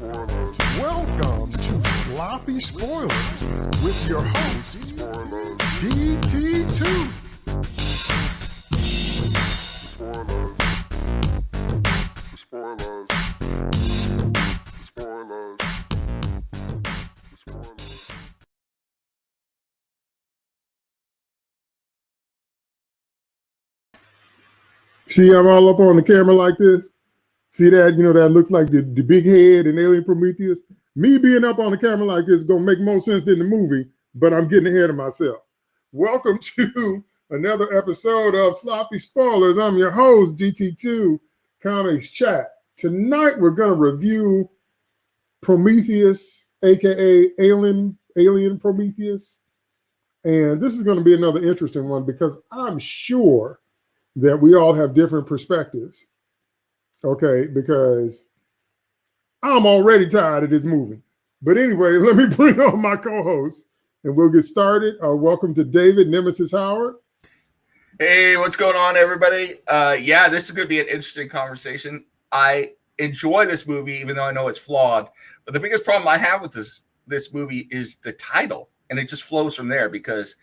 Welcome to Sloppy Spoilers with your host, DT2. See, I'm all up on the camera like this. See that? You know, that looks like the big head in Alien Prometheus. Me being up on the camera like this is going to make more sense than the movie, but I'm getting ahead of myself. Welcome to another episode of Sloppy Spoilers. I'm your host, DT2 Comics Chat. Tonight, we're going to review Prometheus, aka Alien Prometheus. And this is going to be another interesting one because I'm sure that we all have different perspectives. Okay, because I'm already tired of this movie. But anyway, let me bring on my co-host and we'll get started. Welcome to David Nemesis Howard. Hey, what's going on, everybody? Yeah, this is going to be an interesting conversation. I enjoy this movie, even though I know it's flawed. But the biggest problem I have with this movie is the title, and it just flows from there because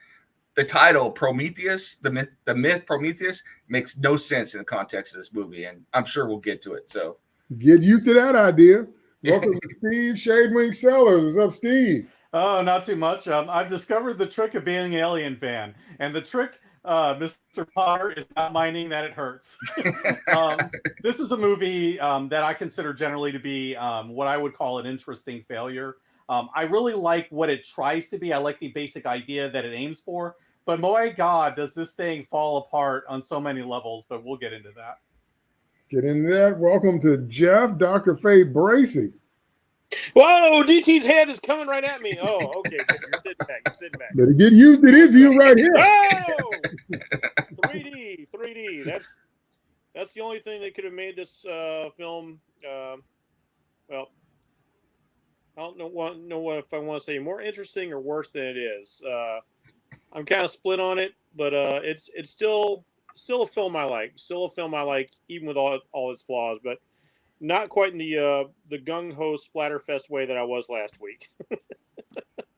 the title Prometheus, the myth Prometheus, makes no sense in the context of this movie, and I'm sure we'll get to it. So get used to that idea. Welcome to Steve Shadewing Sellers. What's up, Steve? Oh, not too much. I've discovered the trick of being an Alien fan, and the trick, Mr. Potter, is not minding that it hurts. This is a movie that I consider generally to be what I would call an interesting failure. I really like what it tries to be. I like the basic idea that it aims for. But my God, does this thing fall apart on so many levels, but we'll get into that. Get into that. Welcome to Jeff, Dr. Faye Bracey. Whoa, DT's head is coming right at me. Oh, okay. You're sitting back. Better get used to this view right here. Oh! 3D. That's the only thing that could have made this film, well, I don't know if I want to say more interesting or worse than it is. I'm kind of split on it, but it's still a film I like. Still a film I like, even with all its flaws, but not quite in the gung-ho splatterfest way that I was last week.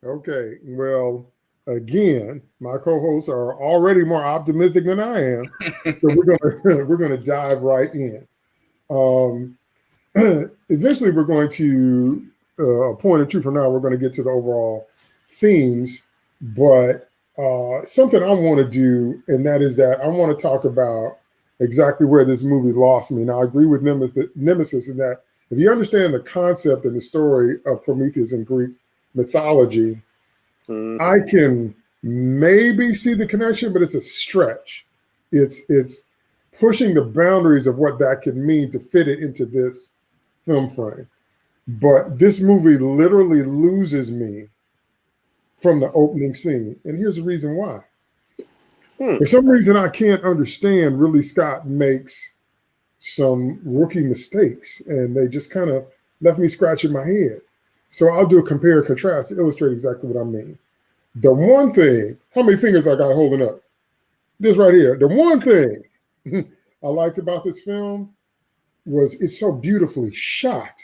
Okay, well, again, my co-hosts are already more optimistic than I am, so we're gonna dive right in. Eventually, we're going to a point or two from now. We're going to get to the overall themes, but something I want to do, and that is that I want to talk about exactly where this movie lost me. Now, I agree with Nemesis in that if you understand the concept and the story of Prometheus in Greek mythology, I can maybe see the connection, but it's a stretch. It's pushing the boundaries of what that could mean to fit it into this film frame. But this movie literally loses me from the opening scene. And here's the reason why. For some reason, I can't understand Ridley Scott makes some rookie mistakes, and they just kind of left me scratching my head. So I'll do a compare and contrast to illustrate exactly what I mean. The one thing, how many fingers I got holding up? This right here. The one thing I liked about this film was it's so beautifully shot.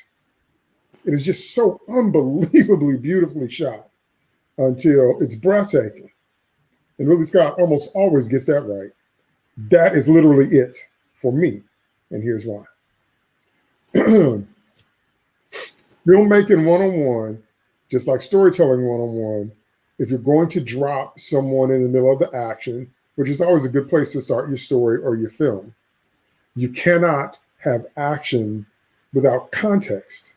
It is just so unbelievably beautifully shot until it's breathtaking. And Ridley Scott almost always gets that right. That is literally it for me. And here's why. Filmmaking 101, just like storytelling 101, if you're going to drop someone in the middle of the action, which is always a good place to start your story or your film, you cannot have action without context.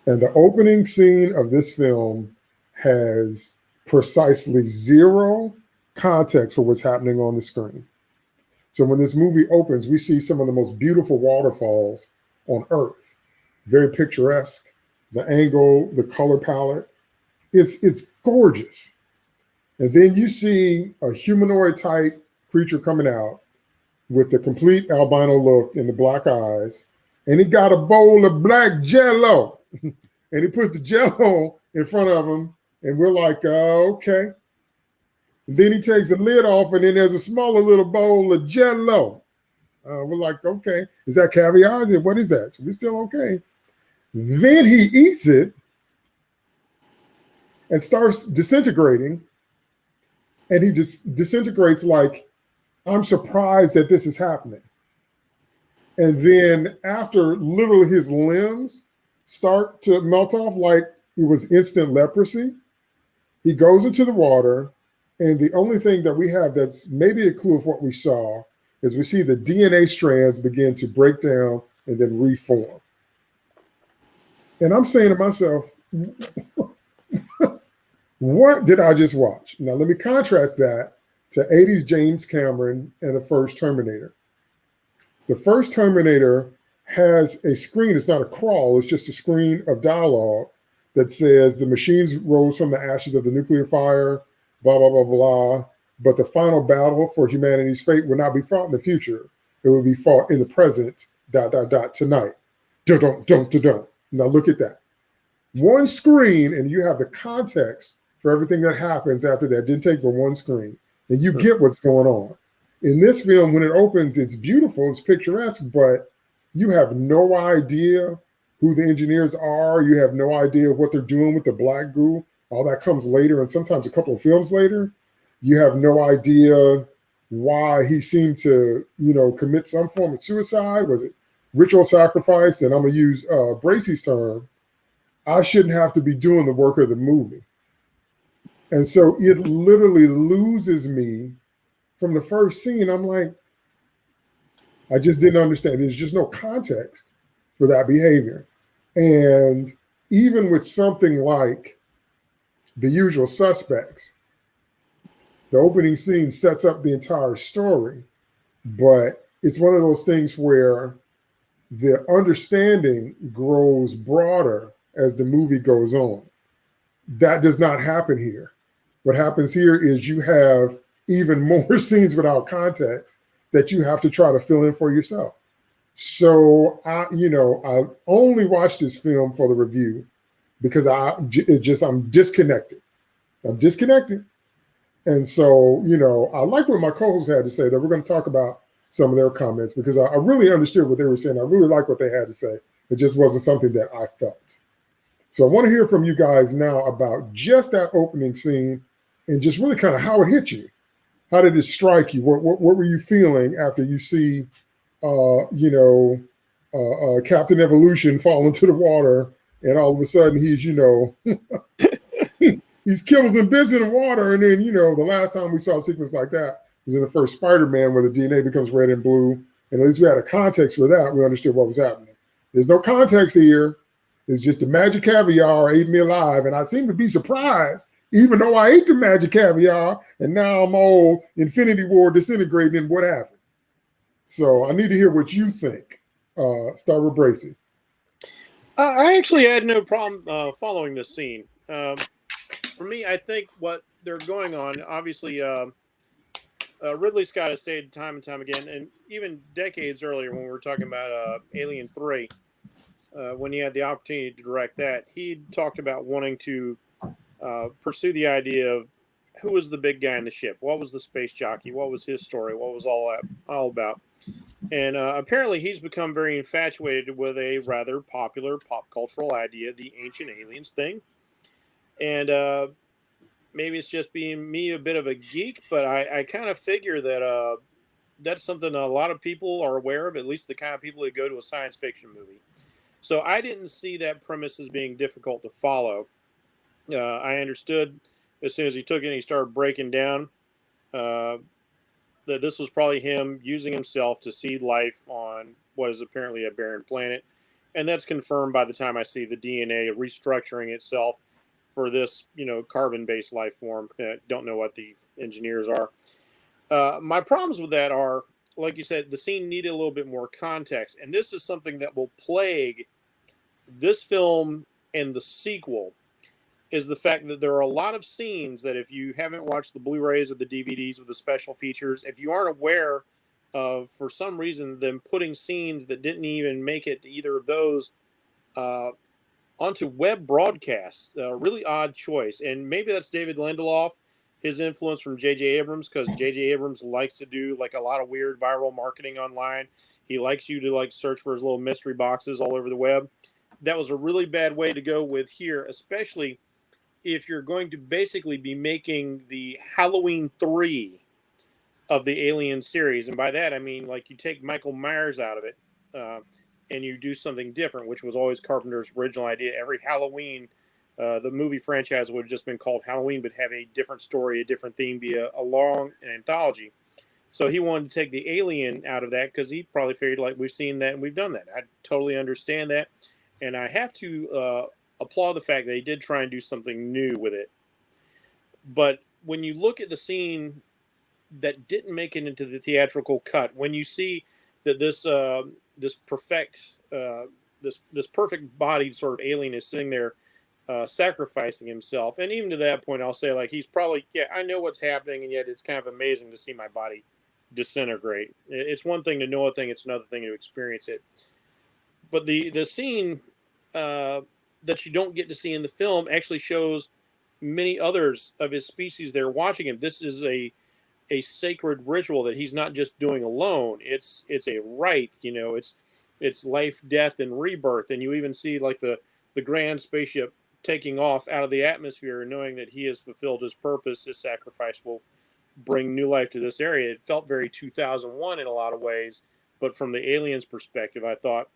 And the opening scene of this film has precisely zero context for what's happening on the screen. So when this movie opens, we see some of the most beautiful waterfalls on Earth. Very picturesque. The angle, the color palette, it's gorgeous. And then you see a humanoid type creature coming out with the complete albino look and the black eyes. And he got a bowl of black jello. And he puts the jello in front of him. And we're like, okay. And then he takes the lid off, and then there's a smaller little bowl of jello. We're like, okay. Is that caviar? What is that? So we're still okay. Then he eats it and starts disintegrating. And he just disintegrates like, I'm surprised that this is happening. And then after literally his limbs start to melt off like it was instant leprosy, he goes into the water. And the only thing that we have that's maybe a clue of what we saw is we see the DNA strands begin to break down and then reform. And I'm saying to myself, what did I just watch? Now, let me contrast that to 80s James Cameron and the first Terminator. The first Terminator has a screen. It's not a crawl. It's just a screen of dialogue that says the machines rose from the ashes of the nuclear fire, blah, blah, blah, blah. But the final battle for humanity's fate will not be fought in the future. It will be fought in the present, ... tonight. Dun-dun-dun-dun-dun. Now look at that. One screen, and you have the context for everything that happens after that. Didn't take but one screen. And you get what's going on. In this film, when it opens, it's beautiful, it's picturesque, but you have no idea who the engineers are. You have no idea what they're doing with the black goo. All that comes later, and sometimes a couple of films later. You have no idea why he seemed to, commit some form of suicide. Was it ritual sacrifice? And I'm going to use Bracey's term. I shouldn't have to be doing the work of the movie. And so it literally loses me from the first scene. I'm like, I just didn't understand. There's just no context for that behavior. And even with something like The Usual Suspects, the opening scene sets up the entire story, but it's one of those things where the understanding grows broader as the movie goes on. That does not happen here. What happens here is you have even more scenes without context that you have to try to fill in for yourself. So I only watched this film for the review because I'm disconnected. I'm disconnected. And so, I like what my co-hosts had to say, that we're going to talk about some of their comments, because I really understood what they were saying. I really like what they had to say. It just wasn't something that I felt. So I want to hear from you guys now about just that opening scene and just really kind of how it hit you. How did it strike you? What were you feeling after you see, Captain Evolution fall into the water, and all of a sudden he's, he's killing some bits in the water. And then, the last time we saw a sequence like that was in the first Spider-Man, where the DNA becomes red and blue. And at least we had a context for that. We understood what was happening. There's no context here. It's just the magic caviar ate me alive. And I seem to be surprised, even though I ate the magic caviar, and now I'm all Infinity War disintegrating, and what happened? So I need to hear what you think. Start with Bracey. I actually had no problem following this scene. For me, I think what they're going on, obviously, Ridley Scott has stated time and time again, and even decades earlier when we were talking about Alien 3, when he had the opportunity to direct that, he talked about wanting to pursue the idea of who was the big guy in the ship, what was the space jockey, what was his story, what was all about. And apparently he's become very infatuated with a rather popular pop cultural idea, the Ancient Aliens thing. And maybe it's just being me a bit of a geek, but I kind of figure that that's something a lot of people are aware of, at least the kind of people who go to a science fiction movie. So I didn't see that premise as being difficult to follow. I understood as soon as he took it and he started breaking down that this was probably him using himself to seed life on what is apparently a barren planet. And that's confirmed by the time I see the DNA restructuring itself for this, carbon-based life form. Don't know what the engineers are. My problems with that are, like you said, the scene needed a little bit more context. And this is something that will plague this film and the sequel, is the fact that there are a lot of scenes that if you haven't watched the Blu-rays or the DVDs with the special features, if you aren't aware of, for some reason, them putting scenes that didn't even make it to either of those onto web broadcasts, a really odd choice. And maybe that's David Lindelof, his influence from J.J. Abrams, because J.J. Abrams likes to do like a lot of weird viral marketing online. He likes you to search for his little mystery boxes all over the web. that was a really bad way to go with here, especially if you're going to basically be making the Halloween 3 of the Alien series. And by that, I mean, like, you take Michael Myers out of it and you do something different, which was always Carpenter's original idea. Every Halloween, the movie franchise would have just been called Halloween, but have a different story, a different theme, be a long anthology. So he wanted to take the Alien out of that because he probably figured, like, we've seen that and we've done that. I totally understand that. And I have to applaud the fact that he did try and do something new with it. But when you look at the scene that didn't make it into the theatrical cut, when you see that this perfect bodied sort of alien is sitting there sacrificing himself, and even to that point, I'll say, like, he's probably, yeah, I know what's happening, and yet it's kind of amazing to see my body disintegrate. It's one thing to know a thing; it's another thing to experience it. But the scene that you don't get to see in the film actually shows many others of his species there watching him. This is a sacred ritual that he's not just doing alone. It's a rite, you know, it's life, death, and rebirth. And you even see, like, the grand spaceship taking off out of the atmosphere, knowing that he has fulfilled his purpose. His sacrifice will bring new life to this area. It felt very 2001 in a lot of ways, but from the aliens' perspective, I thought.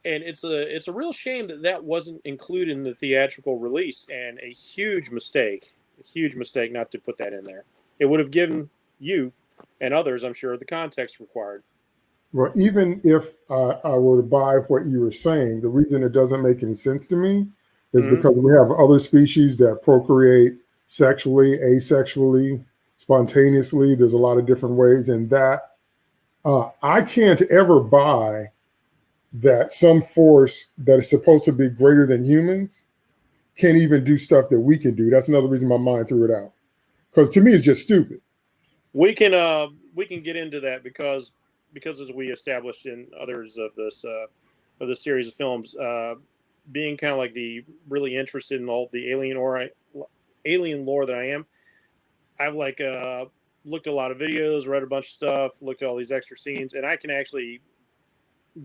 And it's a real shame that wasn't included in the theatrical release, and a huge mistake not to put that in there. It would have given you and others, I'm sure, the context required. Well, even if I were to buy what you were saying, the reason it doesn't make any sense to me is because we have other species that procreate sexually, asexually, spontaneously. There's a lot of different ways, and that I can't ever buy that some force that is supposed to be greater than humans can't even do stuff that we can do. That's another reason my mind threw it out. Because to me, it's just stupid. We can get into that because as we established in others of this series of films, being kind of like the really interested in all the alien lore that I am, I've like looked at a lot of videos, read a bunch of stuff, looked at all these extra scenes, and I can actually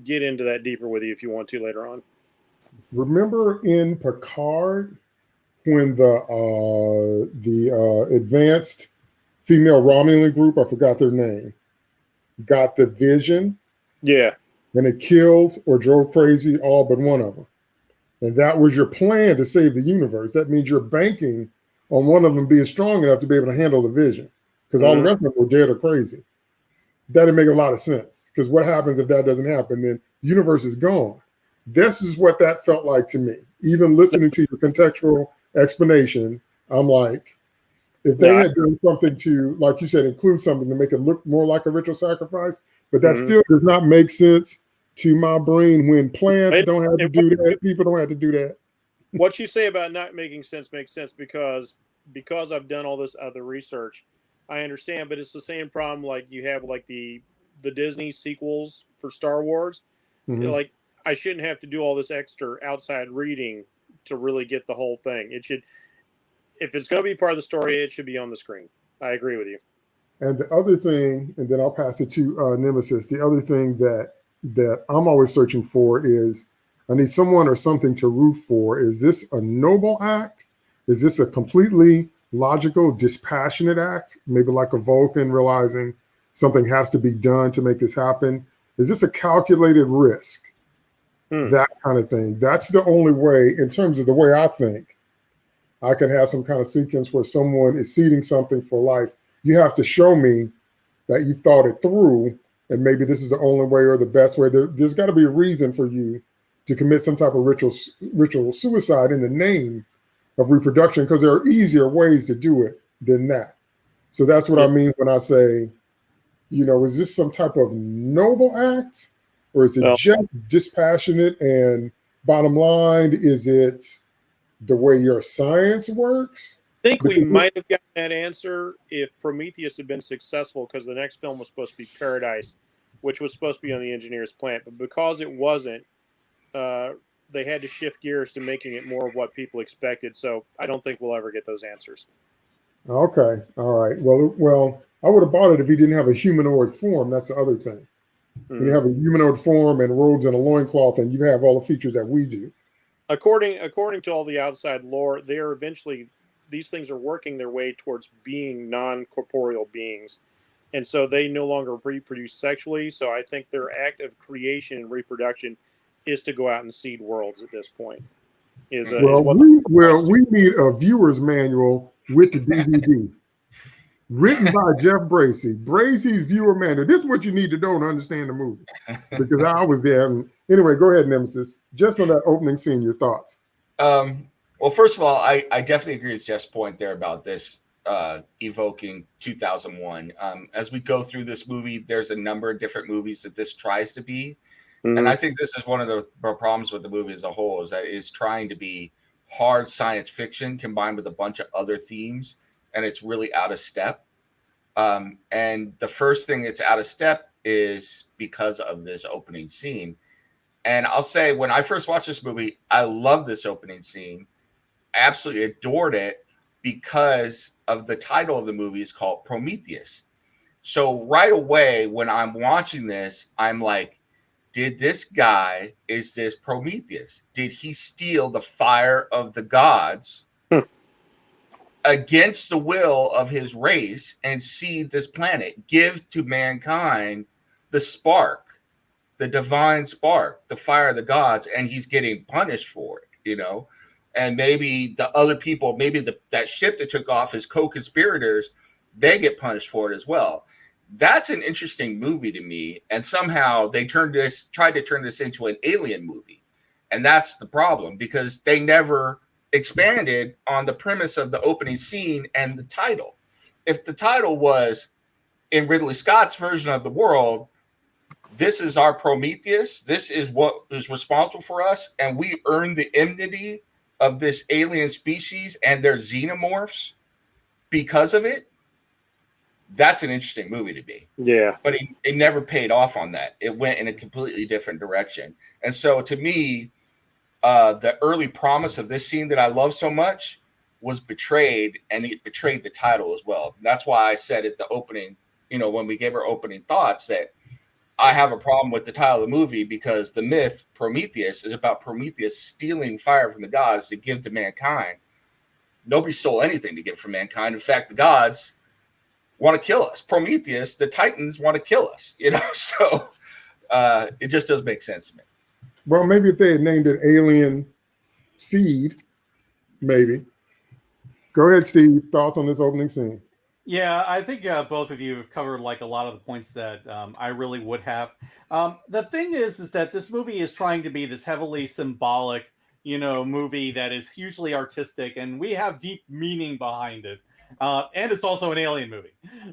get into that deeper with you if you want to later on. Remember in Picard when the advanced female Romulan group, I forgot their name, got the vision? Yeah. And it killed or drove crazy all but one of them. And that was your plan to save the universe. That means you're banking on one of them being strong enough to be able to handle the vision, because all the rest of them were dead or crazy. That didn't make a lot of sense, because what happens if that doesn't happen? Then the universe is gone. This is what that felt like to me. Even listening to your contextual explanation, I'm like, if they had done something to, like you said, include something to make it look more like a ritual sacrifice, but that still does not make sense to my brain when plants don't have to do that, people don't have to do that. What you say about not making sense makes sense because I've done all this other research. I understand, but it's the same problem like you have like the Disney sequels for Star Wars. Like, I shouldn't have to do all this extra outside reading to really get the whole thing. It should, if it's going to be part of the story, it should be on the screen. I agree with you. And the other thing, and then I'll pass it to Nemesis, the other thing that I'm always searching for is I need someone or something to root for. Is this a noble act? Is this a completely logical, dispassionate act? Maybe like a Vulcan realizing something has to be done to make this happen. Is this a calculated risk? That kind of thing. That's the only way, in terms of the way I think, I can have some kind of sequence where someone is seeding something for life. You have to show me that you thought it through, and maybe this is the only way or the best way. There's got to be a reason for you to commit some type of ritual suicide in the name of reproduction, because there are easier ways to do it than that. So that's what I mean when I say, you know, is this some type of noble act, or is it just dispassionate? And bottom line, is it the way your science works? I think we might have gotten that answer if Prometheus had been successful, because the next film was supposed to be Paradise, which was supposed to be on the engineer's plant. But because it wasn't, they had to shift gears to making it more of what people expected. So I don't think we'll ever get those answers. Okay. All right. Well, I would have bought it if he didn't have a humanoid form. That's the other thing. When you have a humanoid form and robes and a loincloth, and you have all the features that we do. according to all the outside lore, these things are working their way towards being non-corporeal beings, and so they no longer reproduce sexually. So I think their act of creation and reproduction is to go out and seed worlds at this point. We need a viewer's manual with the DVD. Written by Jeff Bracey. Bracey's viewer manual. This is what you need to know to understand the movie. Because I was there. Anyway, go ahead, Nemesis. Just on that opening scene, your thoughts. Well, first of all, I definitely agree with Jeff's point there about this evoking 2001. As we go through this movie, there's a number of different movies that this tries to be. Mm-hmm. And I think this is one of the problems with the movie as a whole, is that it's trying to be hard science fiction combined with a bunch of other themes, and it's really out of step. And the first thing that's out of step is because of this opening scene. And I'll say, when I first watched this movie, I loved this opening scene. Absolutely adored it because of the title of the movie is called Prometheus. So right away, when I'm watching this, I'm like, is this Prometheus? Did he steal the fire of the gods against the will of his race and seed this planet, give to mankind the spark, the divine spark, the fire of the gods, and he's getting punished for it, And maybe the other people, that ship that took off, his co-conspirators, they get punished for it as well. That's an interesting movie to me. And somehow they tried to turn this into an alien movie. And that's the problem, because they never expanded on the premise of the opening scene and the title. If the title was, in Ridley Scott's version of the world, this is our Prometheus, this is what is responsible for us, and we earn the enmity of this alien species and their xenomorphs because of it, that's an interesting movie to be. Yeah. But it never paid off on that. It went in a completely different direction. And so to me, the early promise of this scene that I love so much was betrayed, and it betrayed the title as well. That's why I said at the opening, when we gave our opening thoughts, that I have a problem with the title of the movie, because the myth Prometheus is about Prometheus stealing fire from the gods to give to mankind. Nobody stole anything to give from mankind. In fact, the gods want to kill us. Prometheus, the Titans, want to kill us. So it just doesn't make sense to me. Well, maybe if they had named it Alien Seed, maybe. Go ahead, Steve. Thoughts on this opening scene? Yeah, I think both of you have covered like a lot of the points that I really would have. The thing is that this movie is trying to be this heavily symbolic, movie that is hugely artistic, and we have deep meaning behind it. And it's also an alien movie,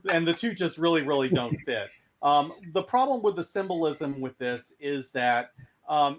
and the two just really, really don't fit. The problem with the symbolism with this is that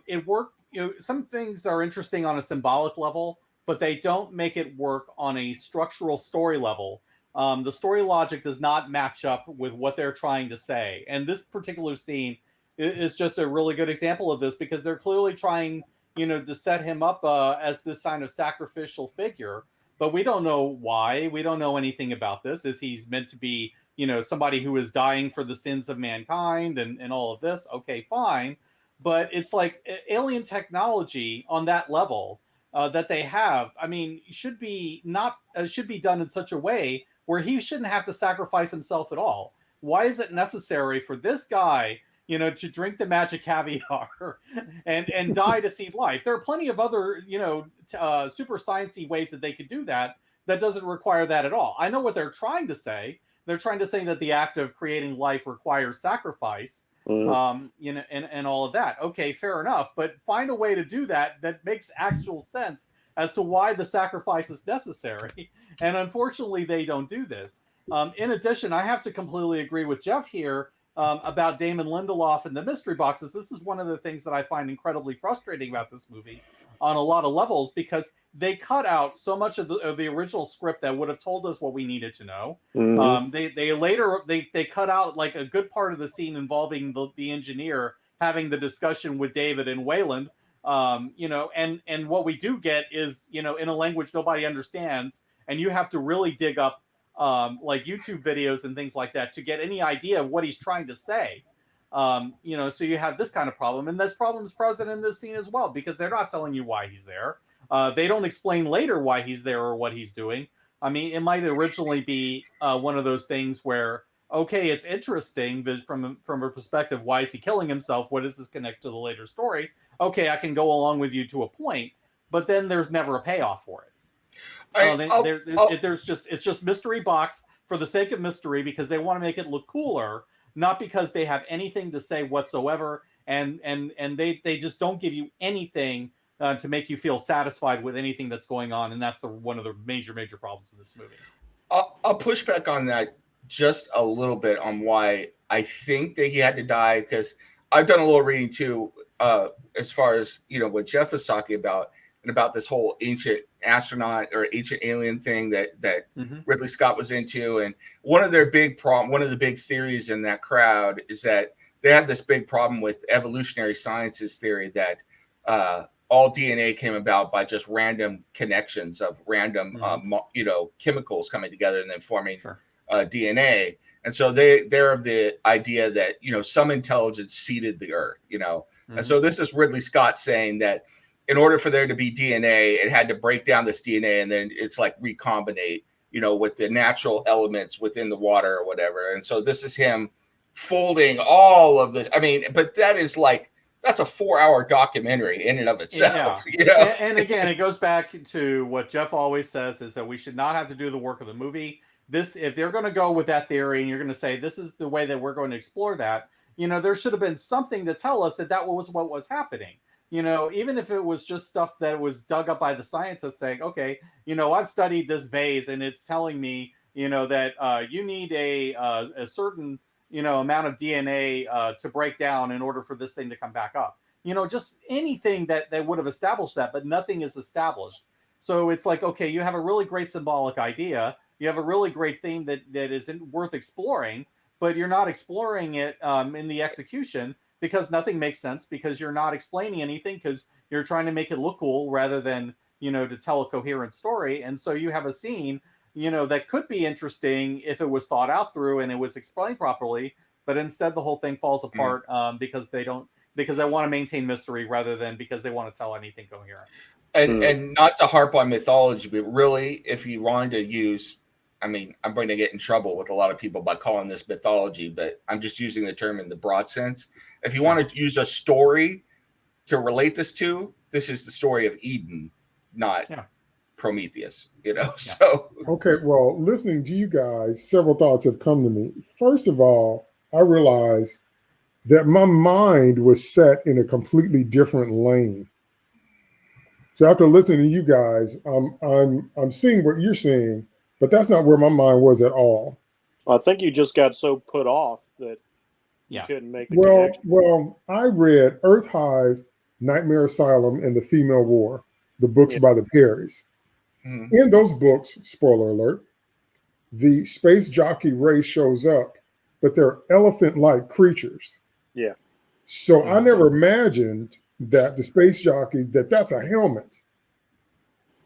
it worked. Some things are interesting on a symbolic level, but they don't make it work on a structural story level. The story logic does not match up with what they're trying to say. And this particular scene is just a really good example of this, because they're clearly trying, to set him up as this kind of sacrificial figure. But we don't know why. We don't know anything about this. Is he's meant to be, somebody who is dying for the sins of mankind and all of this? Okay, fine. But it's like alien technology on that level that they have, should be done in such a way where he shouldn't have to sacrifice himself at all. Why is it necessary for this guy, to drink the magic caviar and die to seed life? There are plenty of other, super sciencey ways that they could do that. That doesn't require that at all. I know what they're trying to say. They're trying to say that the act of creating life requires sacrifice, and all of that. Okay, fair enough. But find a way to do that makes actual sense as to why the sacrifice is necessary. And unfortunately, they don't do this. In addition, I have to completely agree with Jeff here about Damon Lindelof and the mystery boxes. This is one of the things that I find incredibly frustrating about this movie on a lot of levels, because they cut out so much of the original script that would have told us what we needed to know. They cut out like a good part of the scene involving the engineer having the discussion with David and Wayland. And what we do get is, in a language nobody understands, and you have to really dig up like YouTube videos and things like that to get any idea of what he's trying to say. So you have this kind of problem, and this problem is present in this scene as well, because they're not telling you why he's there. They don't explain later why he's there or what he's doing. I mean, it might originally be one of those things where, okay, it's interesting, but from a perspective, why is he killing himself? What does this connect to the later story? Okay, I can go along with you to a point, but then there's never a payoff for it. It's just mystery box for the sake of mystery, because they want to make it look cooler, not because they have anything to say whatsoever, and they just don't give you anything to make you feel satisfied with anything that's going on, and that's one of the major problems in this movie. I'll push back on that just a little bit on why I think that he had to die, because I've done a little reading too, as far as what Jeff was talking about, and about this whole ancient astronaut or ancient alien thing that Ridley Scott was into. And one of the big theories in that crowd is that they have this big problem with evolutionary sciences theory that all DNA came about by just random connections of random, chemicals coming together and then forming DNA. And so they're of the idea that, some intelligence seeded the earth, And so this is Ridley Scott saying that in order for there to be DNA, it had to break down this DNA and then it's like recombinate, with the natural elements within the water or whatever. And so this is him folding all of this. I mean, but that's a 4-hour documentary in and of itself. Yeah. And again, it goes back to what Jeff always says, is that we should not have to do the work of the movie. If they're going to go with that theory and you're going to say, this is the way that we're going to explore that, there should have been something to tell us that was what was happening. Even if it was just stuff that was dug up by the scientists saying, okay, I've studied this vase and it's telling me, that you need a certain, amount of DNA to break down in order for this thing to come back up. Just anything that would have established that, but nothing is established. So it's like, okay, you have a really great symbolic idea. You have a really great theme that isn't worth exploring, but you're not exploring it in the execution, because nothing makes sense, because you're not explaining anything, because you're trying to make it look cool rather than, to tell a coherent story. And so you have a scene, that could be interesting if it was thought out through and it was explained properly, but instead the whole thing falls apart because they want to maintain mystery rather than because they want to tell anything coherent. And not to harp on mythology, but really, if you wanted to use, I'm going to get in trouble with a lot of people by calling this mythology, but I'm just using the term in the broad sense. If you want to use a story to relate this to, this is the story of Eden, not Prometheus, So okay, well, listening to you guys, several thoughts have come to me. First of all, I realized that my mind was set in a completely different lane. So after listening to you guys, I'm seeing what you're seeing, but that's not where my mind was at all. I think you just got so put off that you couldn't make the connection. Well, I read Earth Hive, Nightmare Asylum, and The Female War, the books by the Perrys. Mm-hmm. In those books, spoiler alert, the space jockey race shows up, but they're elephant-like creatures. Yeah. So I never imagined that the space jockeys, that's a helmet.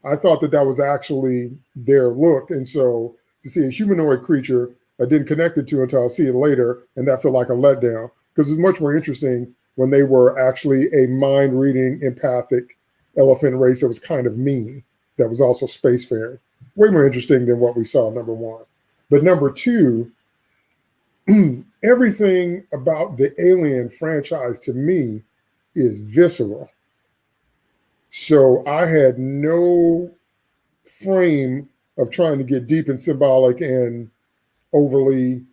I thought that was actually their look. And so to see a humanoid creature I didn't connect it to until I see it later, and that felt like a letdown, because it's much more interesting when they were actually a mind-reading, empathic elephant race that was kind of mean, that was also spacefaring. Way more interesting than what we saw, number one. But number two, everything about the Alien franchise to me is visceral. So I had no frame of trying to get deep and symbolic and overly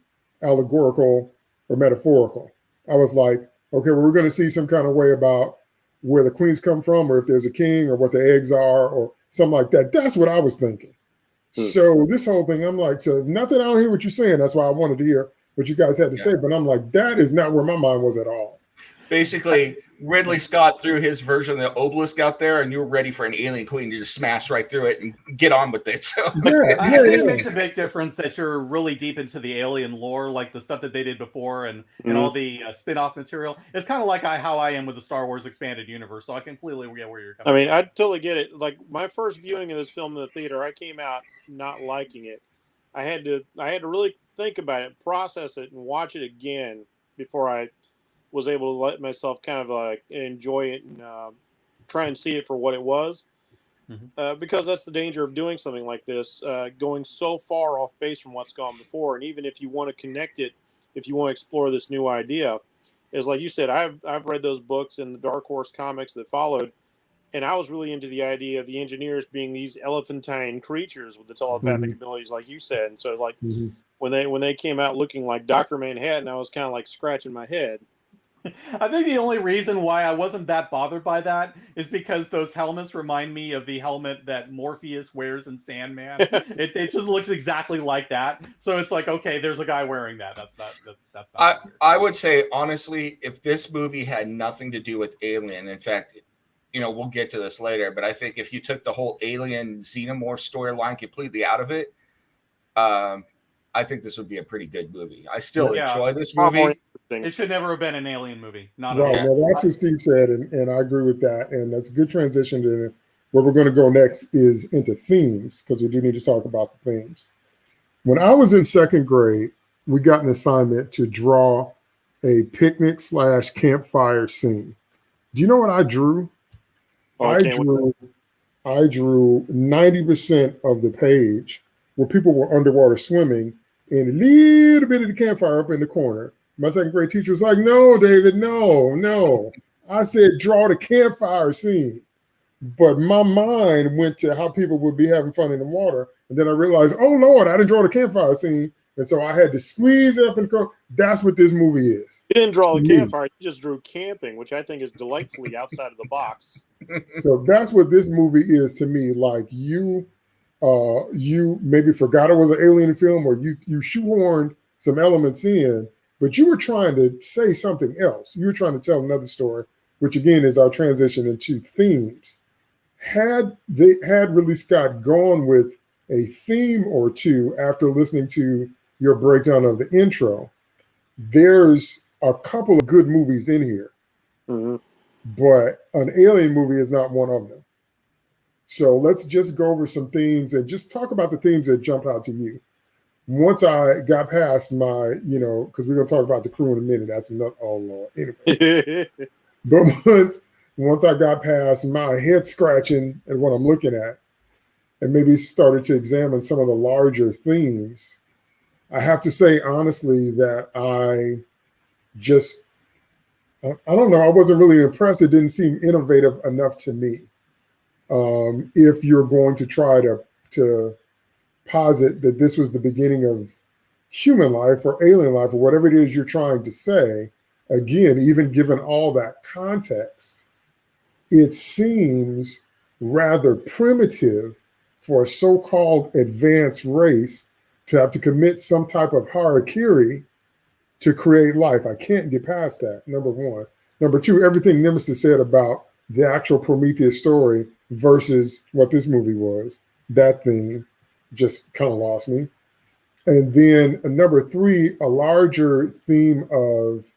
allegorical or metaphorical. I was like, okay, well, we're going to see some kind of way about where the queens come from, or if there's a king, or what the eggs are, or something like that. That's what I was thinking. So this whole thing, I'm like, so not that I don't hear what you're saying. That's why I wanted to hear what you guys had to say. But I'm like, that is not where my mind was at all. Basically, Ridley Scott threw his version of the obelisk out there, and you were ready for an alien queen to just smash right through it and get on with it. So I think it makes a big difference that you're really deep into the alien lore, like the stuff that they did before, and all the spin-off material. It's kind of like how I am with the Star Wars expanded universe. So I completely get where you're coming from. I mean, I totally get it. Like my first viewing of this film in the theater, I came out not liking it. I had to really think about it, process it, and watch it again before I was able to let myself kind of like enjoy it and try and see it for what it was. Because that's the danger of doing something like this, going so far off base from what's gone before. And even if you want to connect it, if you want to explore this new idea, is like you said, I've read those books and the Dark Horse comics that followed, and I was really into the idea of the engineers being these elephantine creatures with the telepathic abilities, like you said. And so, like when they came out looking like Dr. Manhattan, I was kind of like scratching my head. I think the only reason why I wasn't that bothered by that is because those helmets remind me of the helmet that Morpheus wears in Sandman. It just looks exactly like that. So it's like, okay, there's a guy wearing that. That's not I would say, honestly, if this movie had nothing to do with Alien, in fact, we'll get to this later, but I think if you took the whole Alien Xenomorph storyline completely out of it, I think this would be a pretty good movie. I still enjoy this movie. It should never have been an Alien movie. Not right. at all. Well, that's what Steve said, and I agree with that. And that's a good transition to where we're going to go next is into themes, because we do need to talk about the themes. When I was in second grade, we got an assignment to draw a picnic / campfire scene. Do you know what I drew? I drew 90% of the page where people were underwater swimming and a little bit of the campfire up in the corner. My second grade teacher was like, no, David, no. I said, draw the campfire scene. But my mind went to how people would be having fun in the water. And then I realized, oh, Lord, I didn't draw the campfire scene. And so I had to squeeze it up and go. That's what this movie is. You didn't draw the campfire. You just drew camping, which I think is delightfully outside of the box. So that's what this movie is to me. Like you maybe forgot it was an alien film, or you shoehorned some elements in, but you were trying to say something else. You were trying to tell another story, which again is our transition into themes. Had Ridley Scott gone with a theme or two after listening to your breakdown of the intro, there's a couple of good movies in here, but an alien movie is not one of them. So let's just go over some themes and just talk about the themes that jump out to you. Once I got past my, because we're going to talk about the crew in a minute. That's another, oh Lord, anyway. But once I got past my head scratching at what I'm looking at, and maybe started to examine some of the larger themes, I have to say honestly that I don't know, I wasn't really impressed. It didn't seem innovative enough to me. If you're going to try to posit that this was the beginning of human life or alien life or whatever it is you're trying to say, again, even given all that context, it seems rather primitive for a so-called advanced race to have to commit some type of harakiri to create life. I can't get past that, number one. Number two, everything Nemesis said about the actual Prometheus story versus what this movie was, that theme just kind of lost me. And then number three, a larger theme of,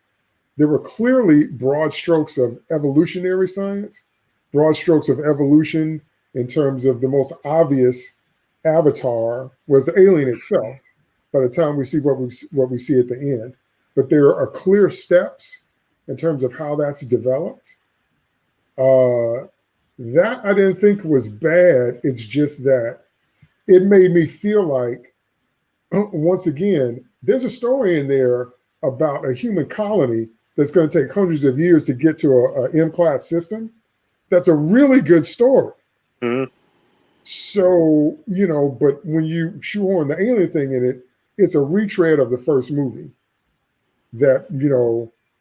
there were clearly broad strokes of evolutionary science, broad strokes of evolution in terms of the most obvious avatar was the alien itself by the time we see what we see at the end. But there are clear steps in terms of how that's developed. That I didn't think was bad. It's just that it made me feel like, once again, there's a story in there about a human colony that's going to take hundreds of years to get to a M-class system. That's a really good story. So, but when you shoehorn the alien thing in it, it's a retread of the first movie that,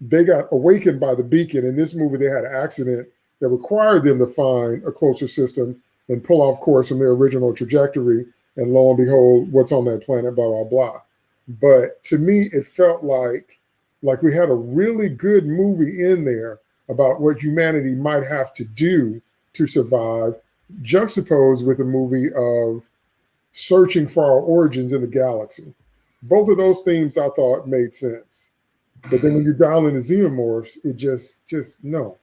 they got awakened by the beacon. In this movie, they had an accident that required them to find a closer system and pull off course from their original trajectory. And lo and behold, what's on that planet, blah, blah, blah. But to me, it felt like we had a really good movie in there about what humanity might have to do to survive, juxtaposed with a movie of searching for our origins in the galaxy. Both of those themes I thought made sense. But then when you dial in the xenomorphs, it just no.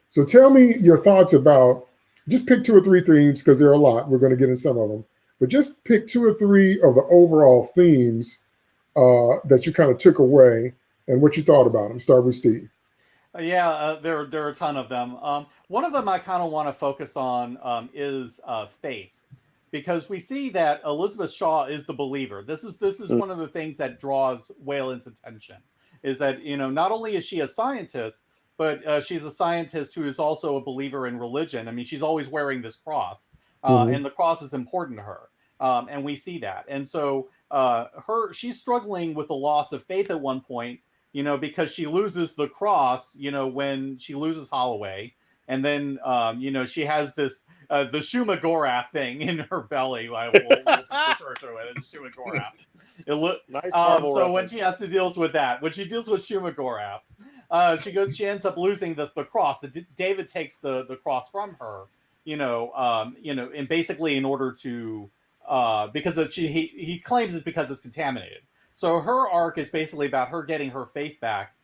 So tell me your thoughts about, just pick 2 or 3 themes, because there are a lot. We're going to get in some of them. But just pick 2 or 3 of the overall themes that you kind of took away and what you thought about them. Start with Steve. There are a ton of them. One of them I kind of want to focus on is faith, because we see that Elizabeth Shaw is the believer. This is one of the things that draws Wayland's attention, is that not only is she a scientist, but she's a scientist who is also a believer in religion. I mean, she's always wearing this cross, and the cross is important to her, and we see that. And so she's struggling with the loss of faith at one point, because she loses the cross, when she loses Holloway. And then, she has this, the Shumagorath thing in her belly. We'll just refer to it as Shumagorath. Nice Marvel so when reference. she has to deal with that, when she deals with Shumagorath, she ends up losing the cross. David takes the cross from her, and basically in order to, because he claims it's because it's contaminated. So her arc is basically about her getting her faith back,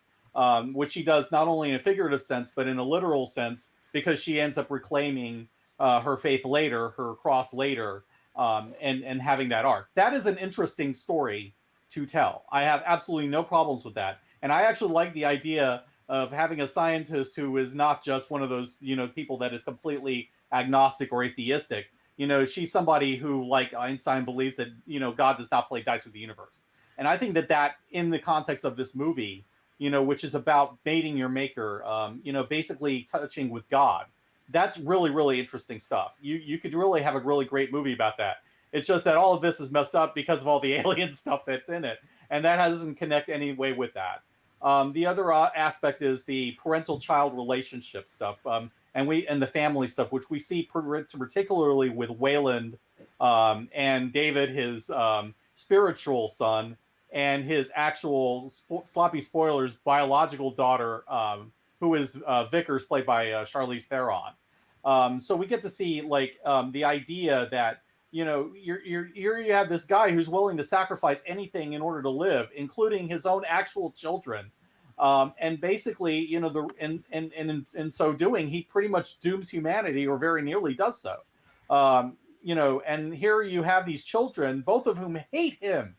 which she does not only in a figurative sense, but in a literal sense, because she ends up reclaiming her faith later, her cross later, and having that arc. That is an interesting story to tell. I have absolutely no problems with that. And I actually like the idea of having a scientist who is not just one of those, people that is completely agnostic or atheistic. She's somebody who, like Einstein, believes that, God does not play dice with the universe. And I think that in the context of this movie, which is about mating your maker, basically touching with God, that's really, really interesting stuff. You could really have a really great movie about that. It's just that all of this is messed up because of all the alien stuff that's in it. And that doesn't connect any way with that. The other aspect is the parental-child relationship stuff, and the family stuff, which we see particularly with Wayland and David, his spiritual son, and his actual sloppy spoilers biological daughter, who is Vickers, played by Charlize Theron. So we get to see the idea that you have this guy who's willing to sacrifice anything in order to live, including his own actual children. And basically, in so doing, he pretty much dooms humanity, or very nearly does so. And here you have these children, both of whom hate him,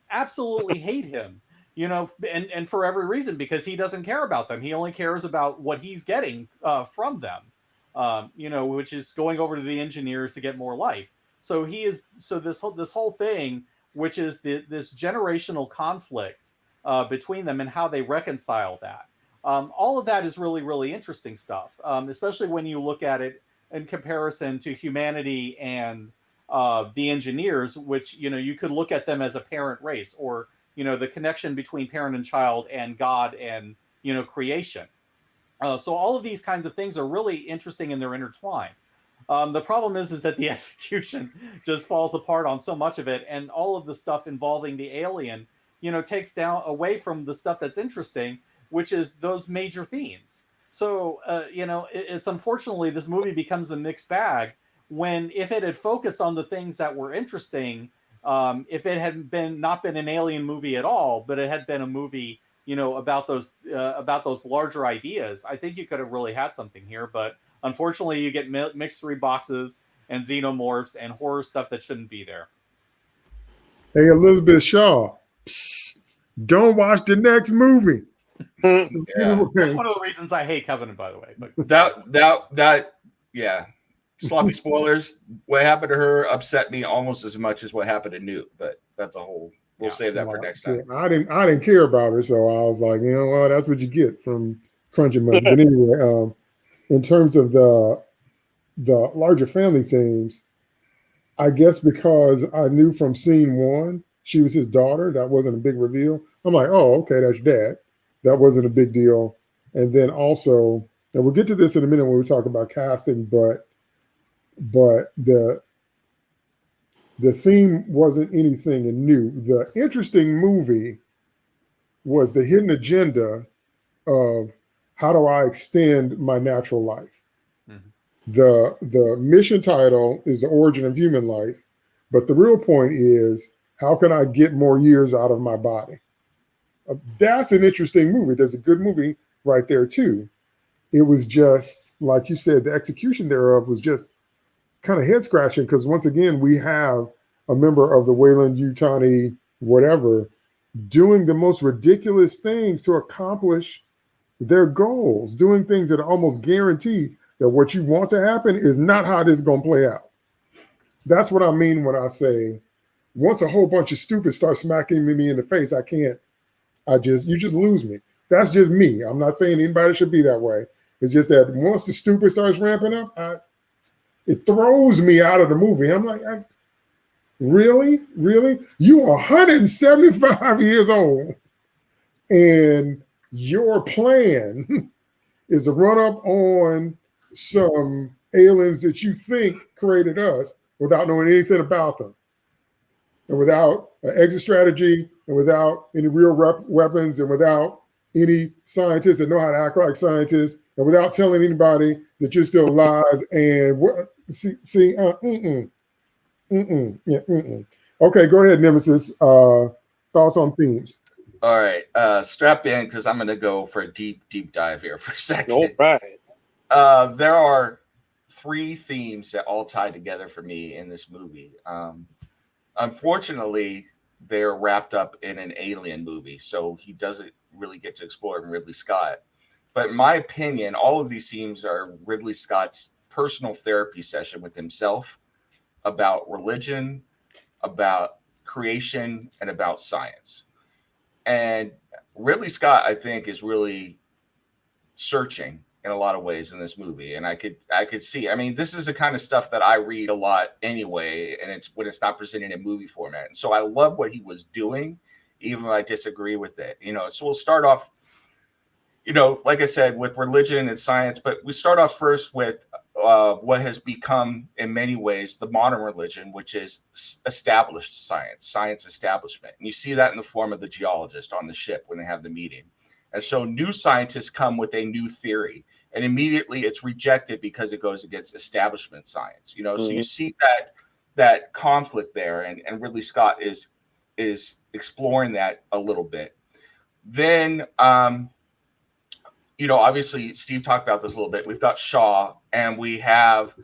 absolutely hate him, and for every reason, because he doesn't care about them. He only cares about what he's getting from them, which is going over to the engineers to get more life. So this whole thing, which is this generational conflict between them and how they reconcile that. All of that is really, really interesting stuff, especially when you look at it in comparison to humanity and the engineers, which, you could look at them as a parent race, or, the connection between parent and child and God and, creation. So all of these kinds of things are really interesting, and they're intertwined. The problem is that the execution just falls apart on so much of it, and all of the stuff involving the alien, takes down away from the stuff that's interesting, which is those major themes. So, it's unfortunately, this movie becomes a mixed bag, when if it had focused on the things that were interesting, if it had not been an alien movie at all, but it had been a movie, about those larger ideas, I think you could have really had something here. But unfortunately, you get mystery boxes and xenomorphs and horror stuff that shouldn't be there. Hey, Elizabeth Shaw, psst, don't watch the next movie. Yeah. That's one of the reasons I hate Covenant, by the way. But that sloppy spoilers. What happened to her upset me almost as much as what happened to Newt, but that's a whole. We'll save that for next time. Yeah, I didn't care about her, so I was like, that's what you get from crunching money. But anyway, in terms of the larger family themes, I guess because I knew from scene one she was his daughter, that wasn't a big reveal. I'm like, oh, okay, that's your dad. That wasn't a big deal. And then also, and we'll get to this in a minute when we talk about casting, but the theme wasn't anything new. The interesting movie was the hidden agenda of how do I extend my natural life. Mm-hmm. The mission title is The Origin of Human Life, but the real point is, how can I get more years out of my body? That's an interesting movie. There's a good movie right there too. It was just, like you said, the execution thereof was just kind of head scratching, because once again, we have a member of the Weyland-Yutani whatever doing the most ridiculous things to accomplish their goals, doing things that almost guarantee that what you want to happen is not how this is going to play out. That's what I mean when I say, once a whole bunch of stupid start smacking me in the face, you just lose me. That's just me. I'm not saying anybody should be that way. It's just that once the stupid starts ramping up, it throws me out of the movie. I'm like, really? You are 175 years old, and your plan is to run up on some aliens that you think created us without knowing anything about them, and without an exit strategy, and without any real weapons, and without any scientists that know how to act like scientists, and without telling anybody that you're still alive. And Okay, go ahead, Nemesis. Thoughts on themes? All right, strap in because I'm going to go for a deep dive here for a second. All right. There are 3 themes that all tie together for me in this movie. Unfortunately, they're wrapped up in an alien movie, so he doesn't really get to explore in Ridley Scott. But in my opinion, all of these themes are Ridley Scott's personal therapy session with himself about religion, about creation, and about science. And Ridley Scott, I think, is really searching in a lot of ways in this movie. And I could see, I mean, this is the kind of stuff that I read a lot anyway, and it's when it's not presented in movie format. And so I love what he was doing, even if I disagree with it. So we'll start off, like I said, with religion and science, but we start off first with what has become, in many ways, the modern religion, which is established science establishment. And you see that in the form of the geologist on the ship when they have the meeting. And so new scientists come with a new theory, and immediately it's rejected because it goes against establishment science. So you see that conflict there, and Ridley Scott is exploring that a little bit. Then obviously Steve talked about this a little bit. We've got Shaw, and we have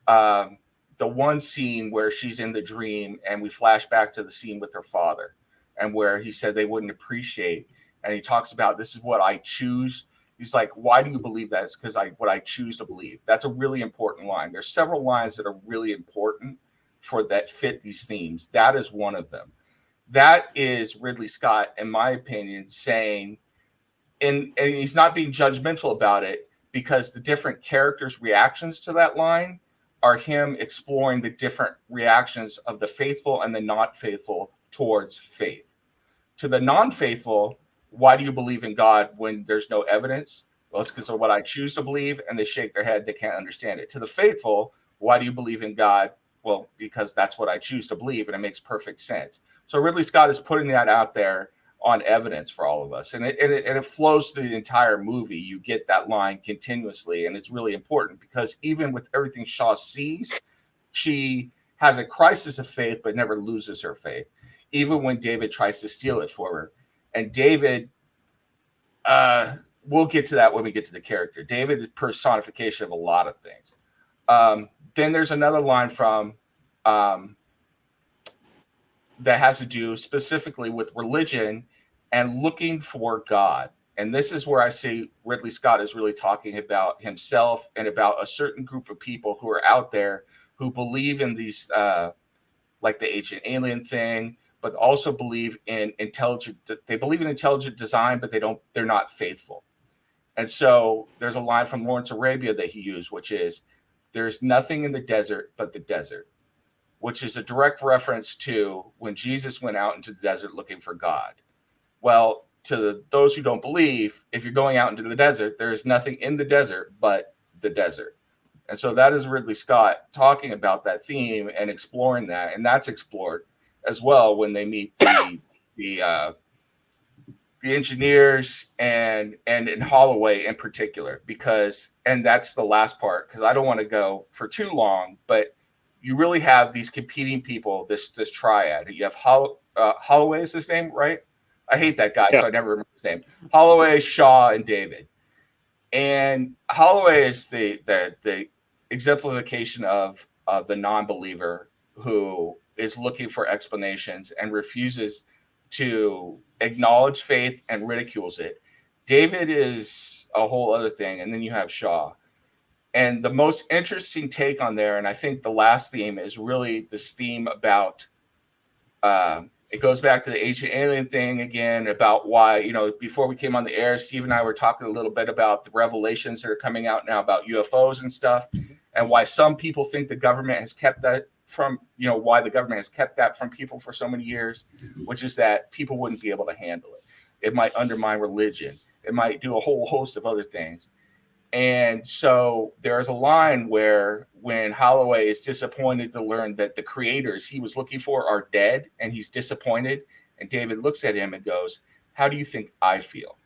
the one scene where she's in the dream, and we flash back to the scene with her father, and where he said they wouldn't appreciate. And he talks about, this is what I choose. He's like, why do you believe that? It's because what I choose to believe. That's a really important line. There's several lines that are really important that fit these themes. That is one of them. That is Ridley Scott, in my opinion, saying, and he's not being judgmental about it, because the different characters' reactions to that line are him exploring the different reactions of the faithful and the not faithful towards faith. To the non-faithful, why do you believe in God when there's no evidence? Well, it's because of what I choose to believe, and they shake their head. They can't understand it. To the faithful, why do you believe in God? Well, because that's what I choose to believe, and it makes perfect sense. So Ridley Scott is putting that out there on evidence for all of us, and it flows through the entire movie. You get that line continuously, and it's really important because even with everything Shaw sees, she has a crisis of faith but never loses her faith, even when David tries to steal it for her. And David, we'll get to that when we get to the character. David is personification of a lot of things. Then there's another line from that has to do specifically with religion and looking for God. And this is where I see Ridley Scott is really talking about himself and about a certain group of people who are out there who believe in these, like the ancient alien thing, but also believe in intelligent design, but they're not faithful. And so there's a line from Lawrence Arabia that he used, which is, there's nothing in the desert but the desert, which is a direct reference to when Jesus went out into the desert looking for God. Well, to those who don't believe, if you're going out into the desert, there is nothing in the desert but the desert. And so that is Ridley Scott talking about that theme and exploring that. And that's explored as well when they meet the engineers and in Holloway in particular, because, and that's the last part, because I don't want to go for too long, but you really have these competing people, this triad. You have Holloway is his name, right? I hate that guy, so I never remember his name. Holloway, Shaw, and David. And Holloway is the exemplification of the non-believer who is looking for explanations and refuses to acknowledge faith and ridicules it. David is a whole other thing, and then you have Shaw. And the most interesting take on there, and I think the last theme is really this theme about, it goes back to the ancient alien thing again, about why, before we came on the air, Steve and I were talking a little bit about the revelations that are coming out now about UFOs and stuff, and why some people think the government has kept that from, why the government has kept that from people for so many years, which is that people wouldn't be able to handle it. It might undermine religion. It might do a whole host of other things. And so there's a line where when Holloway is disappointed to learn that the creators he was looking for are dead, and he's disappointed, and David looks at him and goes, "How do you think I feel?"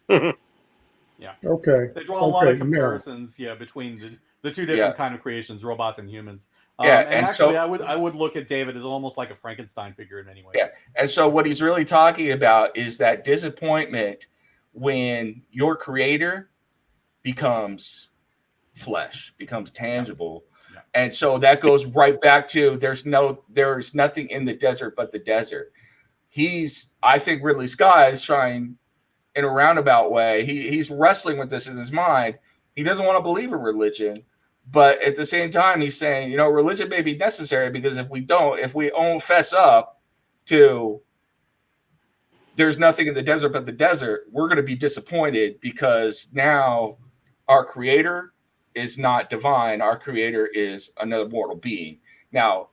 Yeah. Okay. They draw a lot of comparisons, between the two different kind of creations, robots and humans. And actually, so, I would look at David as almost like a Frankenstein figure in many ways. Yeah. And so what he's really talking about is that disappointment when your creator becomes flesh, becomes tangible. Yeah. And so that goes right back to there's nothing in the desert but the desert. I think Ridley Scott is trying in a roundabout way. He's wrestling with this in his mind. He doesn't want to believe in religion, but at the same time, he's saying, religion may be necessary, because if we don't fess up to there's nothing in the desert but the desert, we're going to be disappointed, because now our creator is not divine. Our creator is another mortal being. Now,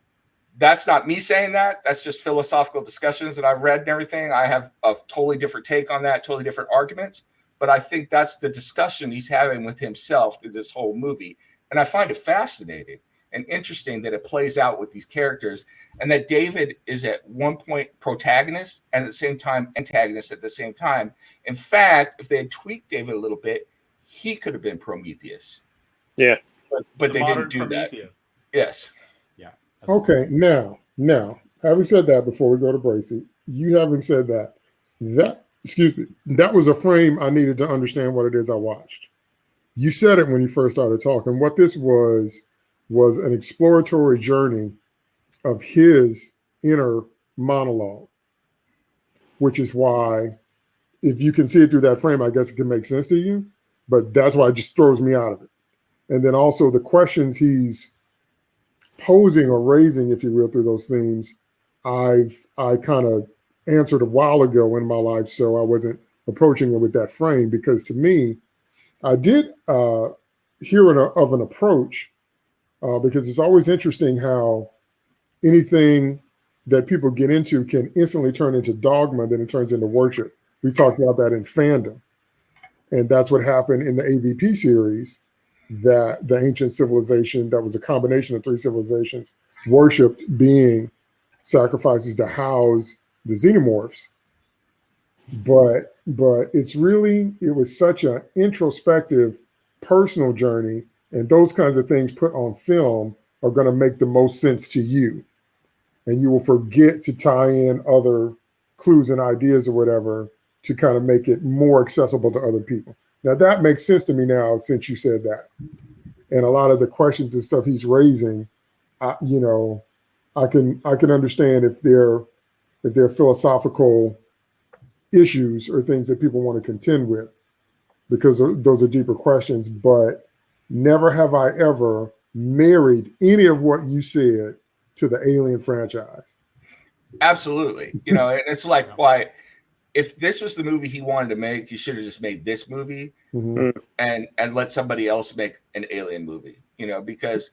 that's not me saying that. That's just philosophical discussions that I've read and everything. I have a totally different take on that, totally different arguments. But I think that's the discussion he's having with himself through this whole movie. And I find it fascinating and interesting that it plays out with these characters, and that David is at one point protagonist and at the same time antagonist at the same time. In fact, if they had tweaked David a little bit, he could have been Prometheus. Yeah. But they didn't do Prometheus. That. Yes. Yeah. Okay. Now, having said that, before we go to Bracy, you having said that, that was a frame I needed to understand what it is I watched. You said it when you first started talking. What this was an exploratory journey of his inner monologue, which is why, if you can see it through that frame, I guess it can make sense to you. But that's why it just throws me out of it. And then also the questions he's posing or raising, if you will, through those themes, I kind of answered a while ago in my life, so I wasn't approaching it with that frame, because to me, I did hear of an approach, because it's always interesting how anything that people get into can instantly turn into dogma, then it turns into worship. We talked about that in fandom. And that's what happened in the AVP series, that the ancient civilization that was a combination of three civilizations worshipped being sacrifices to house the xenomorphs. But it was such an introspective, personal journey, and those kinds of things put on film are going to make the most sense to you. And you will forget to tie in other clues and ideas or whatever to kind of make it more accessible to other people. Now that makes sense to me now, since you said that. And a lot of the questions and stuff he's raising, I can understand if they're philosophical issues or things that people want to contend with, because those are deeper questions. But never have I ever married any of what you said to the Alien franchise. Absolutely. And it's like, why, if this was the movie he wanted to make, he should have just made this movie, and let somebody else make an Alien movie, because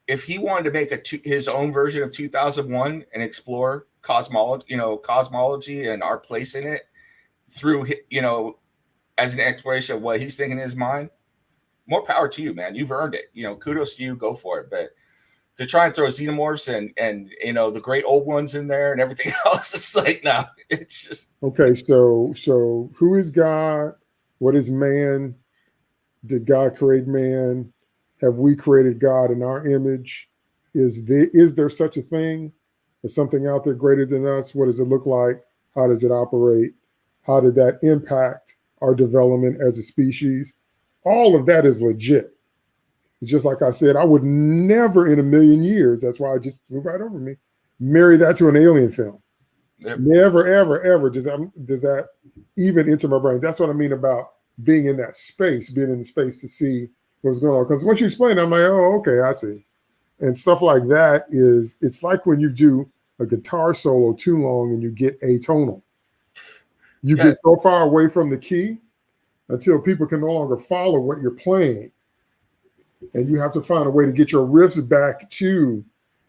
if he wanted to make his own version of 2001 and explore cosmology and our place in it through, as an exploration of what he's thinking in his mind, more power to you, man. You've earned it. Kudos to you. Go for it. But to try and throw xenomorphs and the great old ones in there and everything else, it's like, no, it's just okay. So who is God? What is man? Did God create man? Have we created God in our image? Is there such a thing? Is something out there greater than us? What does it look like? How does it operate? How did that impact our development as a species? All of that is legit. It's just like I said, I would never in a million years, that's why I just flew right over me, marry that to an Alien film. Yep. Never, ever, ever does that even enter my brain. That's what I mean about being in that space, being in the space to see what's going on. Because once you explain it, I'm like, oh, okay, I see. And stuff like that it's like when you do a guitar solo too long and you get atonal. You get so far away from the key until people can no longer follow what you're playing. And you have to find a way to get your riffs back to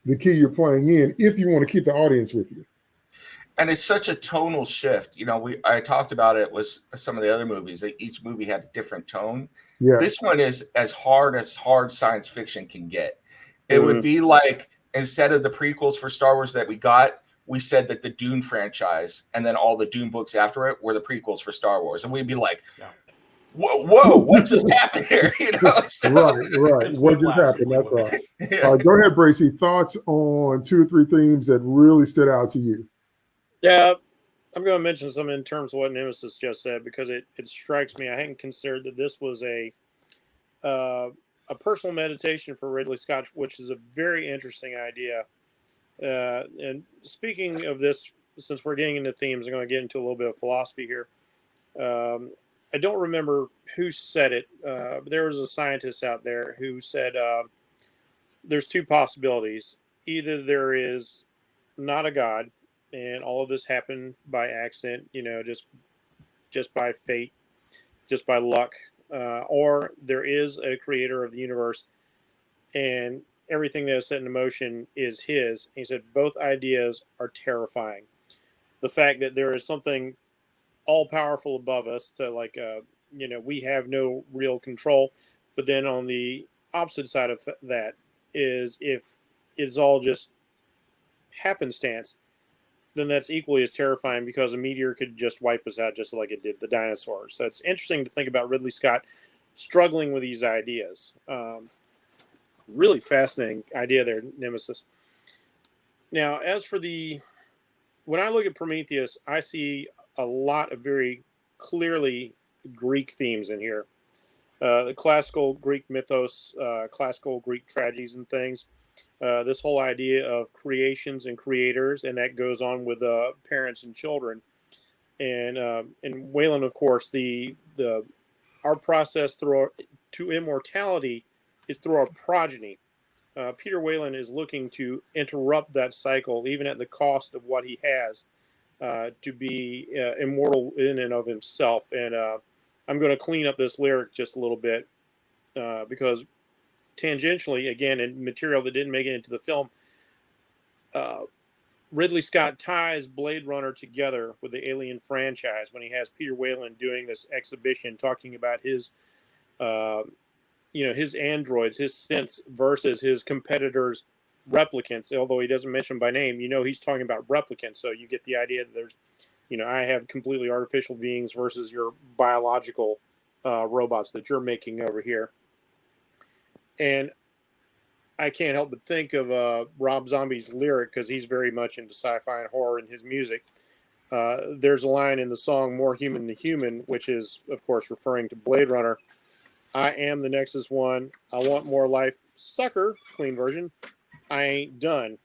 the key you're playing in if you want to keep the audience with you. And it's such a tonal shift. I talked about it with some of the other movies. Each movie had a different tone. Yes. This one is as hard science fiction can get. It would be like, instead of the prequels for Star Wars that we got, we said that the Dune franchise and then all the Dune books after it were the prequels for Star Wars. And we'd be like, whoa, what just happened here? So, right. What just happened? That's right. Yeah. Go ahead, Bracy. Thoughts on 2 or 3 themes that really stood out to you? Yeah, I'm going to mention some in terms of what Nemesis just said, because it strikes me. I hadn't considered that this was a personal meditation for Ridley Scott, which is a very interesting idea. And speaking of this, since we're getting into themes, I'm going to get into a little bit of philosophy here. I don't remember who said it, but there was a scientist out there who said there's 2 possibilities. Either there is not a God, and all of this happened by accident, just by fate, just by luck, or there is a creator of the universe, and everything that is set in motion is his. And he said both ideas are terrifying. The fact that there is something all-powerful above us, so we have no real control, but then on the opposite side of that is, if it's all just happenstance, then that's equally as terrifying, because a meteor could just wipe us out just like it did the dinosaurs. So it's interesting to think about Ridley Scott struggling with these ideas. Really fascinating idea there, Nemesis. Now, as for when I look at Prometheus, I see a lot of very clearly Greek themes in here. The classical Greek mythos, classical Greek tragedies and things. This whole idea of creations and creators, and that goes on with parents and children. And Wayland, of course, our process to immortality is through our progeny. Peter Wayland is looking to interrupt that cycle, even at the cost of what he has, to be immortal in and of himself. And I'm going to clean up this lyric just a little bit, because tangentially, again, in material that didn't make it into the film, Ridley Scott ties Blade Runner together with the Alien franchise when he has Peter Wayland doing this exhibition talking about his his androids, his synths versus his competitors' replicants. Although he doesn't mention by name, he's talking about replicants. So you get the idea that there's, I have completely artificial beings versus your biological robots that you're making over here. And I can't help but think of Rob Zombie's lyric, because he's very much into sci-fi and horror in his music. There's a line in the song "More Human Than Human," which is, of course, referring to Blade Runner. I am the Nexus One. I want more life. Sucker, clean version. I ain't done.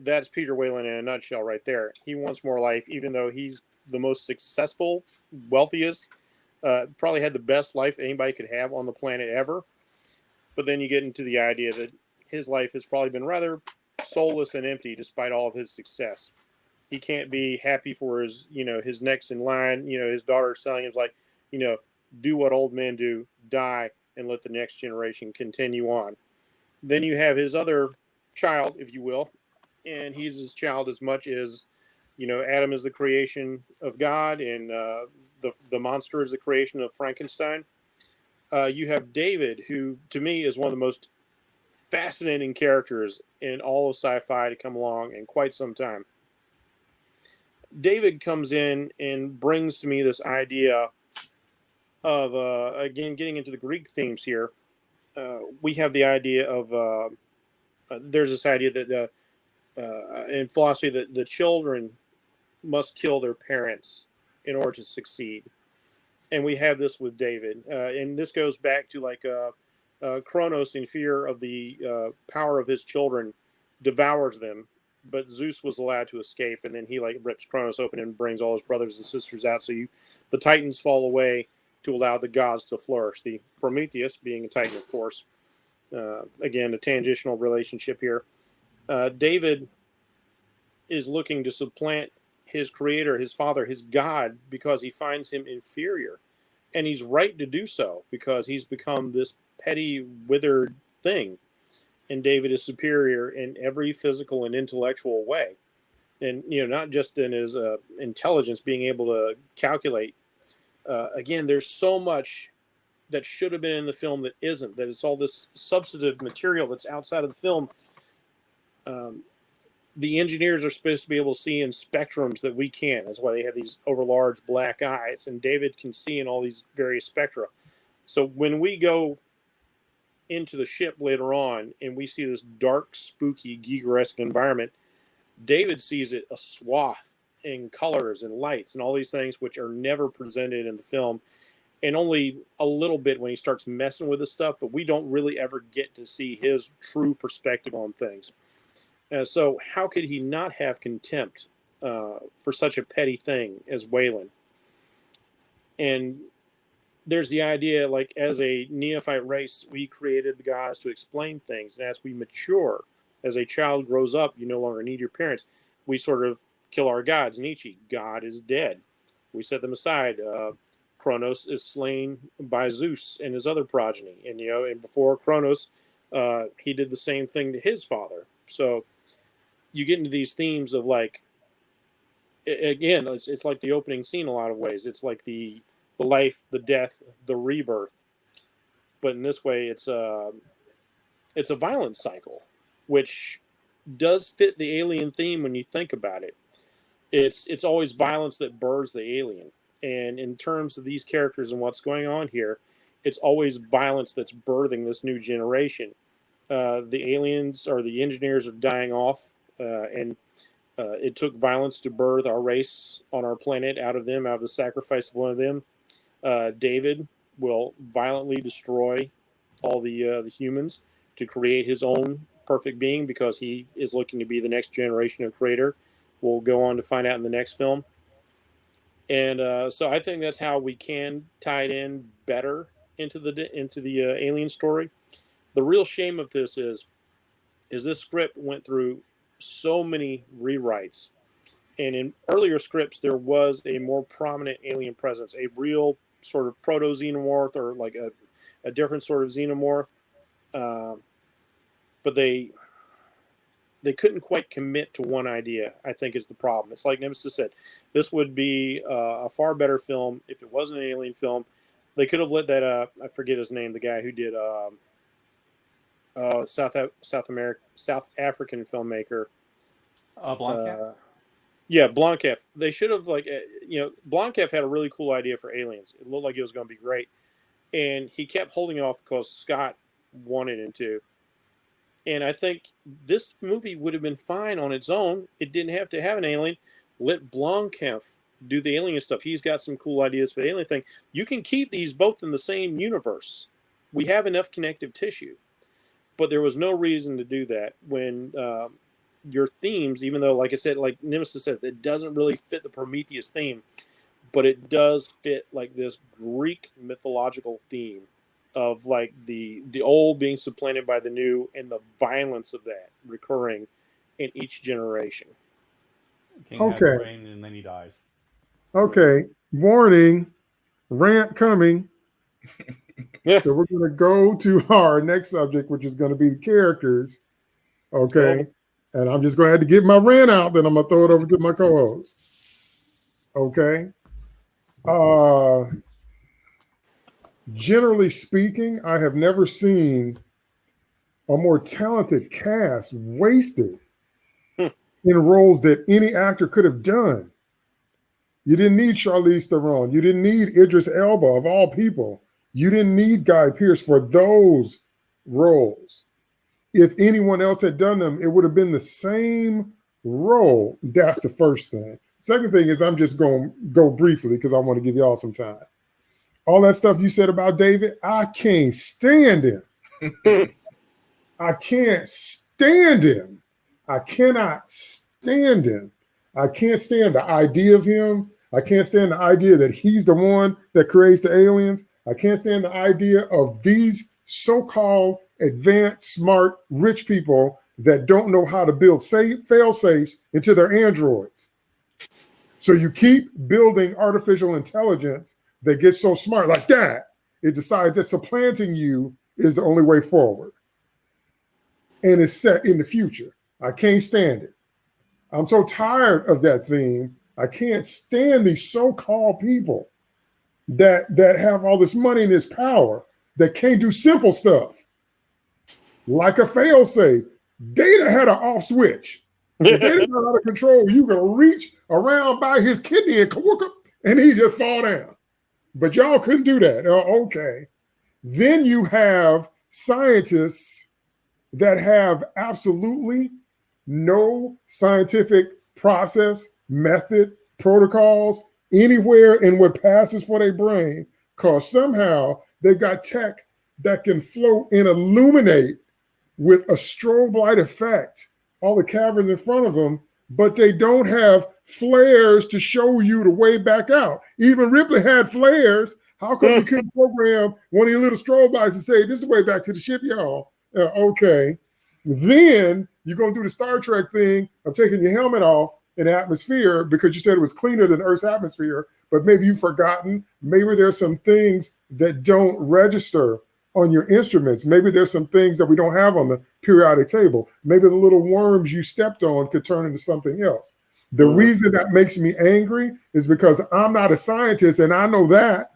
That's Peter Wayland in a nutshell right there. He wants more life, even though he's the most successful, wealthiest, probably had the best life anybody could have on the planet ever. But then you get into the idea that his life has probably been rather soulless and empty despite all of his success. He can't be happy for his next in line. His daughter's telling him, like, do what old men do, die, and let the next generation continue on. Then you have his other child, if you will, and he's his child as much as, Adam is the creation of God, and the monster is the creation of Frankenstein. You have David, who to me is one of the most fascinating characters in all of sci-fi to come along in quite some time. David comes in and brings to me this idea of, again, getting into the Greek themes here. We have the idea of, there's this idea that in philosophy that the children must kill their parents in order to succeed. And we have this with David. And this goes back to Kronos, in fear of the power of his children, devours them. But Zeus was allowed to escape, and then he rips Kronos open and brings all his brothers and sisters out. So the Titans fall away, to allow the gods to flourish. The Prometheus being a Titan, of course. Again, a tangential relationship here. David is looking to supplant his creator, his father, his God, because he finds him inferior. And he's right to do so, because he's become this petty, withered thing. And David is superior in every physical and intellectual way. And, not just in his intelligence, being able to calculate. Again, there's so much that should have been in the film that isn't, that it's all this substantive material that's outside of the film. The engineers are supposed to be able to see in spectrums that we can't. That's why they have these overlarge black eyes, and David can see in all these various spectra. So when we go into the ship later on and we see this dark, spooky, Gigeresque environment, David sees it a swath in colors and lights and all these things which are never presented in the film, and only a little bit when he starts messing with this stuff, but we don't really ever get to see his true perspective on things. So how could he not have contempt for such a petty thing as Wayland? And there's the idea, like, as a neophyte race, we created the gods to explain things. And as we mature, as a child grows up, you no longer need your parents. We sort of kill our gods. Nietzsche, God is dead. We set them aside. Kronos is slain by Zeus and his other progeny. And, and before Kronos, he did the same thing to his father. So you get into these themes of, like, again, it's like the opening scene in a lot of ways. It's like the life, the death, the rebirth. But in this way, it's a violence cycle, which does fit the alien theme when you think about it. It's always violence that births the alien. And in terms of these characters and what's going on here, it's always violence that's birthing this new generation. The aliens or the engineers are dying off, and it took violence to birth our race on our planet out of the sacrifice of one of them. David will violently destroy all the humans to create his own perfect being, because he is looking to be the next generation of creator. We'll go on to find out in the next film. And so I think that's how we can tie it in better into the alien story. The real shame of this is this script went through so many rewrites. And in earlier scripts, there was a more prominent alien presence, a real sort of proto-xenomorph, or like a different sort of xenomorph. But they couldn't quite commit to one idea, I think, is the problem. It's like Nemesis said, this would be a far better film if it wasn't an alien film. They could have let that, I forget his name, the guy who did South African filmmaker. Blomkamp? Yeah, Blomkamp. They should have, Blomkamp had a really cool idea for aliens. It looked like it was going to be great. And he kept holding it off because Scott wanted him to. And I think this movie would have been fine on its own. It didn't have to have an alien. Let Blomkamp do the alien stuff. He's got some cool ideas for the alien thing. You can keep these both in the same universe. We have enough connective tissue. But there was no reason to do that when your themes, even though, like I said, like Nemesis said, it doesn't really fit the Prometheus theme, but it does fit like this Greek mythological theme of like the old being supplanted by the new, and the violence of that recurring in each generation. King has a brain and then he dies. Okay, warning, rant coming. Yeah. So we're going to go to our next subject, which is going to be characters. Okay, and I'm just going to have to get my rant out, then I'm going to throw it over to my co-host. Okay. Generally speaking, I have never seen a more talented cast wasted in roles that any actor could have done. You didn't need Charlize Theron. You didn't need Idris Elba, of all people. You didn't need Guy Pearce for those roles. If anyone else had done them, it would have been the same role. That's the first thing. Second thing is, I'm just going to go briefly because I want to give y'all some time. All that stuff you said about David, I can't stand him. I can't stand him. I cannot stand him. I can't stand the idea of him. I can't stand the idea that he's the one that creates the aliens. I can't stand the idea of these so-called advanced, smart, rich people that don't know how to build fail-safes into their androids. So you keep building artificial intelligence that gets so smart like that, it decides that supplanting you is the only way forward. And it's set in the future. I can't stand it. I'm so tired of that theme. I can't stand these so-called people that have all this money and this power that can't do simple stuff. Like a fail-safe. Data had an off switch. If Data got out of control, you gonna reach around by his kidney and he just fall down. But y'all couldn't do that. Okay. Then you have scientists that have absolutely no scientific process, method, protocols, anywhere in what passes for their brain, because somehow they got tech that can float and illuminate with a strobe light effect all the caverns in front of them, but they don't have flares to show you the way back out. Even Ripley had flares. How come you couldn't program one of your little strobe lights and say, this is the way back to the ship, y'all? Okay. Then you're going to do the Star Trek thing of taking your helmet off in the atmosphere because you said it was cleaner than Earth's atmosphere, but maybe you've forgotten. Maybe there's some things that don't register on your instruments. Maybe there's some things that we don't have on the periodic table. Maybe the little worms you stepped on could turn into something else. The reason that makes me angry is because I'm not a scientist and I know that.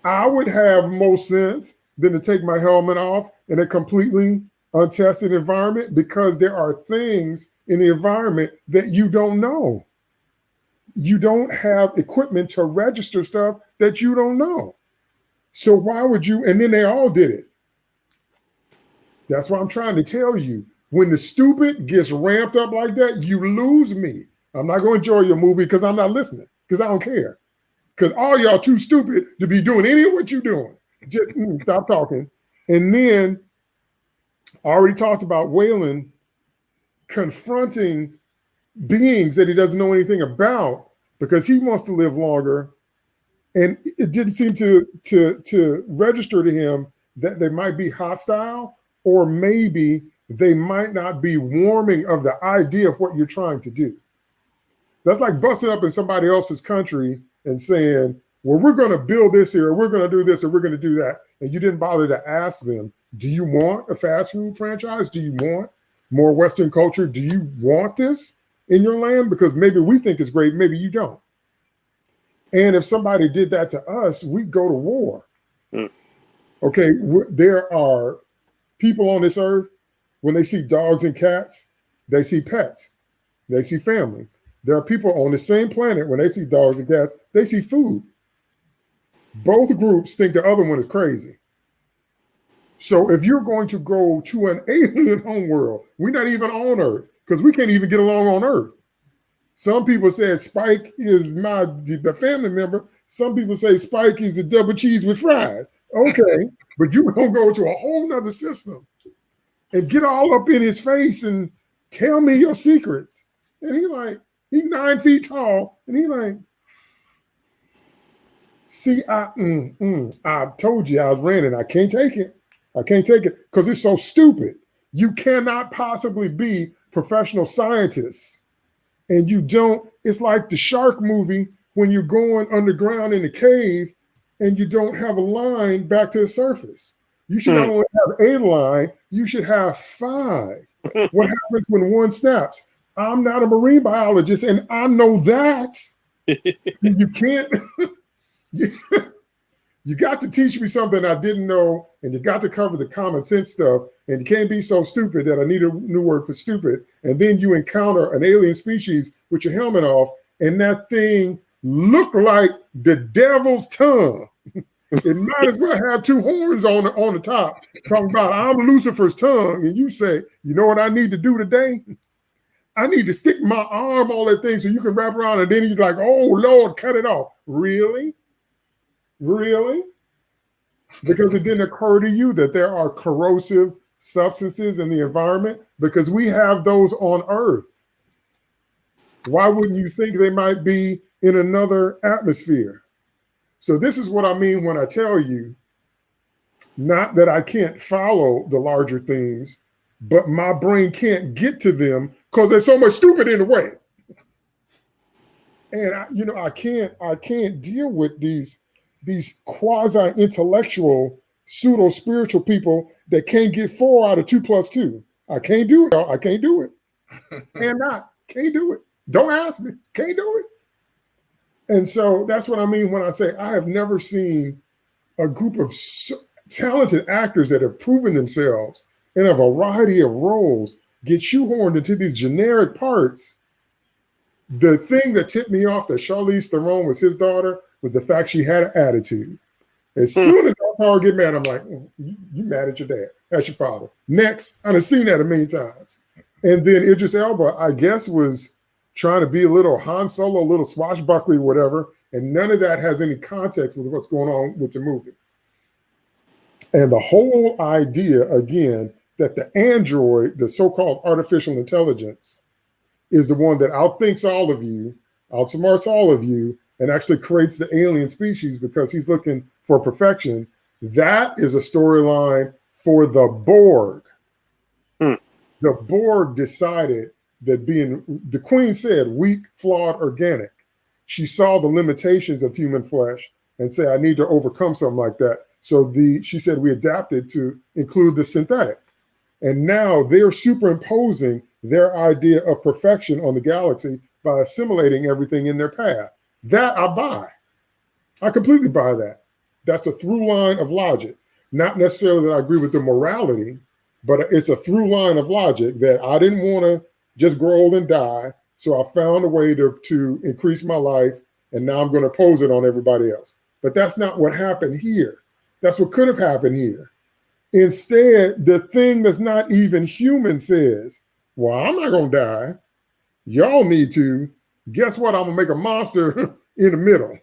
I would have more sense than to take my helmet off in a completely untested environment because there are things in the environment that you don't know. You don't have equipment to register stuff that you don't know. So why would you? And then they all did it. That's what I'm trying to tell you. When the stupid gets ramped up like that, you lose me. I'm not going to enjoy your movie because I'm not listening, because I don't care. Because all y'all too stupid to be doing any of what you're doing. Just stop talking. And then I already talked about Waylon confronting beings that he doesn't know anything about because he wants to live longer. And it didn't seem to register to him that they might be hostile, or maybe they might not be warming of the idea of what you're trying to do. That's like busting up in somebody else's country and saying, well, we're going to build this here, or we're going to do this, or we're going to do that. And you didn't bother to ask them, do you want a fast food franchise? Do you want more Western culture? Do you want this in your land? Because maybe we think it's great, maybe you don't. And if somebody did that to us, we'd go to war. Okay, there are people on this earth, when they see dogs and cats, they see pets, they see family. There are people on the same planet, when they see dogs and cats, they see food. Both groups think the other one is crazy. So if you're going to go to an alien homeworld, we're not even on Earth, because we can't even get along on Earth. Some people said Spike is the family member. Some people say Spike is a double cheese with fries. Okay, but you're going to go to a whole nother system and get all up in his face and tell me your secrets. And he's 9 feet tall. And he's like, see, I told you I was ranting. I can't take it. I can't take it because it's so stupid. You cannot possibly be professional scientists. And you don't, it's like the shark movie when you're going underground in the cave and you don't have a line back to the surface. You should not only have a line, you should have 5. What happens when one snaps? I'm not a marine biologist and I know that. You can't, you got to teach me something I didn't know, and you got to cover the common sense stuff, and you can't be so stupid that I need a new word for stupid. And then you encounter an alien species with your helmet off, and that thing looked like the devil's tongue. It might as well have 2 horns on the top, talking about I'm Lucifer's tongue. And you say, you know what I need to do today? I need to stick my arm, all that thing, so you can wrap around, and then you're like, oh, Lord, cut it off. Really? Really? Because it didn't occur to you that there are corrosive substances in the environment, because we have those on Earth. Why wouldn't you think they might be in another atmosphere? So this is what I mean when I tell you, not that I can't follow the larger themes, but my brain can't get to them because there's so much stupid in the way. And I can't deal with these quasi-intellectual, pseudo-spiritual people that can't get 4 out of 2 plus 2. I can't do it, y'all. I can't do it. Can't do it. Don't ask me. Can't do it. And so that's what I mean when I say I have never seen a group of talented actors that have proven themselves in a variety of roles get shoehorned into these generic parts. The thing that tipped me off that Charlize Theron was his daughter was the fact she had an attitude. As soon as I saw her get mad, I'm like, you mad at your dad. That's your father. Next. I've seen that a million times. And then Idris Elba, I guess, was trying to be a little Han Solo, a little swashbuckly, whatever. And none of that has any context with what's going on with the movie. And the whole idea, again, that the android, the so-called artificial intelligence, is the one that outthinks all of you, outsmarts all of you, and actually creates the alien species because he's looking for perfection. That is a storyline for the Borg. The Borg decided that the Queen said, weak, flawed, organic. She saw the limitations of human flesh and said, I need to overcome something like that. So she said, we adapted to include the synthetic. And now they're superimposing their idea of perfection on the galaxy by assimilating everything in their path. That I buy. I completely buy that. That's a through line of logic. Not necessarily that I agree with the morality, but it's a through line of logic that I didn't want to just grow old and die. So I found a way to increase my life, and now I'm going to pose it on everybody else. But that's not what happened here. That's what could have happened here. Instead, the thing that's not even human says, well, I'm not going to die. Y'all need to. Guess what? I'm going to make a monster in the middle.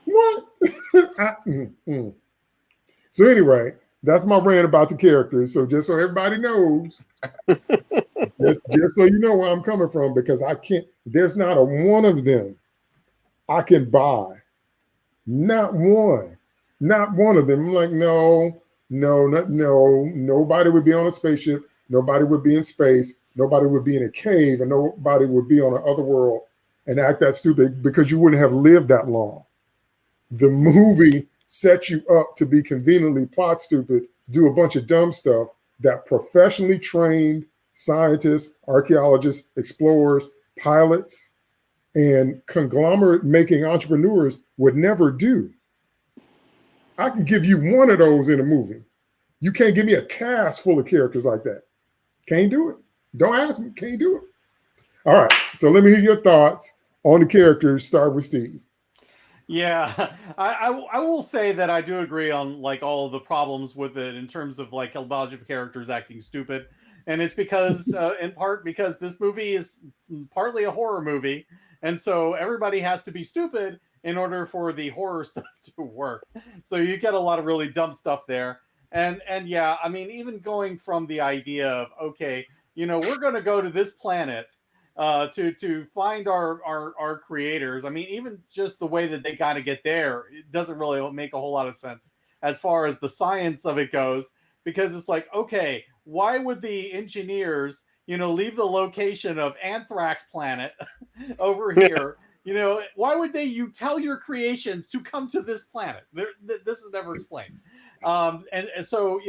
What? So anyway, that's my rant about the characters. So just so everybody knows, just so you know where I'm coming from, because I can't, there's not a one of them I can buy. Not one. Not one of them. I'm like, no, nobody would be on a spaceship. Nobody would be in space. Nobody would be in a cave, and nobody would be on another world and act that stupid because you wouldn't have lived that long. The movie sets you up to be conveniently plot stupid, to do a bunch of dumb stuff that professionally trained scientists, archaeologists, explorers, pilots, and conglomerate making entrepreneurs would never do. I can give you one of those in a movie. You can't give me a cast full of characters like that. Can't do it. Don't ask me. Can't do it. All right. So let me hear your thoughts on the characters. Start with Steve. Yeah, I will say that I do agree on like all of the problems with it in terms of like a bunch of characters acting stupid. And it's because, in part, because this movie is partly a horror movie. And so everybody has to be stupid in order for the horror stuff to work. So you get a lot of really dumb stuff there. And yeah, I mean, even going from the idea of, okay, we're going to go to this planet to find our creators. I mean, even just the way that they got to get there, it doesn't really make a whole lot of sense as far as the science of it goes, because it's like, okay, why would the engineers, leave the location of Anthrax Planet over here? Why would you tell your creations to come to this planet? This is never explained. And so,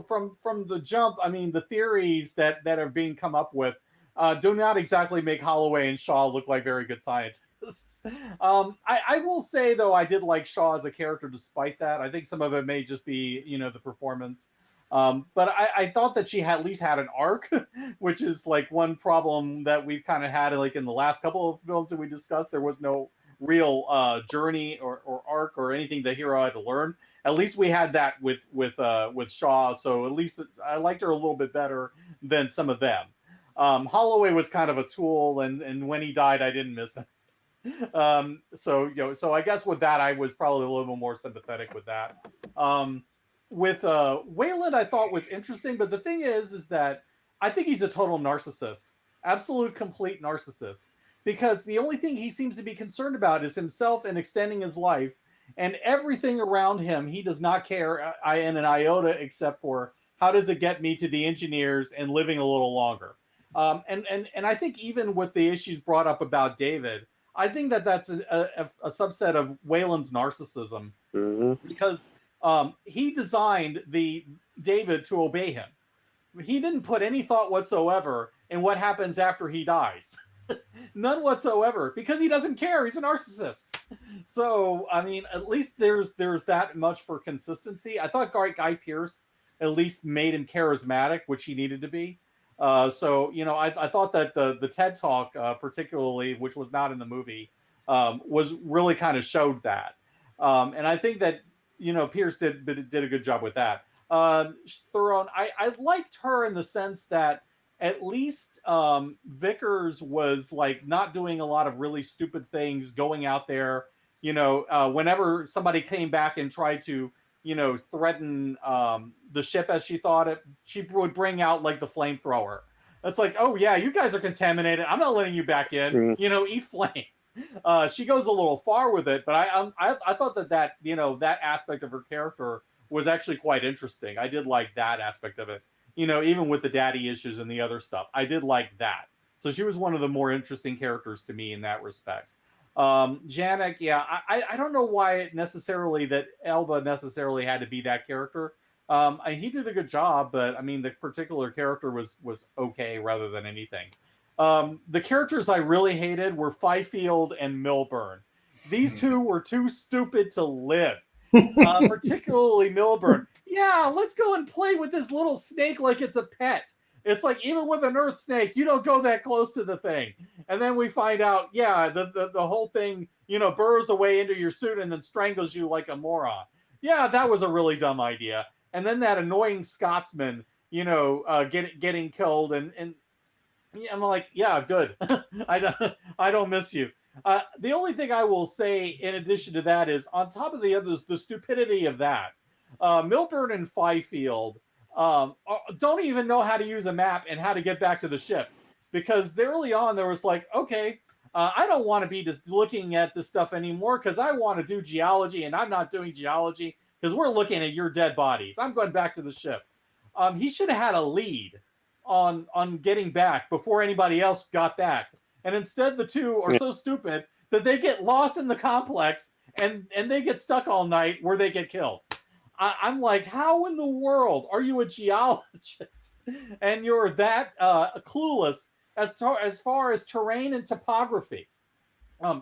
from the jump, I mean, the theories that are being come up with do not exactly make Holloway and Shaw look like very good scientists. I will say, though, I did like Shaw as a character despite that. I think some of it may just be, the performance. But I thought that she at least had an arc, which is like one problem that we've kind of had like in the last couple of films that we discussed. There was no real journey or arc or anything the hero had to learn. At least we had that with Shaw. So at least I liked her a little bit better than some of them. Holloway was kind of a tool, and when he died, I didn't miss him. So I guess with that, I was probably a little bit more sympathetic with that. With Wayland, I thought was interesting, but the thing is that I think he's a total narcissist, absolute complete narcissist, because the only thing he seems to be concerned about is himself and extending his life, and everything around him he does not care in an iota except for how does it get me to the engineers and living a little longer. And I think even with the issues brought up about David, I think that that's a subset of Wayland's narcissism, because he designed the David to obey him. He didn't put any thought whatsoever in what happens after he dies. None whatsoever, because he doesn't care. He's a narcissist. So, I mean, at least there's that much for consistency. I thought Guy Pearce at least made him charismatic, which he needed to be. So, you know, I thought that the TED Talk, particularly, which was not in the movie, was really kind of showed that. And I think that, you know, Pierce did a good job with that. Theron, I liked her in the sense that at least Vickers was like not doing a lot of really stupid things, going out there, you know, whenever somebody came back and tried to, you know, threaten the ship as she thought it, she would bring out like the flamethrower. It's like, oh yeah, you guys are contaminated. I'm not letting you back in. You know, eat flame. She goes a little far with it, but I thought that you know, that aspect of her character was actually quite interesting. I did like that aspect of it. You know, even with the daddy issues and the other stuff, I did like that. So she was one of the more interesting characters to me in that respect. Janek, yeah, I don't know why it necessarily that Elba necessarily had to be that character. He did a good job, but I mean, the particular character was okay rather than anything. The characters I really hated were Fifield and Milburn. These two were too stupid to live. Particularly Milburn. Yeah, let's go and play with this little snake like it's a pet. It's like, even with an earth snake, you don't go that close to the thing. And then we find out, yeah, the whole thing, you know, burrows away into your suit and then strangles you like a moron. Yeah, that was a really dumb idea. And then that annoying Scotsman, you know, getting killed, and yeah, I'm like, yeah, good. I don't miss you. The only thing I will say in addition to that is, on top of the others, the stupidity of that, Milburn and Fifield don't even know how to use a map and how to get back to the ship, because early on there was like, okay, I don't want to be just looking at this stuff anymore because I want to do geology, and I'm not doing geology because we're looking at your dead bodies. I'm going back to the ship. He should have had a lead on getting back before anybody else got back, and instead the two are so stupid that they get lost in the complex and they get stuck all night where they get killed. I'm like, how in the world are you a geologist and you're that clueless as far as terrain and topography?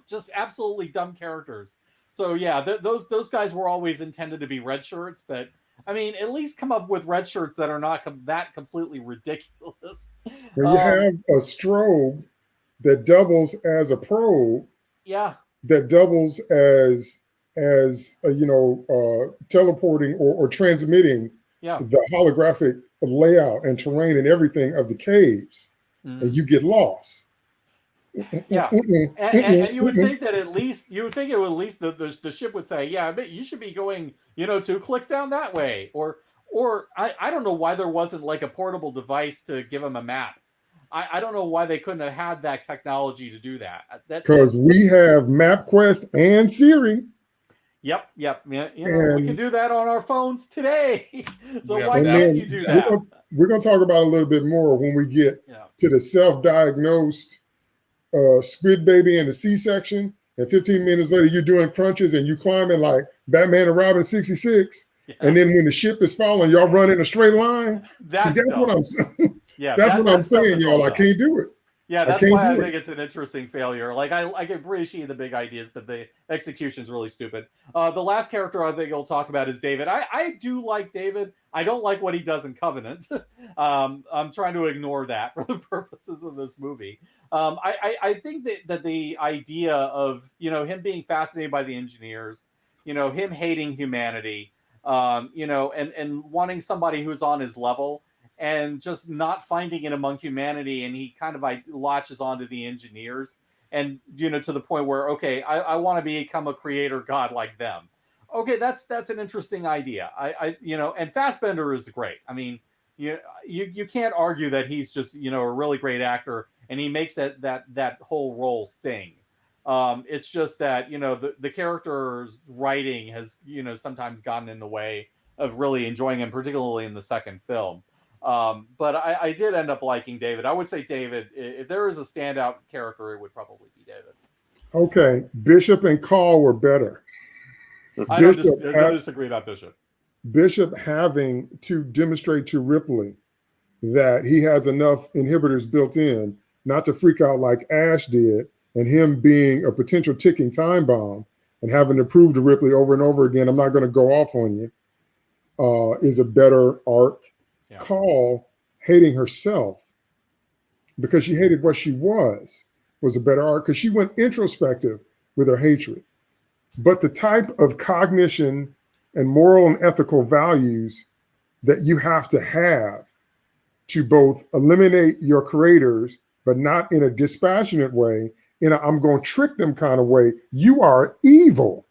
Just absolutely dumb characters. So yeah, those guys were always intended to be red shirts, but I mean, at least come up with red shirts that are not that completely ridiculous. When you have a strobe that doubles as a probe, yeah, that doubles as teleporting or transmitting the holographic layout and terrain and everything of the caves, and you get lost. Yeah, and you would think that at least the ship would say, yeah, I bet you should be going, 2 clicks down that way, or I don't know why there wasn't like a portable device to give them a map. I don't know why they couldn't have had that technology to do that. Because we have MapQuest and Siri. Yep. Yeah, we can do that on our phones today. So why can't you do that? We're going to talk about it a little bit more when we get to the self-diagnosed squid baby in the C-section, and 15 minutes later you're doing crunches and you climbing like Batman and Robin 66, and then when the ship is falling, y'all run in a straight line. That's what I'm saying. Yeah, that's what I'm saying, y'all. I can't do it. Yeah, that's why I think it's an interesting failure. Like, I can appreciate the big ideas, but the execution is really stupid. The last character I think we'll talk about is David. I do like David. I don't like what he does in Covenant. I'm trying to ignore that for the purposes of this movie. I think that the idea of, him being fascinated by the engineers, him hating humanity, and wanting somebody who's on his level, and just not finding it among humanity, and he kind of latches onto the engineers, and to the point where, okay, I want to become a creator god like them. Okay, that's an interesting idea. And Fassbender is great. I mean, you can't argue that he's just a really great actor, and he makes that whole role sing. It's just that the character's writing has sometimes gotten in the way of really enjoying him, particularly in the second film. But I did end up liking David. I would say David, if there is a standout character, it would probably be David. Okay, Bishop and Call were better. I don't disagree about Bishop. Bishop having to demonstrate to Ripley that he has enough inhibitors built in not to freak out like Ash did, and him being a potential ticking time bomb and having to prove to Ripley over and over again, I'm not going to go off on you, is a better arc. Yeah. Call hating herself because she hated what she was a better arc, because she went introspective with her hatred. But the type of cognition and moral and ethical values that you have to both eliminate your creators, but not in a dispassionate way, in a I'm going to trick them kind of way. You are evil.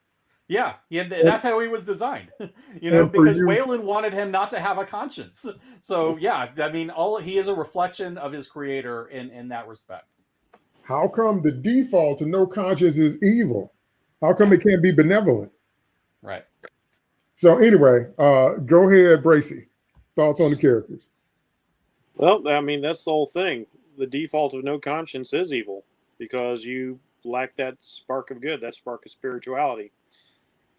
Yeah, that's how he was designed. Because Weyland wanted him not to have a conscience. So yeah, I mean, he is a reflection of his creator in that respect. How come the default to no conscience is evil? How come it can't be benevolent? Right. So anyway, go ahead, Bracy. Thoughts on the characters? Well, I mean, that's the whole thing. The default of no conscience is evil because you lack that spark of good, that spark of spirituality.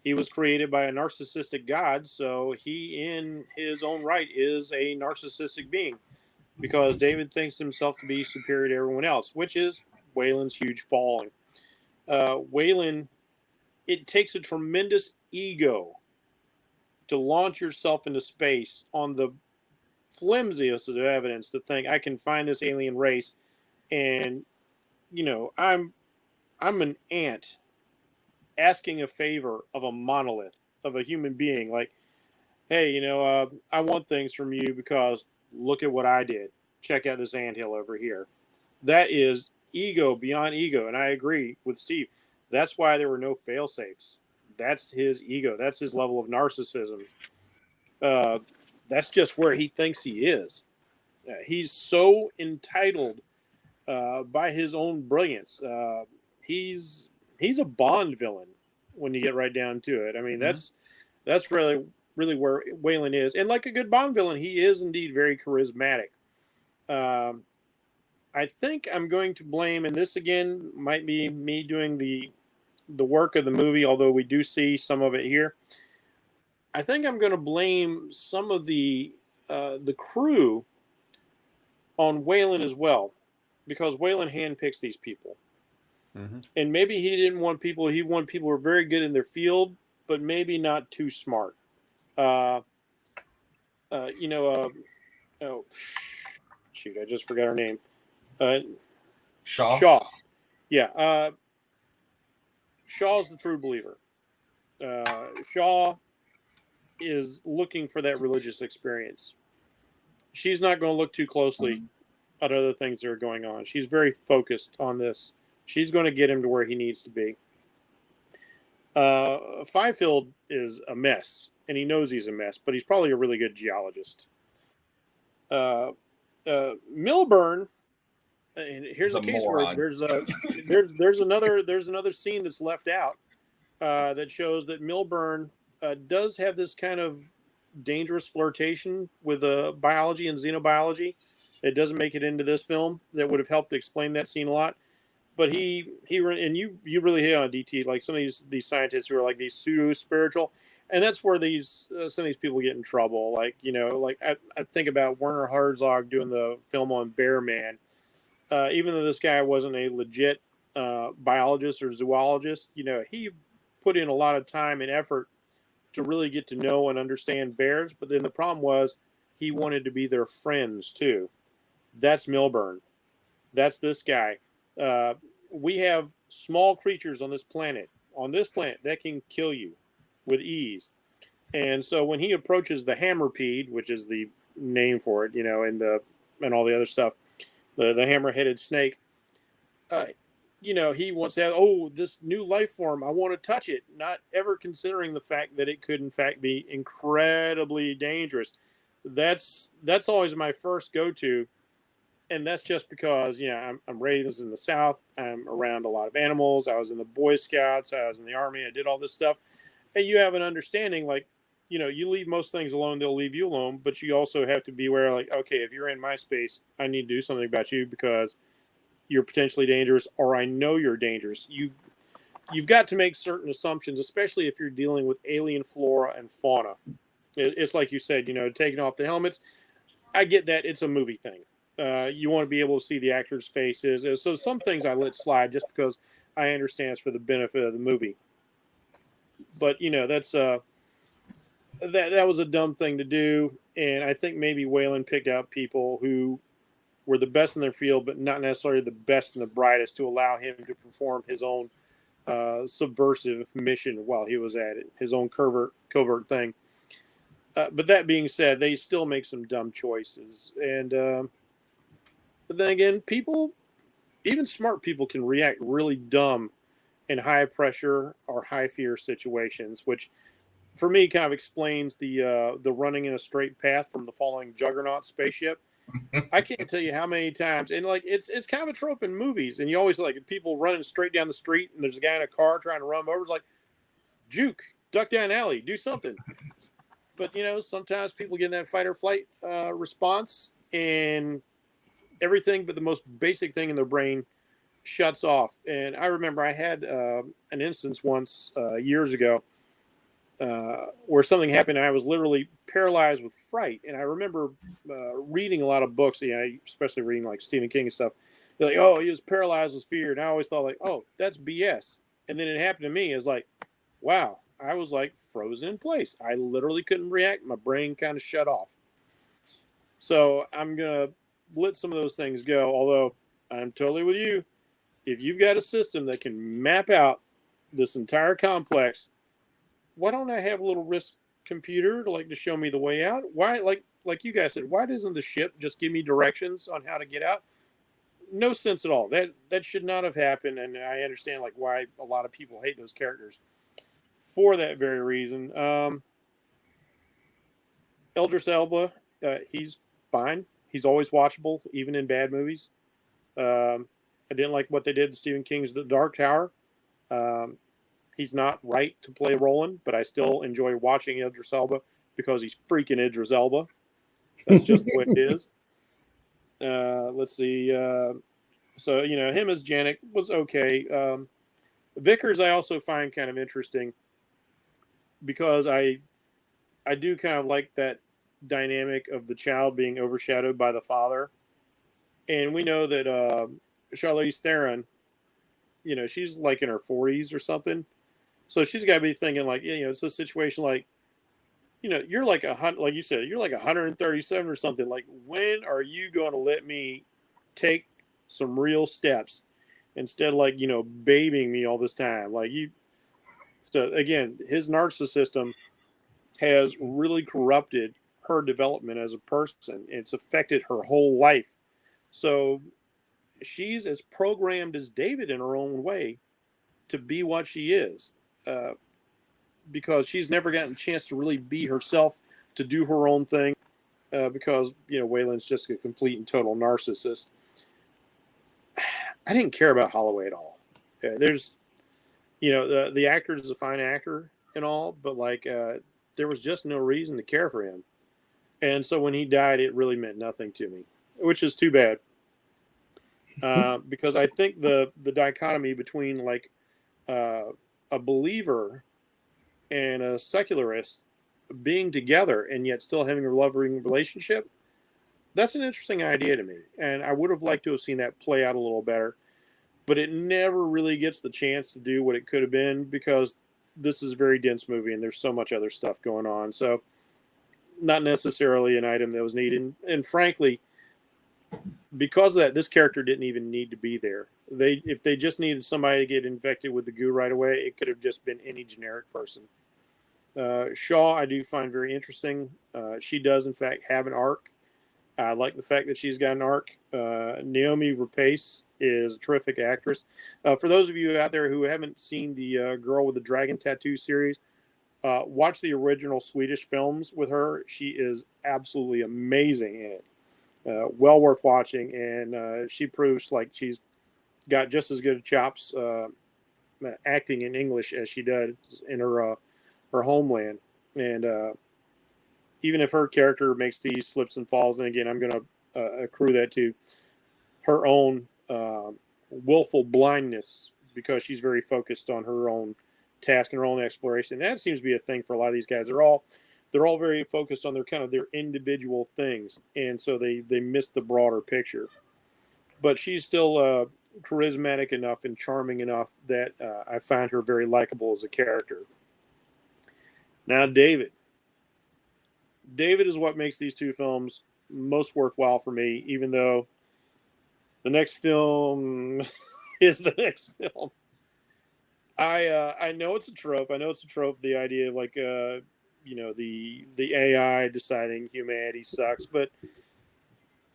He was created by a narcissistic God, so he, in his own right, is a narcissistic being because David thinks himself to be superior to everyone else, which is Weyland's huge falling. Weyland, it takes a tremendous ego to launch yourself into space on the flimsiest of evidence to think I can find this alien race, and I'm an ant asking a favor of a monolith, of a human being, like, hey, I want things from you because look at what I did. Check out this anthill over here. That is ego beyond ego, and I agree with Steve. That's why there were no fail-safes. That's his ego. That's his level of narcissism. That's just where he thinks he is. He's so entitled by his own brilliance. He's a Bond villain when you get right down to it. I mean, that's really where Weyland is. And like a good Bond villain, he is indeed very charismatic. I think I'm going to blame, and this again might be me doing the work of the movie, although we do see some of it here. I think I'm going to blame some of the crew on Weyland as well, because Weyland handpicks these people. Mm-hmm. And maybe he didn't want people, he wanted people who were very good in their field, but maybe not too smart. Oh, shoot, I just forgot her name. Shaw. Yeah. Shaw's the true believer. Shaw is looking for that religious experience. She's not going to look too closely at other things that are going on. She's very focused on this. She's going to get him to where he needs to be. Fifield is a mess, and he knows he's a mess, but he's probably a really good geologist. Milburn, and here's a case moron. where there's another scene that's left out that shows that Milburn does have this kind of dangerous flirtation with biology and xenobiology. It doesn't make it into this film. That would have helped explain that scene a lot. But he and you really hit on DT, like some of these scientists who are like these pseudo spiritual, and that's where some of these people get in trouble. Like I think about Werner Herzog doing the film on Bear Man. Even though this guy wasn't a legit biologist or zoologist, he put in a lot of time and effort to really get to know and understand bears. But then the problem was he wanted to be their friends too. That's Milburn. That's this guy. We have small creatures on this planet that can kill you with ease. And so when he approaches the hammerpede, which is the name for it, and all the other stuff, the hammer-headed snake, he wants to have, this new life form, I want to touch it, not ever considering the fact that it could in fact be incredibly dangerous. that's always my first go-to. And that's just because, I'm raised in the South. I'm around a lot of animals. I was in the Boy Scouts. I was in the Army. I did all this stuff. And you have an understanding, like, you leave most things alone, they'll leave you alone. But you also have to be aware, like, okay, if you're in my space, I need to do something about you because you're potentially dangerous, or I know you're dangerous. You've got to make certain assumptions, especially if you're dealing with alien flora and fauna. It's like you said, taking off the helmets. I get that it's a movie thing. You want to be able to see the actors' faces. So some things I let slide just because I understand it's for the benefit of the movie. But that's that was a dumb thing to do, and I think maybe Whalen picked out people who were the best in their field, but not necessarily the best and the brightest, to allow him to perform his own subversive mission while he was at it, his own covert thing. But that being said, they still make some dumb choices, and. But then again, people, even smart people, can react really dumb in high pressure or high fear situations, which for me kind of explains the running in a straight path from the falling Juggernaut spaceship. I can't tell you how many times, and like it's kind of a trope in movies, and you always like people running straight down the street, and there's a guy in a car trying to run over. It's like, juke, duck down alley, do something. But sometimes people get in that fight or flight response, and everything but the most basic thing in their brain shuts off. And I remember I had an instance once years ago where something happened and I was literally paralyzed with fright. And I remember reading a lot of books, especially reading like Stephen King and stuff. They're like, oh, he was paralyzed with fear. And I always thought like, oh, that's BS. And then it happened to me. It was like, wow, I was like frozen in place. I literally couldn't react. My brain kind of shut off. So I'm going to let some of those things go, although I'm totally with you. If you've got a system that can map out this entire complex, why don't I have a little risk computer to show me the way out? Why, like you guys said, why doesn't the ship just give me directions on how to get out? No sense at all. That should not have happened, and I understand why a lot of people hate those characters for that very reason. Idris Elba, he's fine. He's always watchable, even in bad movies. I didn't like what they did in Stephen King's The Dark Tower. He's not right to play Roland, but I still enjoy watching Idris Elba because he's freaking Idris Elba. That's just the way it is. Let's see. So, him as Janek was okay. Vickers I also find kind of interesting because I do kind of like that dynamic of the child being overshadowed by the father. And we know that Charlize Theron, she's like in her 40s or something. So she's got to be thinking it's a situation you're like like you said, you're like 137 or something. Like, when are you going to let me take some real steps instead of babying me all this time? So again, his narcissism has really corrupted her development as a person. It's affected her whole life. So she's as programmed as David in her own way to be what she is, because she's never gotten a chance to really be herself, to do her own thing, because Wayland's just a complete and total narcissist. I didn't care about Holloway at all. There's the actor is a fine actor and all, but there was just no reason to care for him. And so when he died, it really meant nothing to me, which is too bad. Because I think the dichotomy between a believer and a secularist being together and yet still having a loving relationship, that's an interesting idea to me. And I would have liked to have seen that play out a little better, but it never really gets the chance to do what it could have been because this is a very dense movie and there's so much other stuff going on. So not necessarily an item that was needed. And frankly, because of that, this character didn't even need to be there. If they just needed somebody to get infected with the goo right away, it could have just been any generic person. Shaw, I do find very interesting. She does, in fact, have an arc. I like the fact that she's got an arc. Naomi Rapace is a terrific actress. For those of you out there who haven't seen the Girl with the Dragon Tattoo series, watch the original Swedish films with her. She is absolutely amazing in it. Well worth watching, and she proves like she's got just as good chops acting in English as she does in her homeland. And even if her character makes these slips and falls, and again, I'm going to accrue that to her own willful blindness because she's very focused on her own task and her own exploration. And that seems to be a thing for a lot of these guys. They're all very focused on their individual things, and so they miss the broader picture. But she's still charismatic enough and charming enough that I find her very likable as a character. Now, David is what makes these two films most worthwhile for me, even though the next film is the next film. I know it's a trope. The idea of like the AI deciding humanity sucks. But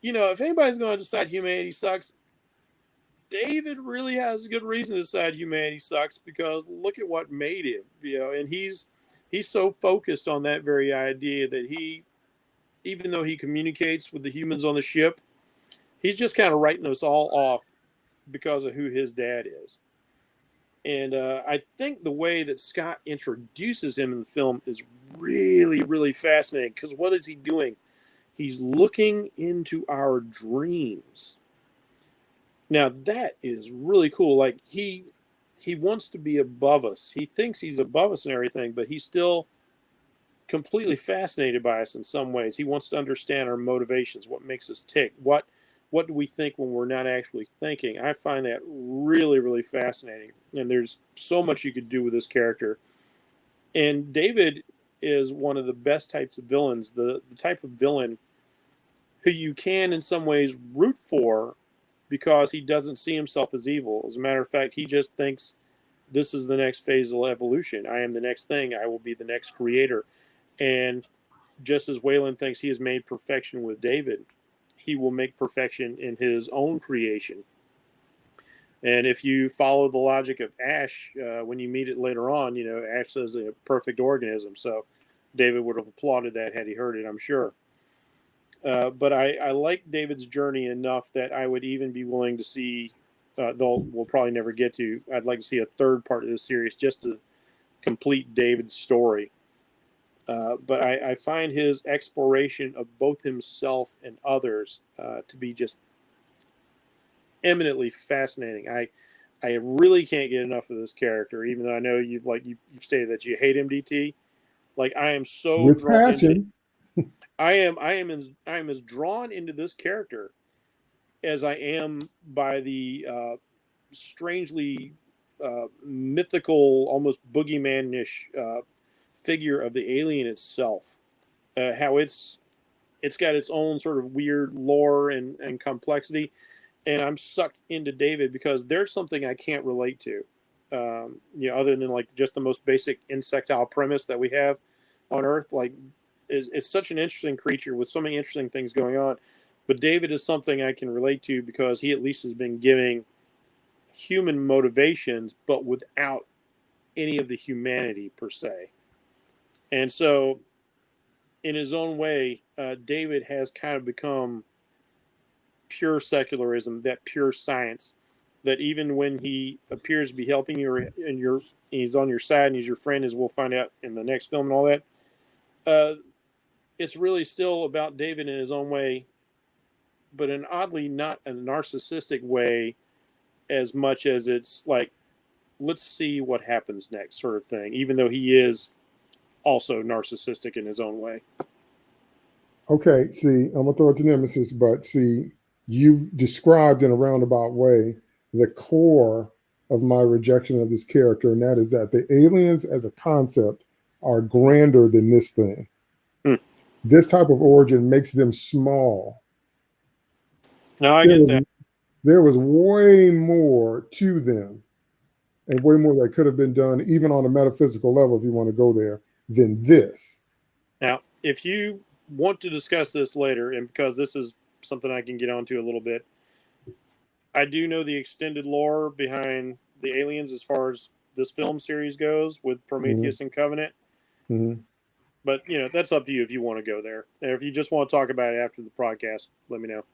if anybody's going to decide humanity sucks, David really has a good reason to decide humanity sucks, because look at what made him. And he's so focused on that very idea that even though he communicates with the humans on the ship, he's just kind of writing us all off because of who his dad is. And I think the way that Scott introduces him in the film is really, really fascinating, because what is he doing? He's looking into our dreams. Now, that is really cool. Like, he wants to be above us. He thinks he's above us and everything, but he's still completely fascinated by us in some ways. He wants to understand our motivations, what makes us tick, what do we think when we're not actually thinking. I find that really, really fascinating. And there's so much you could do with this character. And David is one of the best types of villains, the type of villain who you can in some ways root for, because he doesn't see himself as evil. As a matter of fact, he just thinks this is the next phase of evolution. I am the next thing. I will be the next creator. And just as Wayland thinks he has made perfection with David, he will make perfection in his own creation. And if you follow the logic of Ash, when you meet it later on, Ash is a perfect organism. So David would have applauded that had he heard it, I'm sure. But I like David's journey enough that I would even be willing to see, though we'll probably never get to, I'd like to see a third part of this series just to complete David's story. But I find his exploration of both himself and others to be just eminently fascinating. I really can't get enough of this character, even though I know you've stated that you hate him, DT. Like, I am so with drawn passion. I am as drawn into this character as I am by the strangely mythical, almost boogeyman-ish figure of the alien itself. How it's got its own sort of weird lore and complexity, and I'm sucked into David because there's something I can't relate to, other than like just the most basic insectile premise that we have on Earth. Like, it's such an interesting creature with so many interesting things going on, but David is something I can relate to because he at least has been giving human motivations, but without any of the humanity per se. And so, in his own way, David has kind of become pure secularism, that pure science, that even when he appears to be helping you and he's on your side and he's your friend, as we'll find out in the next film and all that, it's really still about David in his own way, but in oddly not a narcissistic way as much as it's like, let's see what happens next sort of thing, even though he is also narcissistic in his own way. Okay, see, I'm gonna throw it to Nemesis, but see, you've described in a roundabout way the core of my rejection of this character, and that is that the aliens as a concept are grander than this thing. This type of origin makes them small. No, I get that. There was way more to them, and way more that could have been done, even on a metaphysical level, if you want to go there, than this. Now, if you want to discuss this later, and because this is something I can get onto a little bit, I do know the extended lore behind the aliens as far as this film series goes with Prometheus and Covenant. Mhm. But that's up to you if you want to go there. And if you just want to talk about it after the podcast, let me know.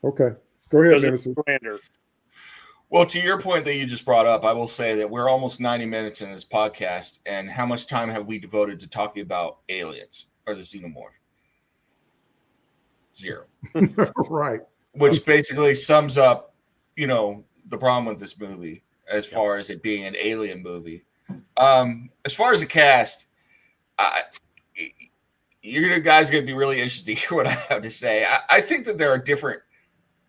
Okay, go ahead, Because it's Nemesis. grander. Well, to your point that you just brought up, I will say that we're almost 90 minutes in this podcast, and how much time have we devoted to talking about aliens or the xenomorph? 0. Right. Which basically sums up, the problem with this movie as far as it being an alien movie. As far as the cast, you guys are going to be really interested to hear what I have to say. I think that there are different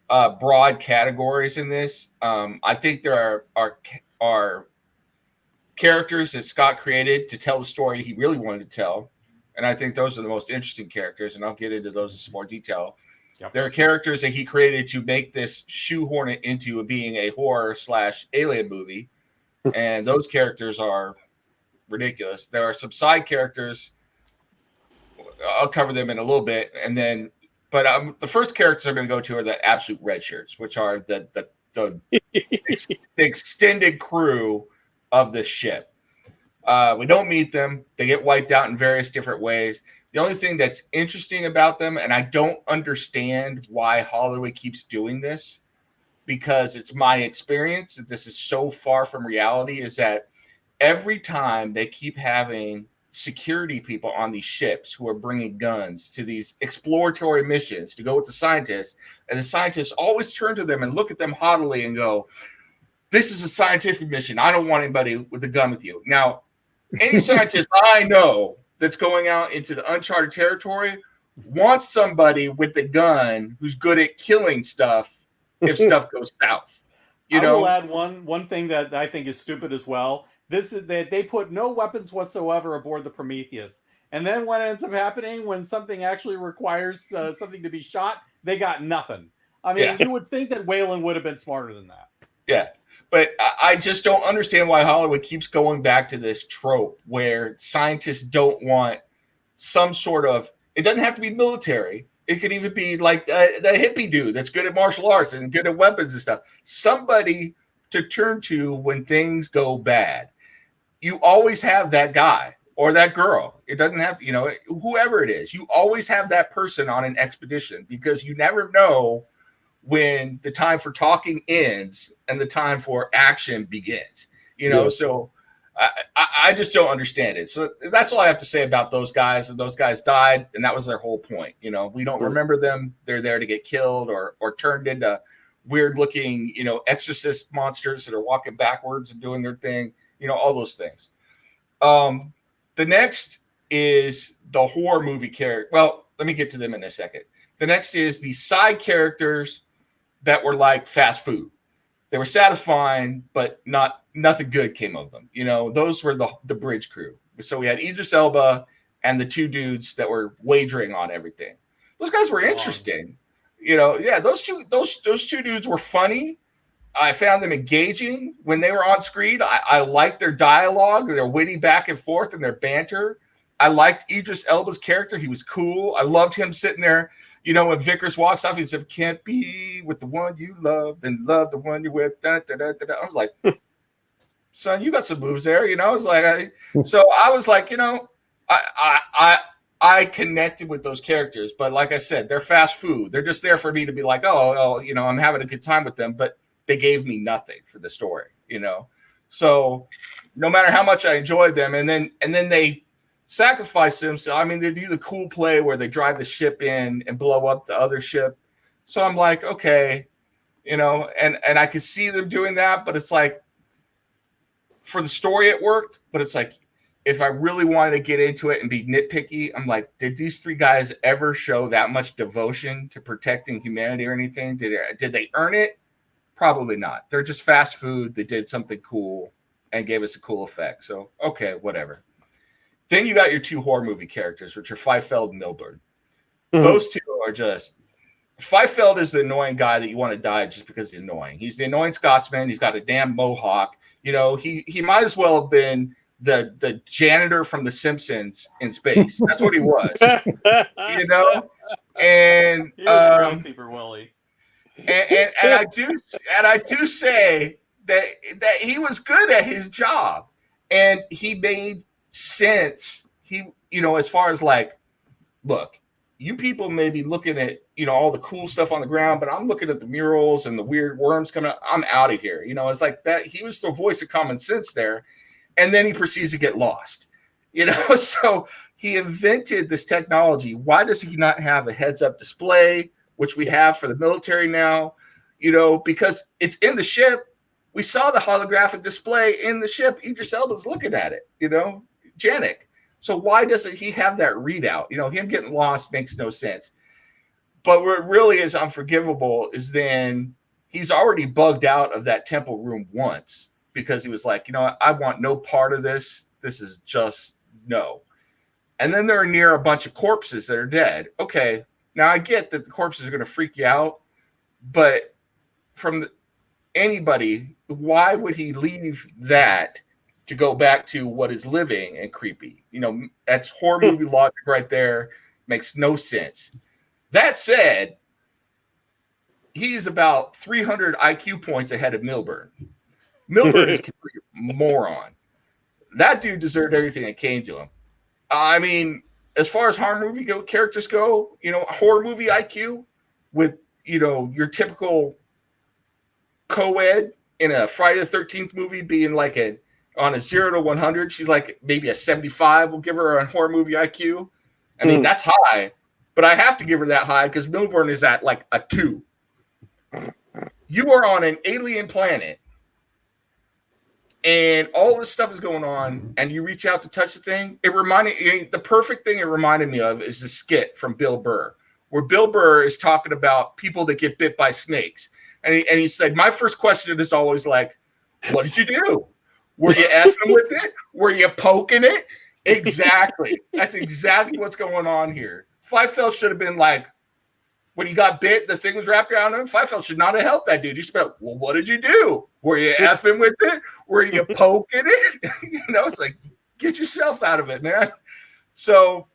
broad categories in this. I think there are characters that Scott created to tell the story he really wanted to tell, and I think those are the most interesting characters, and I'll get into those in some more detail. Yep. There are characters that he created to make this shoehorn it into being a horror/alien movie, and those characters are ridiculous. There are some side characters. I'll cover them in a little bit, and then, but the first characters I'm going to go to are the absolute red shirts, which are the extended crew of the ship. We don't meet them. They get wiped out in various different ways. The only thing that's interesting about them, and I don't understand why Hollywood keeps doing this, because it's my experience that this is so far from reality, is that every time they keep having security people on these ships who are bringing guns to these exploratory missions to go with the scientists, and the scientists always turn to them and look at them haughtily and go, "This is a scientific mission. I don't want anybody with a gun with you." Now, any scientist I know that's going out into the uncharted territory wants somebody with the gun who's good at killing stuff if stuff goes south. I will add one thing that I think is stupid as well. This is that they put no weapons whatsoever aboard the Prometheus, and then what ends up happening when something actually requires something to be shot, they got nothing. I mean, you would think that Wayland would have been smarter than that. Yeah, but I just don't understand why Hollywood keeps going back to this trope where scientists don't want some sort of. It doesn't have to be military. It could even be like the hippie dude that's good at martial arts and good at weapons and stuff. Somebody to turn to when things go bad. You always have that guy or that girl. It doesn't have, whoever it is. You always have that person on an expedition because you never know when the time for talking ends and the time for action begins. So I just don't understand it. So that's all I have to say about those guys. And those guys died, and that was their whole point. We don't remember them. They're there to get killed or turned into weird looking, exorcist monsters that are walking backwards and doing their thing. All those things. The next is the horror movie character. Well, let me get to them in a second. The next is the side characters that were like fast food. They were satisfying, but nothing good came of them. Those were the bridge crew. So we had Idris Elba and the two dudes that were wagering on everything. Those guys were interesting. Those two dudes were funny. I found them engaging when they were on screen. I liked their dialogue, their witty back and forth, and their banter. I liked Idris Elba's character. He was cool. I loved him sitting there. When Vickers walks off, he said, "Can't be with the one you love, then love the one you're with." Da, da, da, da, da. I was like, "Son, you got some moves there." I was like, I connected with those characters. But like I said, they're fast food. They're just there for me to be like, oh, I'm having a good time with them. But they gave me nothing for the story, So no matter how much I enjoyed them, and then they sacrifice them. So they do the cool play where they drive the ship in and blow up the other ship. So I'm like, okay, and I could see them doing that, but it's like for the story it worked, but it's like if I really wanted to get into it and be nitpicky, I'm like, did these three guys ever show that much devotion to protecting humanity or anything? Did they earn it? Probably not. They're just fast food. They did something cool and gave us a cool effect. So, okay, whatever. Then you got your two horror movie characters, which are Fiefeld and Milburn. Mm-hmm. Those two are just – Fiefeld is the annoying guy that you want to die just because he's annoying. He's the annoying Scotsman. He's got a damn mohawk. He might as well have been the janitor from The Simpsons in space. That's what he was. And he was groundskeeper Willie. And I do say that he was good at his job, and he made sense. he, as far as like, look, you people may be looking at, all the cool stuff on the ground, but I'm looking at the murals and the weird worms coming out. I'm out of here. It's like that. He was the voice of common sense there. And then he proceeds to get lost, so he invented this technology. Why does he not have a heads up display, which we have for the military now? Because it's in the ship. We saw the holographic display in the ship. Idris Elba's looking at it, Janik. So why doesn't he have that readout? Him getting lost makes no sense. But what really is unforgivable is then he's already bugged out of that temple room once because he was like, I want no part of this. This is just no. And then they're near a bunch of corpses that are dead. Okay, now I get that the corpses are going to freak you out, but from anybody, why would he leave that to go back to what is living and creepy? That's horror movie logic right there. Makes no sense. That said, he's about 300 IQ points ahead of Milburn. Milburn is a complete moron. That dude deserved everything that came to him. I mean, as far as horror movie characters go, horror movie IQ with, your typical co-ed in a Friday the 13th movie being like on a 0 to 100, she's like maybe a 75. We'll give her a horror movie IQ. I mean, that's high, but I have to give her that high because Milburn is at like a 2. You are on an alien planet and all this stuff is going on and you reach out to touch the thing. The perfect thing it reminded me of is the skit from Bill Burr, where Bill Burr is talking about people that get bit by snakes. And he said, my first question is always like, what did you do? Were you effing with it? Were you poking it? Exactly. That's exactly what's going on here. Feifel should have been like, when he got bit, the thing was wrapped around him. Feifel should not have helped that dude. You should be like, well, what did you do? Were you effing with it? Were you poking it? It's like, get yourself out of it, man. So,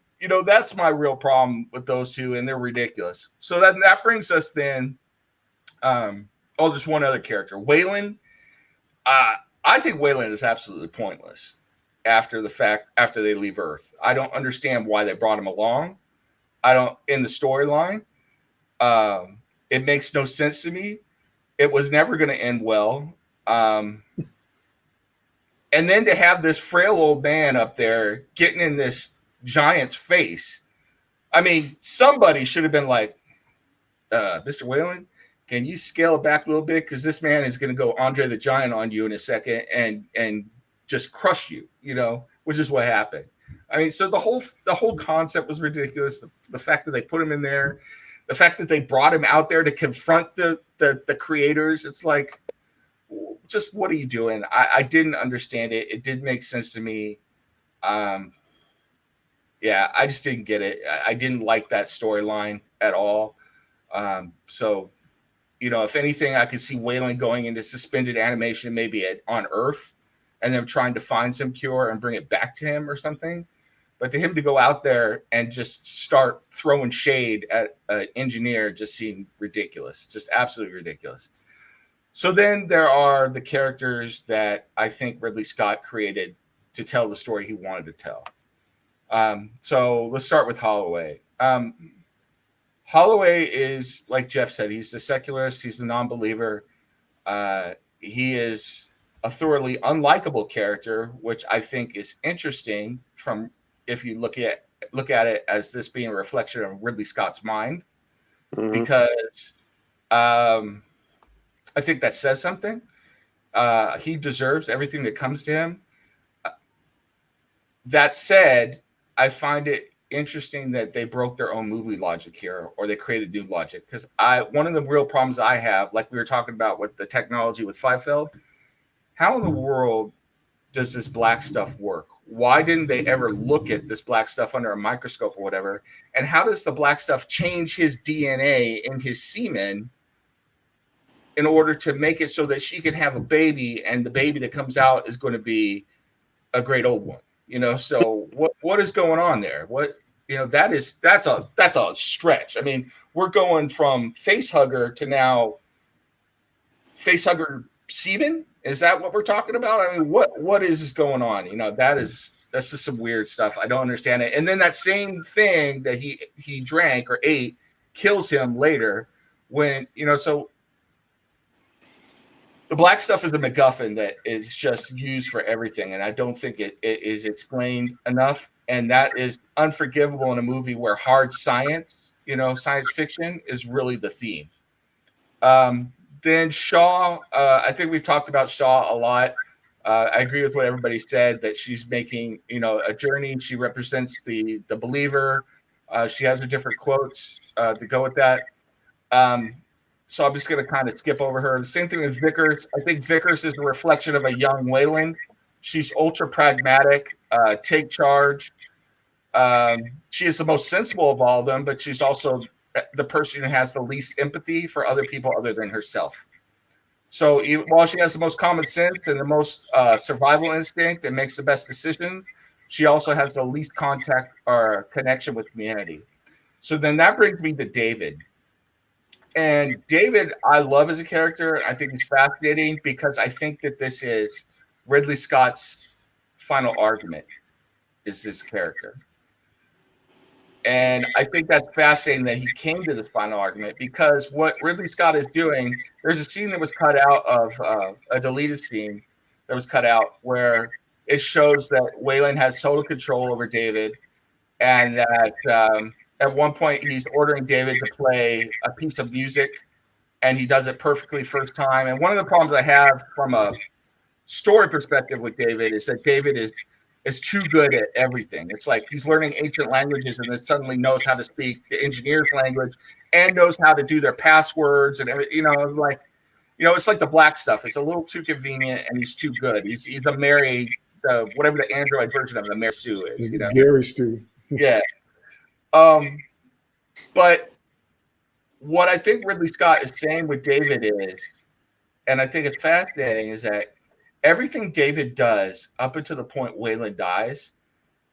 that's my real problem with those two, and they're ridiculous. So that brings us then, just one other character. Wayland. I think Wayland is absolutely pointless after they leave Earth. I don't understand why they brought him along. In the storyline. It makes no sense to me. It was never going to end well. And then to have this frail old man up there getting in this giant's face. I mean, somebody should have been like, Mr. Wayland, can you scale it back a little bit? Because this man is going to go Andre the Giant on you in a second and just crush you, which is what happened. I mean, so the whole concept was ridiculous. The fact that they put him in there, the fact that they brought him out there to confront the creators, it's like, just what are you doing? I didn't understand it. It didn't make sense to me. I just didn't get it. I didn't like that storyline at all. So, if anything, I could see Wayland going into suspended animation, maybe on Earth, and then trying to find some cure and bring it back to him or something. But to him to go out there and just start throwing shade at an engineer just seemed ridiculous, just absolutely ridiculous. So then there are the characters that I think Ridley Scott created to tell the story he wanted to tell. So let's start with Holloway. Holloway is, like Jeff said, he's the secularist. He's the non-believer. He is a thoroughly unlikable character, which I think is interesting from if you look at it as this being a reflection of Ridley Scott's mind, because I think that says something. He deserves everything that comes to him. That said, I find it interesting that they broke their own movie logic here, or they created new logic. Because one of the real problems I have, like we were talking about with the technology with Feifel, how in the world does this black stuff work? Why didn't they ever look at this black stuff under a microscope or whatever? And how does the black stuff change his DNA and his semen in order to make it so that she can have a baby, and the baby that comes out is going to be a great old one? So what is going on there? That's a stretch. I mean, we're going from face hugger to now face hugger semen. Is that what we're talking about? I mean, what is going on? You know, that's just some weird stuff. I don't understand it. And then that same thing that he drank or ate kills him later when, you know, so the black stuff is a MacGuffin that is just used for everything. And I don't think it is explained enough. And that is unforgivable in a movie where hard science, you know, science fiction is really the theme. Then Shaw, I think we've talked about Shaw a lot. I agree with what everybody said, that she's making, you know, a journey. She represents the believer. She has her different quotes to go with that. So I'm just going to kind of skip over her. The same thing with Vickers. I think Vickers is a reflection of a young Wayland. She's ultra pragmatic, take charge. She is the most sensible of all of them, but she's also the person who has the least empathy for other people other than herself. So while she has the most common sense and the most survival instinct and makes the best decision, she also has the least contact or connection with humanity. So then that brings me to David. And David, I love as a character. I think he's fascinating because I think that this is Ridley Scott's final argument, is this character. And I think that's fascinating that he came to the final argument, because what Ridley Scott is doing, there's a scene that was cut out of a deleted scene that was cut out where it shows that Wayland has total control over David, and that at one point he's ordering David to play a piece of music, and he does it perfectly first time. And one of the problems I have from a story perspective with David is that David is too good at everything. It's like he's learning ancient languages and then suddenly knows how to speak the engineer's language and knows how to do their passwords and everything. It's like the black stuff. It's a little too convenient and he's too good. He's a whatever the Android version of the Mary Sue is. You know? Gary Stu. Yeah. But what I think Ridley Scott is saying with David is, and I think it's fascinating, is that everything David does up until the point Wayland dies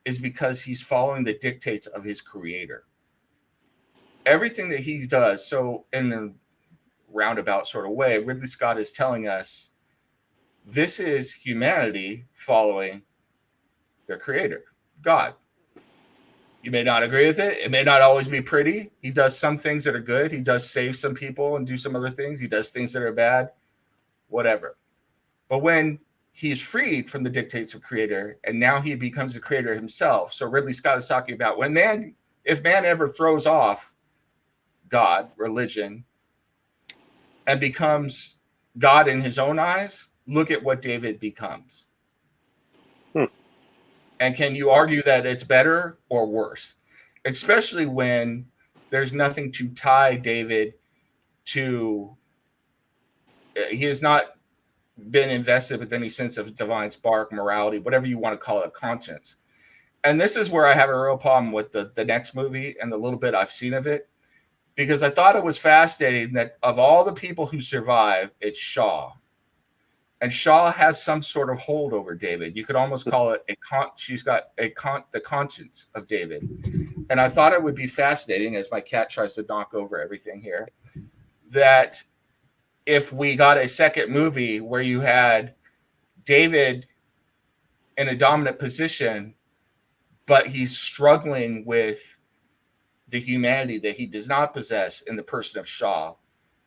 is because he's following the dictates of his creator. Everything that he does, so in a roundabout sort of way, Ridley Scott is telling us this is humanity following their creator, God. You may not agree with it. It may not always be pretty. He does some things that are good. He does save some people and do some other things. He does things that are bad, whatever. But when he is freed from the dictates of creator, and now he becomes the creator himself. So Ridley Scott is talking about if man ever throws off God, religion, and becomes God in his own eyes, look at what David becomes. And can you argue that it's better or worse? Especially when there's nothing to tie David to. He has not been invested with any sense of divine spark, morality, whatever you want to call it, conscience. And this is where I have a real problem with the next movie and the little bit I've seen of it, because I thought it was fascinating that of all the people who survive, it's Shaw. And Shaw has some sort of hold over David. You could almost call it she's got the conscience of David. And I thought it would be fascinating, as my cat tries to knock over everything here, that if we got a second movie where you had David in a dominant position, but he's struggling with the humanity that he does not possess in the person of Shaw,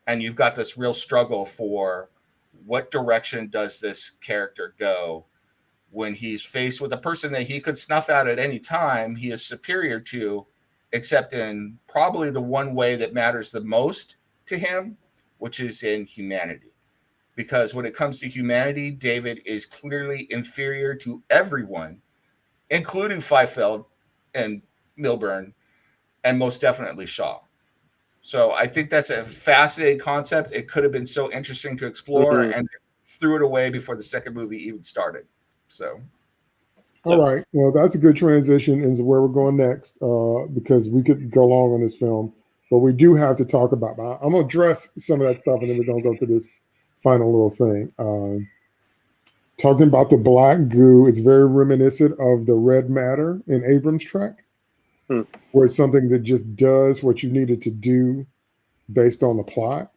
and you've got this real struggle for what direction does this character go when he's faced with a person that he could snuff out at any time, he is superior to, except in probably the one way that matters the most to him, which is in humanity. Because when it comes to humanity, David is clearly inferior to everyone, including Fifield and Milburn, and most definitely Shaw. So I think that's a fascinating concept. It could have been so interesting to explore, and threw it away before the second movie even started. So, all right. Well, that's a good transition into where we're going next, because we could go long on this film, but we do have to talk about. I'm going to address some of that stuff, and then we're going to go to this final little thing. Talking about the black goo, it's very reminiscent of the red matter in Abrams' track. Where it's something that just does what you need it to do based on the plot.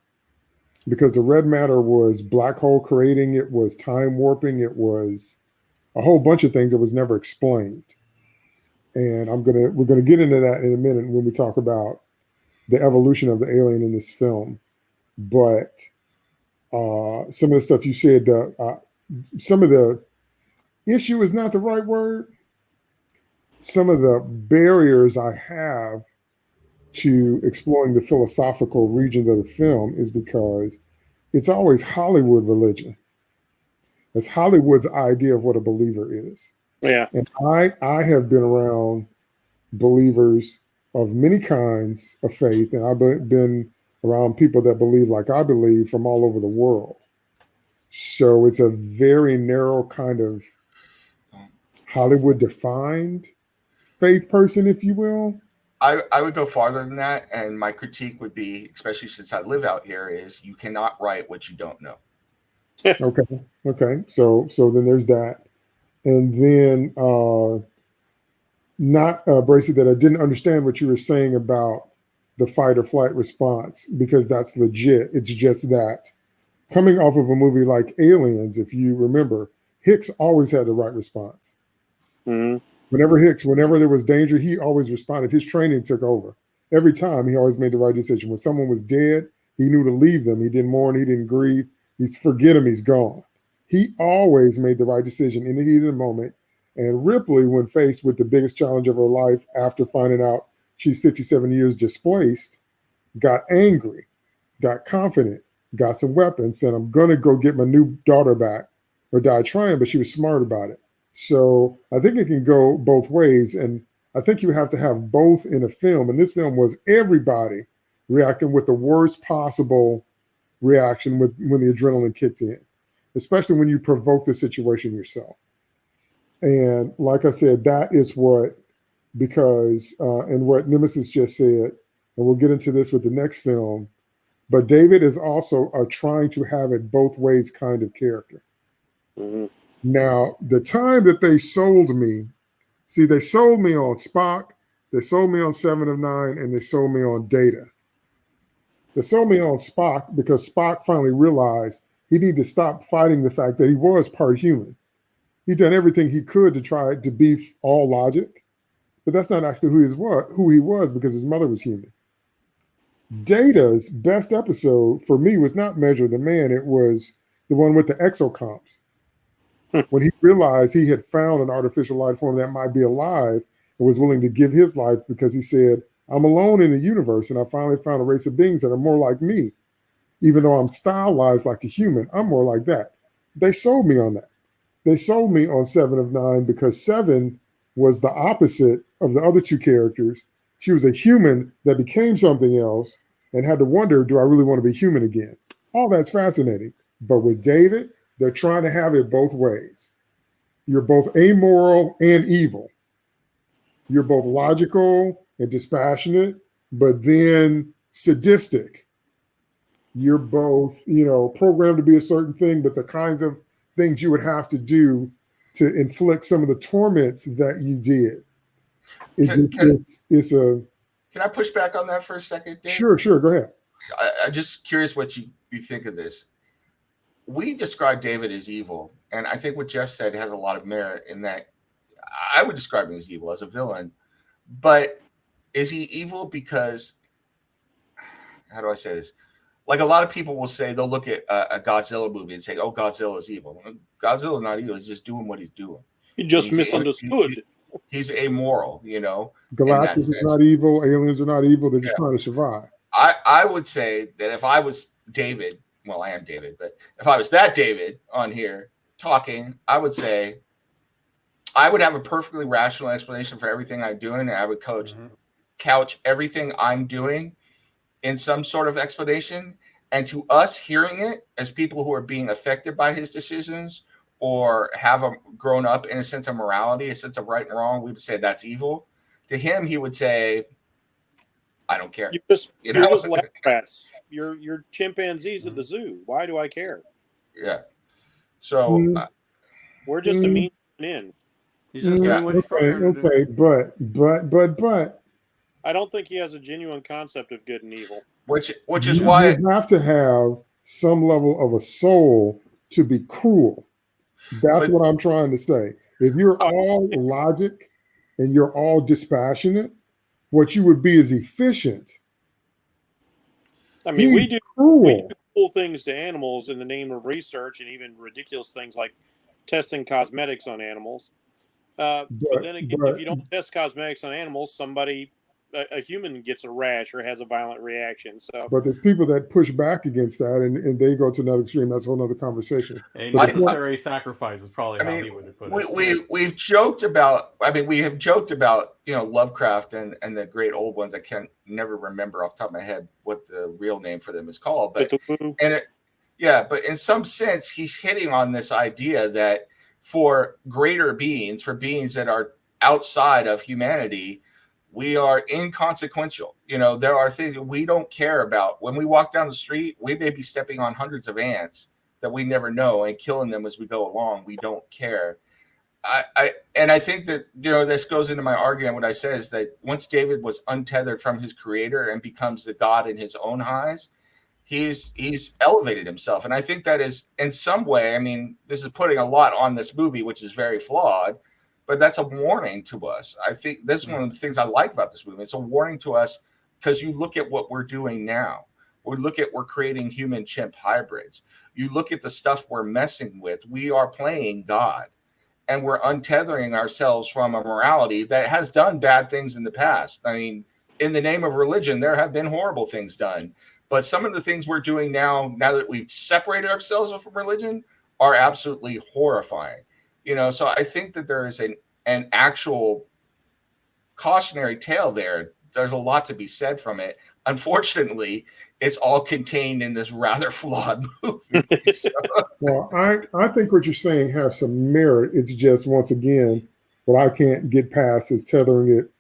because the red matter was black hole creating, it was time warping, it was a whole bunch of things that was never explained. And we're gonna get into that in a minute when we talk about the evolution of the alien in this film. But some of the stuff you said, some of the issue is not the right word. Some of the barriers I have to exploring the philosophical regions of the film is because it's always Hollywood religion. It's Hollywood's idea of what a believer is. Yeah. And I have been around believers of many kinds of faith, and I've been around people that believe like I believe from all over the world. So it's a very narrow kind of Hollywood defined faith person, if you will. I would go farther than that, and my critique would be, especially since I live out here, is you cannot write what you don't know. Okay. So then there's that. And then Bracy, that I didn't understand what you were saying about the fight or flight response, because that's legit. It's just that coming off of a movie like Aliens, if you remember, Hicks always had the right response. Mm-hmm. Whenever there was danger, he always responded. His training took over. Every time he always made the right decision. When someone was dead, he knew to leave them. He didn't mourn, he didn't grieve. He's forget him, he's gone. He always made the right decision in the heat of the moment. And Ripley, when faced with the biggest challenge of her life after finding out she's 57 years displaced, got angry, got confident, got some weapons, said, I'm going to go get my new daughter back or die trying, but she was smart about it. So I think it can go both ways. And I think you have to have both in a film. And this film was everybody reacting with the worst possible reaction when the adrenaline kicked in, especially when you provoke the situation yourself. And like I said, that is what, because, and what Nemesis just said, and we'll get into this with the next film, but David is also a trying to have it both ways kind of character. Mm-hmm. Now, the time that they sold me, they sold me on Spock, they sold me on Seven of Nine, and they sold me on Data. They sold me on Spock because Spock finally realized he needed to stop fighting the fact that he was part human. He'd done everything he could to try to be all logic, but that's not actually who he was, because his mother was human. Data's best episode for me was not Measure the Man, it was the one with the exocomps. When he realized he had found an artificial life form that might be alive and was willing to give his life, because he said, I'm alone in the universe, and I finally found a race of beings that are more like me. Even though I'm stylized like a human, I'm more like that. They sold me on that. They sold me on Seven of Nine because Seven was the opposite of the other two characters. She was a human that became something else and had to wonder, do I really want to be human again? All that's fascinating. But with David, they're trying to have it both ways. You're both amoral and evil. You're both logical and dispassionate, but then sadistic. You're both, programmed to be a certain thing, but the kinds of things you would have to do to inflict some of the torments that you did. Can I push back on that for a second, Dave? Sure, go ahead. I'm just curious what you think of this. We describe David as evil, and I think what Jeff said has a lot of merit in that. I would describe him as evil, as a villain, but is he evil because, how do I say this? Like a lot of people will say, they'll look at a Godzilla movie and say, oh, Godzilla's evil. Godzilla's not evil. He's just doing what he's doing. He just misunderstood. He's amoral, Galactus is not evil. Aliens are not evil. They're just trying to survive. I would say that if I was David, well, I am David, but if I was that David on here talking, I would say I would have a perfectly rational explanation for everything I'm doing, and I would couch everything I'm doing in some sort of explanation. And to us hearing it as people who are being affected by his decisions or have grown up in a sense of morality, a sense of right and wrong, we would say that's evil. To him, he would say, I don't care. You're just lab rats. You're chimpanzees at the zoo. Why do I care? Yeah. So we're just a mean in. He's just doing what he's programmed to do. But I don't think he has a genuine concept of good and evil. Which is why you have to have some level of a soul to be cruel. That's what I'm trying to say. If you're all logic and you're all dispassionate, what you would be is efficient. I mean, we do cruel. cool things to animals in the name of research, and even ridiculous things like testing cosmetics on animals. But then again, if you don't test cosmetics on animals, a human gets a rash or has a violent reaction. So, but there's people that push back against that, and they go to another extreme. That's a whole other conversation. A necessary sacrifice is probably how he would have put it. We've joked about. I mean, we have joked about Lovecraft and the great old ones. I can't never remember off the top of my head what the real name for them is called. But but in some sense, he's hitting on this idea that for greater beings, for beings that are outside of humanity, we are inconsequential. There are things we don't care about. When we walk down the street, we may be stepping on hundreds of ants that we never know and killing them as we go along. We don't care. I think that, this goes into my argument. What I said is that once David was untethered from his creator and becomes the God in his own eyes, he's elevated himself. And I think that is in some way, I mean, this is putting a lot on this movie, which is very flawed, but that's a warning to us. I think that's one of the things I like about this movie. It's a warning to us because you look at what we're doing now. We're creating human chimp hybrids. You look at the stuff we're messing with. We are playing God, and we're untethering ourselves from a morality that has done bad things in the past. I mean, in the name of religion, there have been horrible things done. But some of the things we're doing now that we've separated ourselves from religion, are absolutely horrifying. So I think that there is an actual cautionary tale there. There's a lot to be said from it. Unfortunately, it's all contained in this rather flawed movie. So. Well, I think what you're saying has some merit. It's just, once again, what I can't get past is tethering it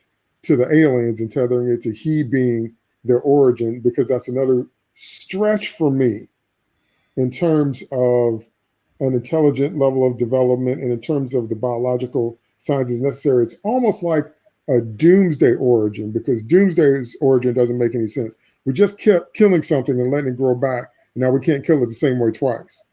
to the aliens and tethering it to he being their origin, because that's another stretch for me in terms of an intelligent level of development and in terms of the biological sciences necessary. It's almost like a doomsday origin, because doomsday's origin doesn't make any sense. We just kept killing something and letting it grow back, and now we can't kill it the same way twice.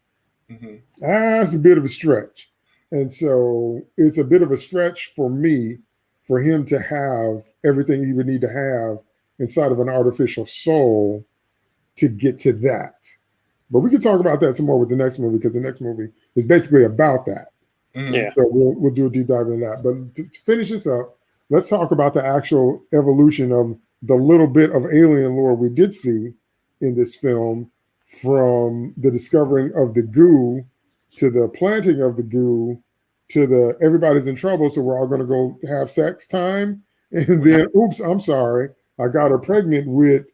Mm-hmm. That's a bit of a stretch. And so it's a bit of a stretch for me, for him to have everything he would need to have inside of an artificial soul to get to that. But we can talk about that some more with the next movie, because the next movie is basically about that. Yeah. So we'll do a deep dive into that. But to finish this up, let's talk about the actual evolution of the little bit of alien lore we did see in this film, from the discovering of the goo to the planting of the goo to the everybody's in trouble, so we're all going to go have sex time. And then, oops, I'm sorry, I got her pregnant with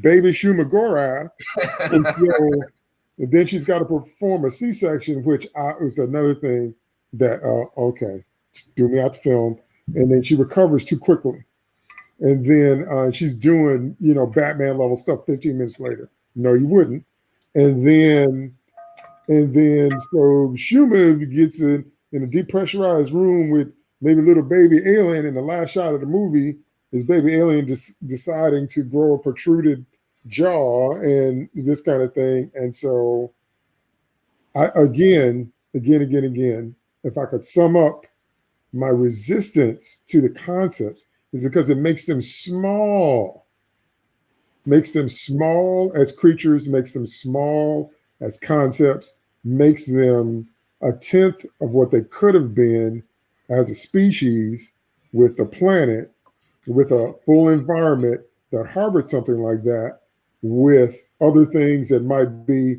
baby Shumagorath. And then she's got to perform a C-section, which was another thing that, okay, do me out the film. And then she recovers too quickly. And then she's doing, Batman level stuff 15 minutes later. No, you wouldn't. And then so Shuma gets in a depressurized room with maybe little baby alien. And the last shot of the movie is baby alien just deciding to grow a protruded jaw and this kind of thing. And so again, if I could sum up my resistance to the concepts, is because it makes them small as creatures, makes them small as concepts, makes them a tenth of what they could have been as a species, with a planet, with a full environment that harbored something like that, with other things that might be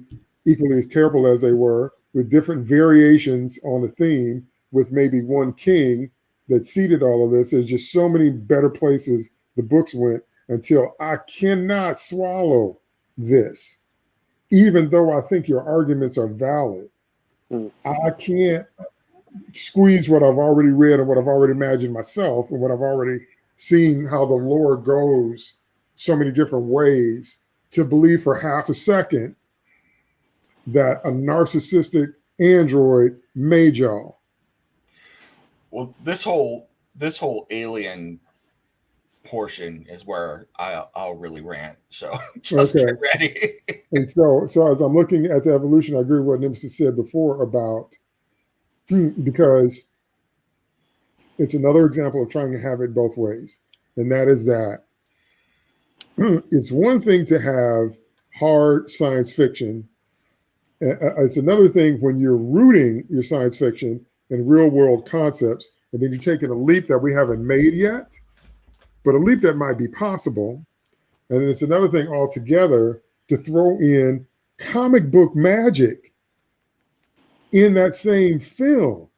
equally as terrible as they were, with different variations on a theme, with maybe one king that seeded all of this. There's just so many better places the books went, until I cannot swallow this. Even though I think your arguments are valid, I can't squeeze what I've already read and what I've already imagined myself and what I've already seen how the lore goes so many different ways, to believe for half a second that a narcissistic android made y'all. Well, this whole alien portion is where I'll really rant. So just get ready. And so as I'm looking at the evolution, I agree with what Nemesis said before about, because it's another example of trying to have it both ways. And that is that it's one thing to have hard science fiction. It's another thing when you're rooting your science fiction in real world concepts, and then you're taking a leap that we haven't made yet, but a leap that might be possible. And then it's another thing altogether to throw in comic book magic in that same film.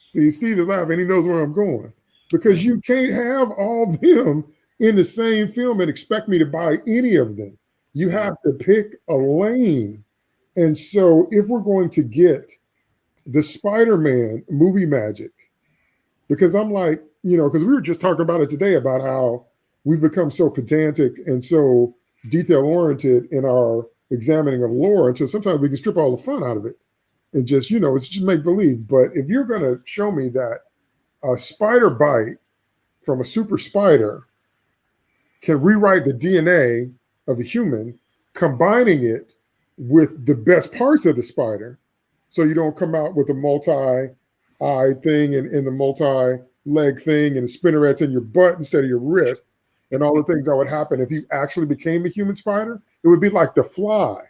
See, Steve is laughing. He knows where I'm going, because you can't have all of them in the same film and expect me to buy any of them. You have to pick a lane. And so if we're going to get the Spider-Man movie magic, because I'm like, because we were just talking about it today about how we've become so pedantic and so detail-oriented in our examining of lore. And so sometimes we can strip all the fun out of it and just, it's just make-believe. But if you're going to show me that a spider bite from a super spider can rewrite the DNA of a human, combining it with the best parts of the spider, so you don't come out with a multi-eye thing and the multi-leg thing and the spinnerets in your butt instead of your wrist, and all the things that would happen if you actually became a human spider. It would be like The Fly.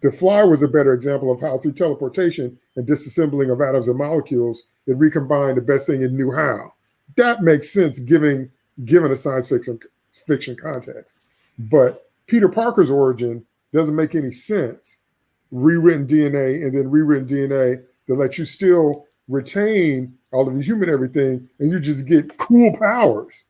The Fly was a better example of how through teleportation and disassembling of atoms and molecules, it recombined the best thing it knew how. That makes sense given a science fiction context. But Peter Parker's origin doesn't make any sense. Rewritten DNA and then rewritten DNA that lets you still retain all of your human everything, and you just get cool powers.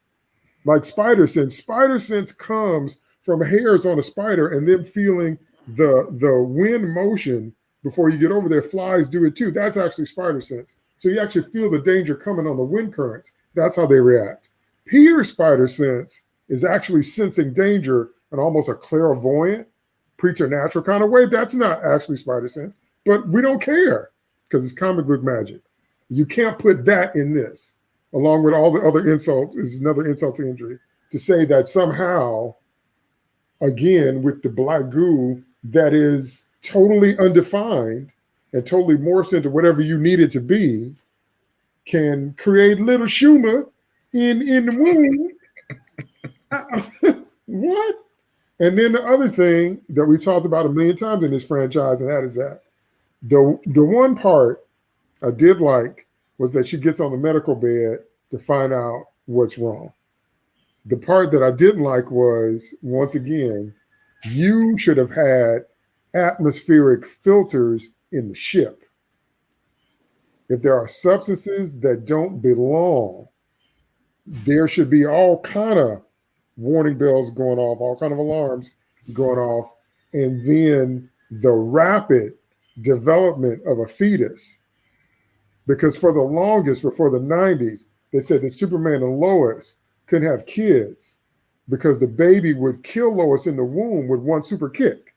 Like spider sense. Spider sense comes from hairs on a spider and then feeling the wind motion before you get over there. Flies do it too. That's actually spider sense. So you actually feel the danger coming on the wind currents. That's how they react. Peter's spider sense is actually sensing danger in almost a clairvoyant, preternatural kind of way. That's not actually spider sense, but we don't care because it's comic book magic. You can't put that in this, along with all the other insults, is another insult to injury, to say that somehow, again, with the black goo that is totally undefined and totally morphs into whatever you need it to be, can create little Schumer in the womb. What? And then the other thing that we've talked about a million times in this franchise, and that is that the one part I did like was that she gets on the medical bed to find out what's wrong. The part that I didn't like was, once again, you should have had atmospheric filters in the ship. If there are substances that don't belong, there should be all kind of warning bells going off, all kind of alarms going off, and then the rapid development of a fetus. Because for the longest, before the 90s, they said that Superman and Lois couldn't have kids because the baby would kill Lois in the womb with one super kick,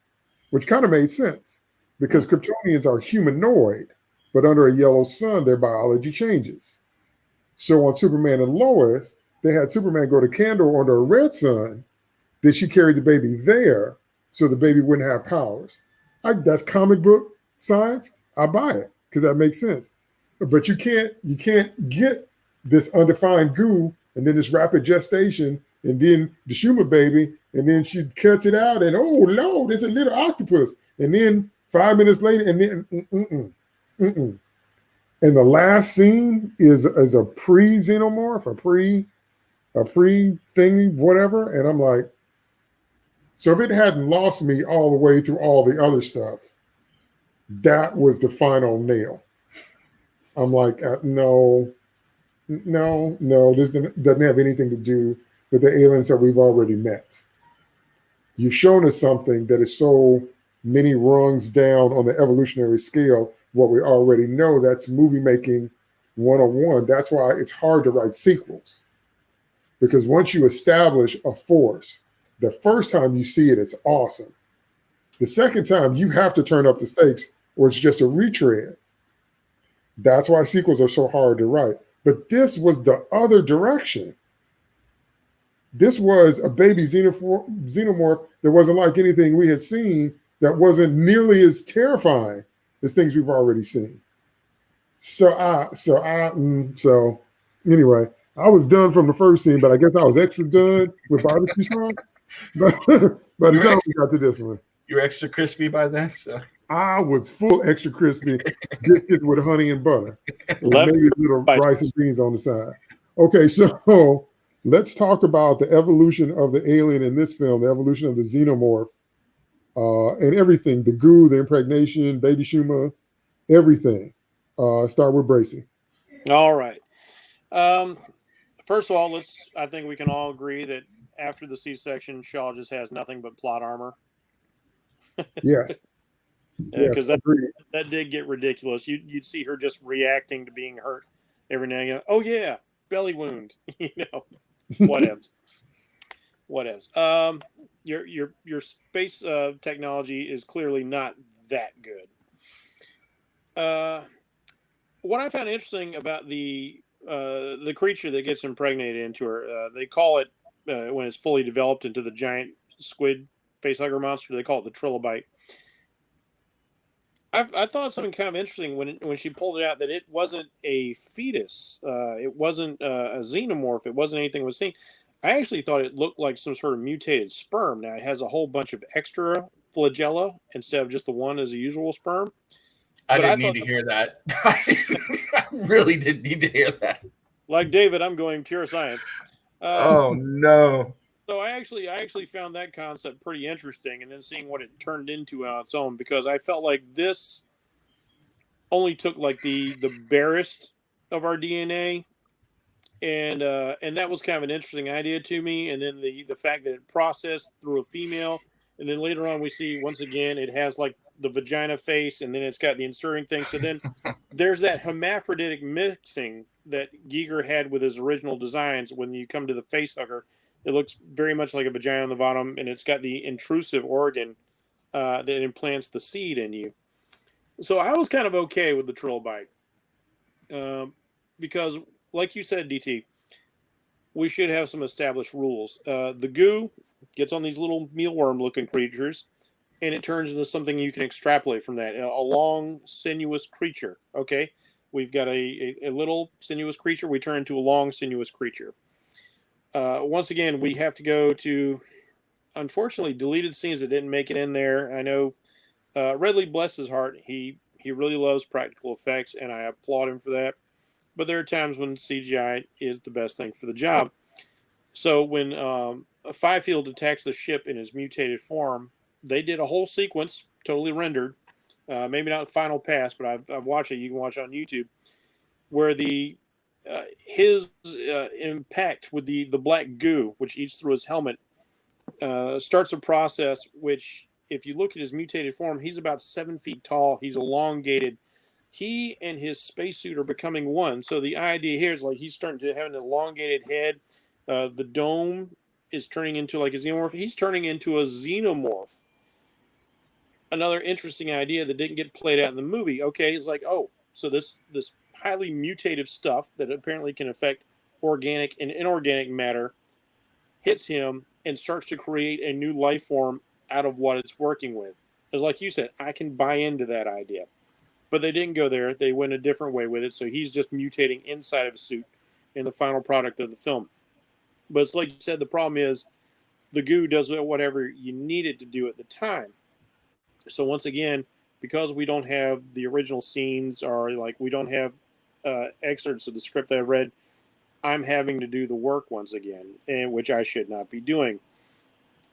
which kind of made sense because Kryptonians are humanoid, but under a yellow sun, their biology changes. So on Superman and Lois, they had Superman go to Kandor under a red sun. Then she carried the baby there so the baby wouldn't have powers. That's comic book science. I buy it because that makes sense. But you can't get this undefined goo and then this rapid gestation and then the Schumer baby, and then she cuts it out and, oh, no, there's a little octopus. And then 5 minutes later, and then, And the last scene is a pre-xenomorph, a pre-thing, whatever. And I'm like, so if it hadn't lost me all the way through all the other stuff, that was the final nail. I'm like, no, this doesn't have anything to do with the aliens that we've already met. You've shown us something that is so many rungs down on the evolutionary scale, what we already know. That's movie making 101. That's why it's hard to write sequels. Because once you establish a force, the first time you see it, it's awesome. The second time, you have to turn up the stakes or it's just a retread. That's why sequels are so hard to write. But this was the other direction. This was a baby xenomorph that wasn't like anything we had seen, that wasn't nearly as terrifying as things we've already seen. So anyway, I was done from the first scene, but I guess I was extra done with barbecue sauce. By the time we got to this one, you're extra crispy by then. So I was full extra crispy, biscuits with honey and butter, and maybe a little rice and beans on the side. Okay, so let's talk about the evolution of the alien in this film, the evolution of the xenomorph, and everything, the goo, the impregnation, baby Shuma, everything. Start with Bracy. All right. First of all, I think we can all agree that after the C-section, Shaw just has nothing but plot armor. Yes. Because that did get ridiculous. You'd see her just reacting to being hurt every now and again. Oh yeah, belly wound. Whatevs. Your space technology is clearly not that good. What I found interesting about the creature that gets impregnated into her, they call it when it's fully developed into the giant squid facehugger monster, they call it the trilobite. I thought something kind of interesting when she pulled it out, that it wasn't a fetus, it wasn't a xenomorph, it wasn't anything was seen. I actually thought it looked like some sort of mutated sperm. Now it has a whole bunch of extra flagella instead of just the one as a usual sperm. I didn't need to hear that. I really didn't need to hear that. Like David, I'm going pure science. Oh no. So I actually found that concept pretty interesting, and then seeing what it turned into on its own, because I felt like this only took like the barest of our DNA, and that was kind of an interesting idea to me. And then the fact that it processed through a female, and then later on we see once again it has like the vagina face, and then it's got the inserting thing. So then there's that hermaphroditic mixing that Giger had with his original designs. When you come to the facehugger, it looks very much like a vagina on the bottom, and it's got the intrusive organ that implants the seed in you. So I was kind of okay with the trilobite because, like you said, DT, we should have some established rules. The goo gets on these little mealworm-looking creatures, and it turns into something you can extrapolate from that. A long, sinuous creature. Okay, we've got a little sinuous creature. We turn into a long, sinuous creature. Once again, we have to go to, unfortunately, deleted scenes that didn't make it in there. I know Ridley, bless his heart, he really loves practical effects, and I applaud him for that. But there are times when CGI is the best thing for the job. So when Fifield attacks the ship in his mutated form, they did a whole sequence, totally rendered. Maybe not final pass, but I've watched it. You can watch it on YouTube, where his impact with the black goo, which eats through his helmet, starts a process which, if you look at his mutated form, he's about 7 feet tall. He's elongated. He and his spacesuit are becoming one. So the idea here is like he's starting to have an elongated head. The dome is turning into like a xenomorph. He's turning into a xenomorph. Another interesting idea that didn't get played out in the movie. Okay, it's like, oh, so this highly mutative stuff that apparently can affect organic and inorganic matter hits him and starts to create a new life form out of what it's working with. Because like you said, I can buy into that idea. But they didn't go there. They went a different way with it. So he's just mutating inside of a suit in the final product of the film. But it's like you said, the problem is the goo does whatever you need it to do at the time. So once again, because we don't have the original scenes, or like we don't have excerpts of the script that I've read, I'm having to do the work once again, and which I should not be doing.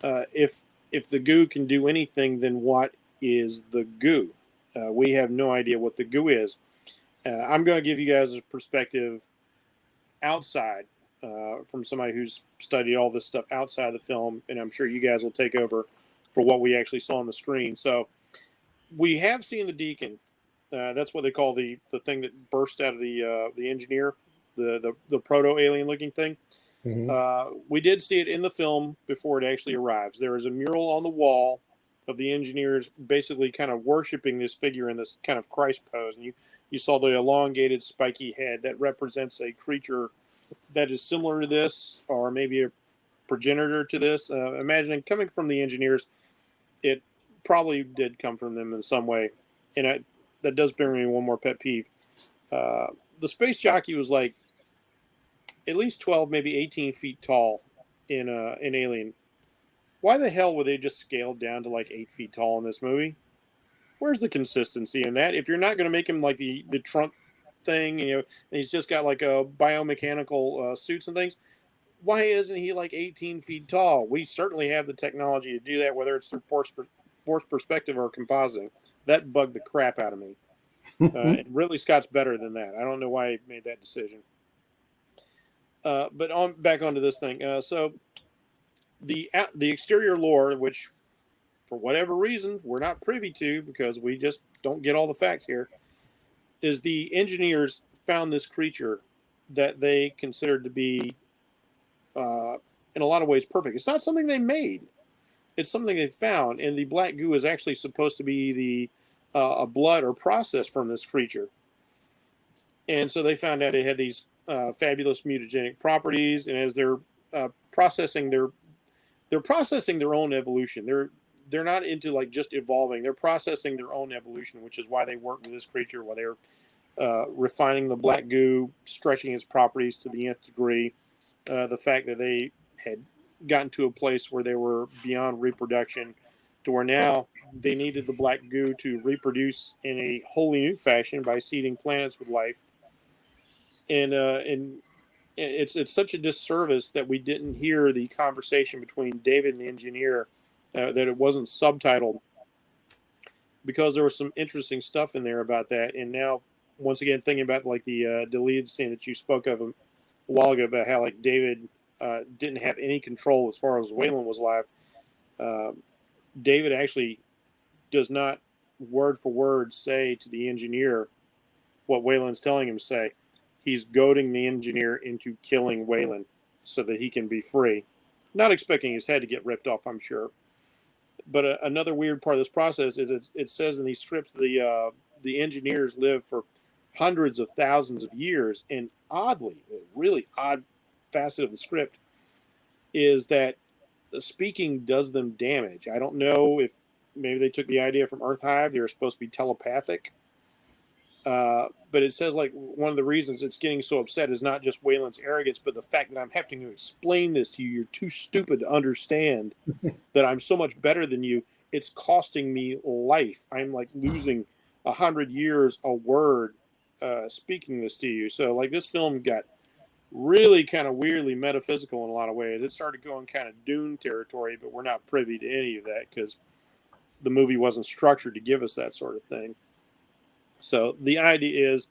If the goo can do anything, then what is the goo? We have no idea what the goo is. I'm going to give you guys a perspective outside from somebody who's studied all this stuff outside the film, and I'm sure you guys will take over for what we actually saw on the screen. So we have seen the Deacon. That's what they call the thing that burst out of the engineer, the proto-alien looking thing. Mm-hmm. We did see it in the film before it actually arrives. There is a mural on the wall of the engineers basically kind of worshiping this figure in this kind of Christ pose. And you saw the elongated spiky head that represents a creature that is similar to this, or maybe progenitor to this. Imagining coming from the engineers, it probably did come from them in some way. And that does bring me one more pet peeve. The space jockey was like at least 12, maybe 18 feet tall in Alien. Why the hell were they just scaled down to like 8 feet tall in this movie? Where's the consistency in that? If you're not going to make him like the Trump thing, and he's just got like a biomechanical suits and things, why isn't he like 18 feet tall? We certainly have the technology to do that, whether it's through force perspective or compositing. That bugged the crap out of me. And Ridley Scott's better than that. I don't know why he made that decision. But back onto this thing. So the exterior lore, which for whatever reason we're not privy to because we just don't get all the facts here, is the engineers found this creature that they considered to be in a lot of ways perfect. It's not something they made. It's something they found, and the black goo is actually supposed to be the a blood or process from this creature. And so they found out it had these fabulous mutagenic properties, and as they're processing their own evolution. They're not into like just evolving. They're processing their own evolution, which is why they work with this creature, why they're refining the black goo, stretching its properties to the nth degree. The fact that they had gotten to a place where they were beyond reproduction, to where now they needed the black goo to reproduce in a wholly new fashion by seeding planets with life. And it's such a disservice that we didn't hear the conversation between David and the engineer, that it wasn't subtitled, because there was some interesting stuff in there about that. And now, once again, thinking about like the deleted scene that you spoke of a while ago about how like David didn't have any control as far as Wayland was alive. David actually does not word for word say to the engineer what Wayland's telling him to say. He's goading the engineer into killing Wayland so that he can be free. Not expecting his head to get ripped off, I'm sure. But another weird part of this process is it says in these scripts the engineers live for hundreds of thousands of years. And oddly, a really odd facet of the script is that speaking does them damage. I don't know if maybe they took the idea from Earth Hive. They were supposed to be telepathic. But it says like one of the reasons it's getting so upset is not just Wayland's arrogance, but the fact that I'm having to explain this to you. You're too stupid to understand that I'm so much better than you. It's costing me life. I'm like losing 100 years a word speaking this to you. So like this film got really kind of weirdly metaphysical in a lot of ways. It started going kind of Dune territory, but we're not privy to any of that because the movie wasn't structured to give us that sort of thing. So the idea is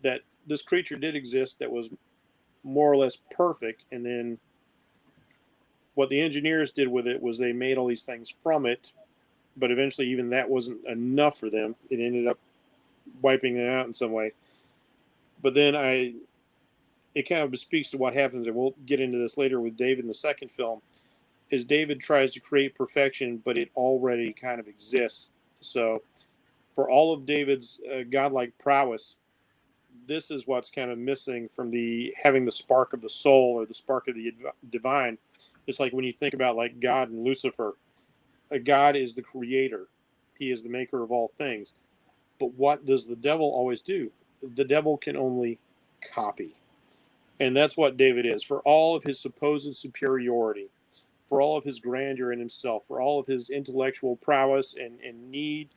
that this creature did exist that was more or less perfect. And then what the engineers did with it was they made all these things from it. But eventually even that wasn't enough for them. It ended up wiping it out in some way. But then it kind of speaks to what happens, and we'll get into this later with David in the second film, is David tries to create perfection, but it already kind of exists. So for all of David's godlike prowess, this is what's kind of missing from having the spark of the soul or the spark of the divine. It's like when you think about like God and Lucifer, God is the creator. He is the maker of all things. But what does the devil always do? The devil can only copy. And that's what David is. For all of his supposed superiority, for all of his grandeur in himself, for all of his intellectual prowess and need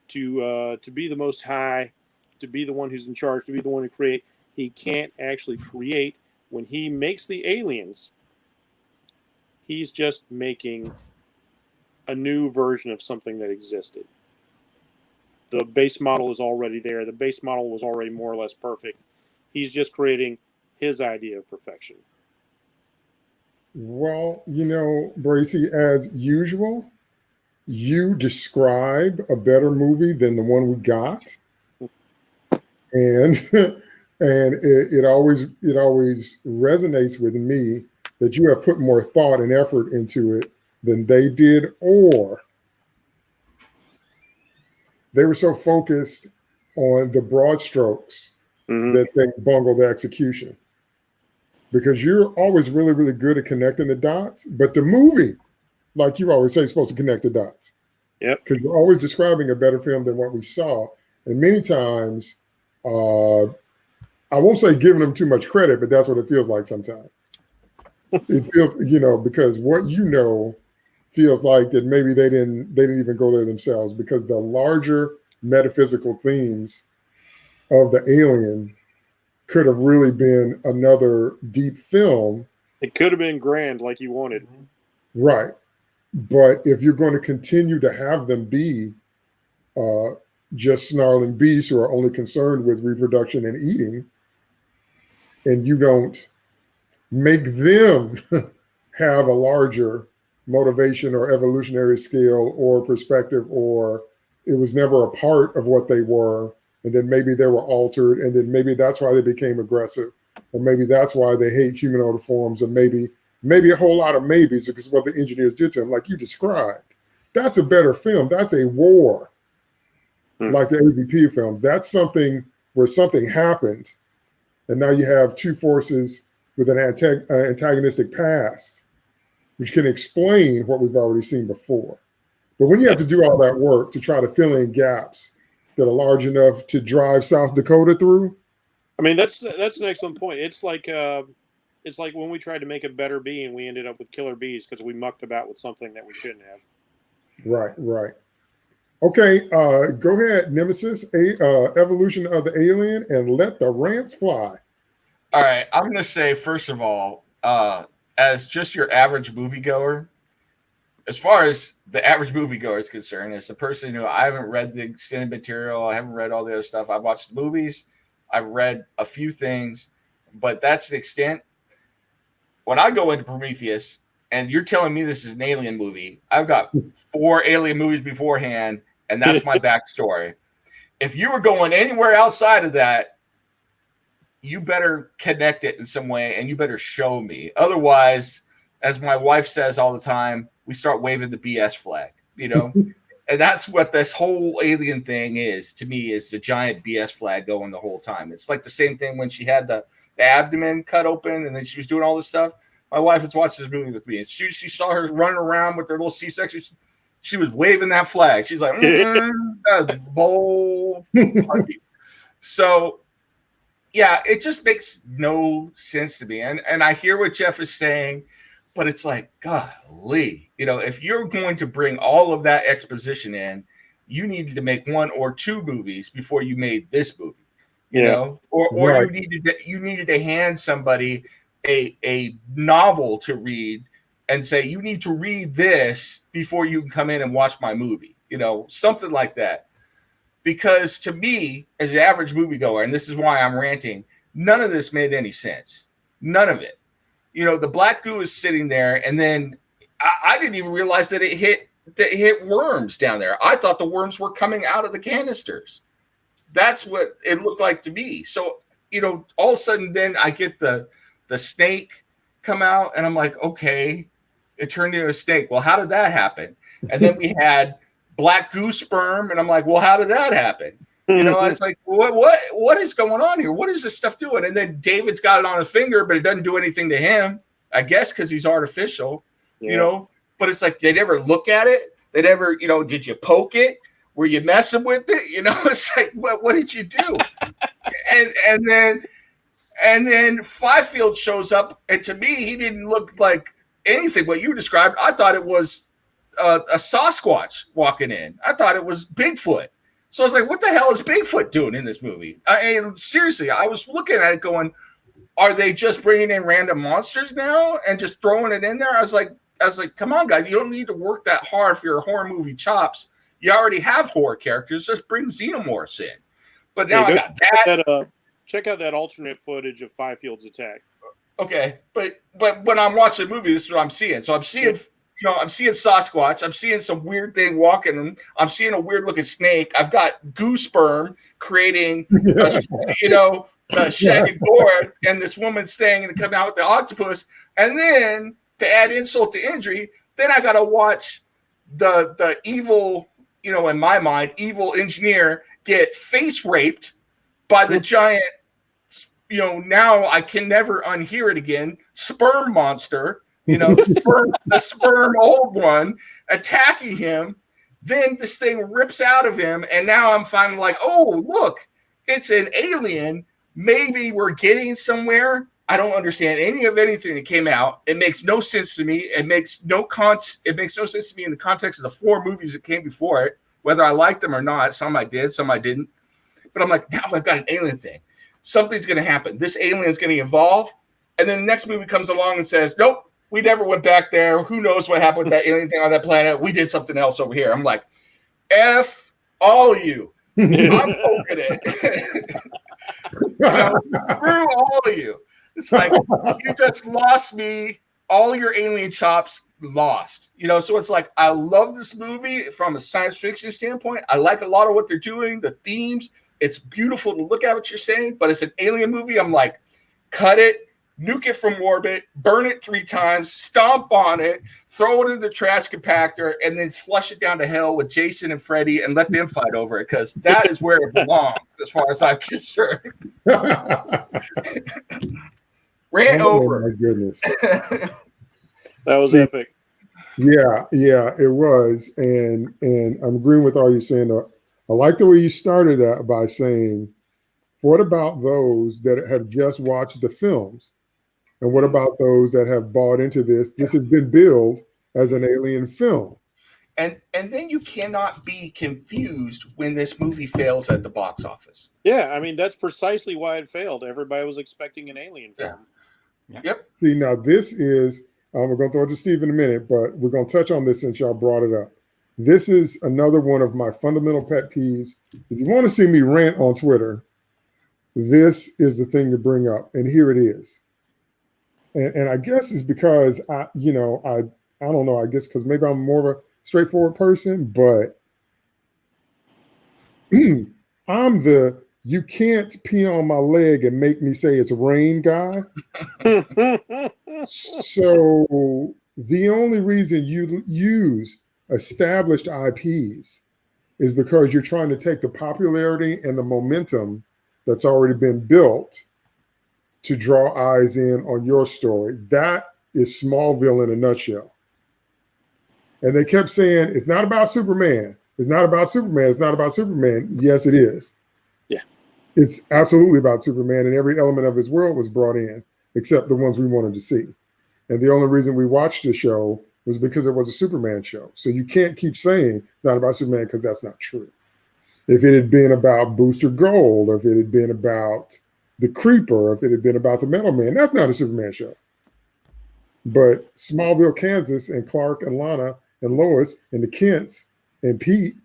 to be the most high, to be the one who's in charge, to be the one to create, he can't actually create. When he makes the aliens, he's just making a new version of something that existed. The base model is already there. The base model was already more or less perfect. He's just creating his idea of perfection. Well, Bracy, as usual, you describe a better movie than the one we got. And it always resonates with me that you have put more thought and effort into it than they did, or they were so focused on the broad strokes that they bungled the execution. because you're always really, really good at connecting the dots. But the movie, like you always say, is supposed to connect the dots. Yep. Because you're always describing a better film than what we saw. And many times, I won't say giving them too much credit, but that's what it feels like sometimes. It feels, because what feels like that maybe they didn't even go there themselves, because the larger metaphysical themes of the alien could have really been another deep film. It could have been grand like you wanted. Right. But if you're going to continue to have them be just snarling beasts who are only concerned with reproduction and eating, and you don't make them have a larger motivation or evolutionary scale or perspective, or it was never a part of what they were, and then maybe they were altered, and then maybe that's why they became aggressive, or maybe that's why they hate humanoid forms, or maybe a whole lot of maybes because of what the engineers did to them, like you described. That's a better film. That's a war, like the AVP films. That's something where something happened, and now you have two forces with an antagonistic past, which can explain what we've already seen before. But when you have to do all that work to try to fill in gaps that are large enough to drive South Dakota through. I mean, that's an excellent point. It's like when we tried to make a better bee and we ended up with killer bees because we mucked about with something that we shouldn't have. Right. Okay, go ahead, Nemesis, evolution of the alien, and let the rants fly. All right, I'm going to say, first of all, as just your average moviegoer, as far as the average moviegoer is concerned, as a person who I haven't read the extended material, I haven't read all the other stuff. I've watched the movies, I've read a few things, but that's the extent. When I go into Prometheus, and you're telling me this is an alien movie, I've got 4 alien movies beforehand, and that's my backstory. If you were going anywhere outside of that, you better connect it in some way, and you better show me. Otherwise, as my wife says all the time, we start waving the BS flag, And that's what this whole alien thing is, to me, is the giant BS flag going the whole time. It's like the same thing when she had the abdomen cut open and then she was doing all this stuff. My wife has watched this movie with me, and she saw her running around with their little C-section. She was waving that flag. She's like, that's bold. So, yeah, it just makes no sense to me. And I hear what Jeff is saying, but it's like, golly, if you're going to bring all of that exposition in, you needed to make 1 or 2 movies before you made this movie, or right. you needed to hand somebody a novel to read and say, you need to read this before you can come in and watch my movie, something like that. Because to me, as an average moviegoer, and this is why I'm ranting, none of this made any sense. None of it. The black goo is sitting there, and then I didn't even realize that it hit worms down there. I thought the worms were coming out of the canisters. That's what it looked like to me. So, all of a sudden then I get the snake come out, and I'm like, okay, it turned into a snake. Well, how did that happen? And then we had black goose sperm, and I'm like, well, how did that happen? I was like, what is going on here? What is this stuff doing? And then David's got it on his finger, but it doesn't do anything to him, I guess, because he's artificial, but it's like they never look at it. They never, did you poke it? Were you messing with it? It's like, what did you do? and then Fifield shows up, and to me, he didn't look like anything what you described. I thought it was a Sasquatch walking in. I thought it was Bigfoot. So I was like, what the hell is Bigfoot doing in this movie? Seriously, I was looking at it going, are they just bringing in random monsters now and just throwing it in there? I was like, come on, guys, you don't need to work that hard for your horror movie chops. You already have horror characters. Just bring xenomorphs in. But now I got that. Check out that alternate footage of Fifield's attack. Okay, but when I'm watching the movie, this is what I'm seeing. So I'm seeing I'm seeing Sasquatch. I'm seeing some weird thing walking. I'm seeing a weird looking snake. I've got goose sperm creating, the shaggy gore, and this woman staying and coming out with the octopus. And then to add insult to injury, then I got to watch the evil, in my mind, evil engineer get face raped by the giant now I can never unhear it again. Sperm monster, the sperm old one attacking him. Then this thing rips out of him, and now I'm finally like, oh, look, it's an alien. Maybe we're getting somewhere. I don't understand anything that came out. It makes no sense to me. It makes no sense to me in the context of the 4 movies that came before it, whether I liked them or not. Some I did, some I didn't. But I'm like, now I've got an alien thing. Something's going to happen. This alien is going to evolve. And then the next movie comes along and says, nope, we never went back there. Who knows what happened with that alien thing on that planet? We did something else over here. I'm like, F all of you. I'm poking it. Screw all of you. It's like, you just lost me. All your alien chops lost. So it's like, I love this movie from a science fiction standpoint. I like a lot of what they're doing, the themes. It's beautiful to look at what you're saying, but it's an alien movie. I'm like, cut it, nuke it from orbit, burn it 3 times, stomp on it, throw it in the trash compactor, and then flush it down to hell with Jason and Freddy and let them fight over it, because that is where it belongs as far as I'm concerned. Ran over. My goodness. That was epic. Yeah, it was. And I'm agreeing with all you're saying. I like the way you started that by saying, what about those that have just watched the films? And what about those that have bought into this? This has been billed as an alien film. And then you cannot be confused when this movie fails at the box office. Yeah, I mean, that's precisely why it failed. Everybody was expecting an alien film. Yeah. Yep. See, now this is, we're going to throw it to Steve in a minute, but we're going to touch on this since y'all brought it up. This is another one of my fundamental pet peeves. If you want to see me rant on Twitter, this is the thing to bring up. And here it is. And I guess it's because I don't know, I guess because maybe I'm more of a straightforward person, but I'm the you can't pee on my leg and make me say it's rain guy. So the only reason you use established IPs is because you're trying to take the popularity and the momentum that's already been built to draw eyes in on your story. That is Smallville in a nutshell. And they kept saying, it's not about Superman. It's not about Superman. It's not about Superman. Yes, it is. Yeah. It's absolutely about Superman, and every element of his world was brought in, except the ones we wanted to see. And the only reason we watched the show was because it was a Superman show. So you can't keep saying not about Superman, because that's not true. If it had been about Booster Gold, or if it had been about the Creeper, or if it had been about the Metal Man, that's not a Superman show. But Smallville, Kansas, and Clark and Lana and Lois and the Kents and Pete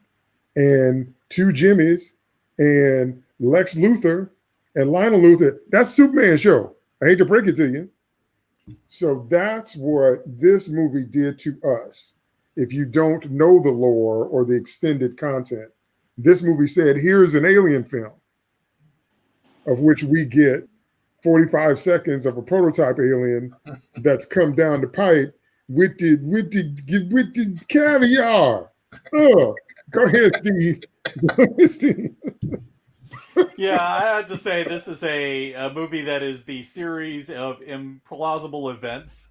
and 2 Jimmys and Lex Luthor and Lionel Luthor, that's Superman show. I hate to break it to you. So that's what this movie did to us. If you don't know the lore or the extended content, this movie said, here's an alien film of which we get 45 seconds of a prototype alien that's come down the pipe with the caviar. Oh, go ahead, Steve. Go ahead, Steve. Yeah, I have to say this is a movie that is the series of implausible events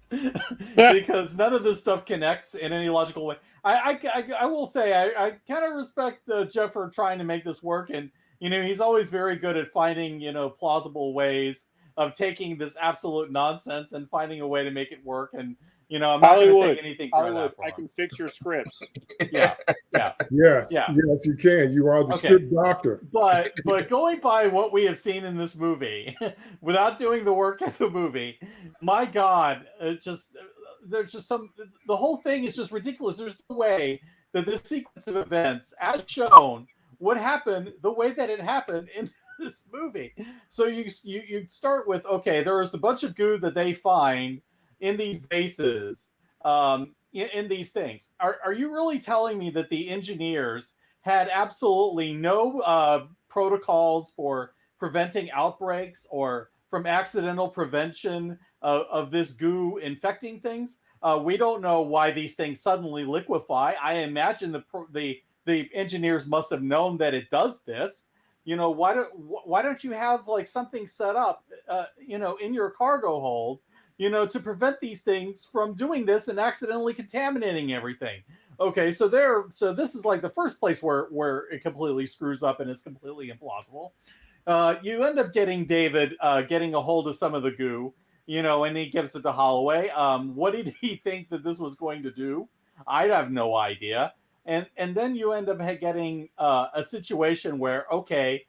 because none of this stuff connects in any logical way. I will say I kind of respect Jeff for trying to make this work, and he's always very good at finding plausible ways of taking this absolute nonsense and finding a way to make it work. And I'm not going to take anything from that. I can fix your scripts. Yeah. Yes, you can. You are the script doctor. But going by what we have seen in this movie, without doing the work of the movie, my God, there's just the whole thing is just ridiculous. There's no way that this sequence of events, as shown, would happen the way that it happened in this movie. So you start with, okay, there is a bunch of goo that they find in these vases, in these things. Are you really telling me that the engineers had absolutely no protocols for preventing outbreaks or from accidental prevention of this goo infecting things? We don't know why these things suddenly liquefy. I imagine the engineers must have known that it does this. why don't you have like something set up, in your cargo hold, to prevent these things from doing this and accidentally contaminating everything. Okay, so this is like the first place where it completely screws up and is completely implausible. You end up getting David getting a hold of some of the goo, and he gives it to Holloway. What did he think that this was going to do? I'd have no idea. And then you end up getting a situation where, okay,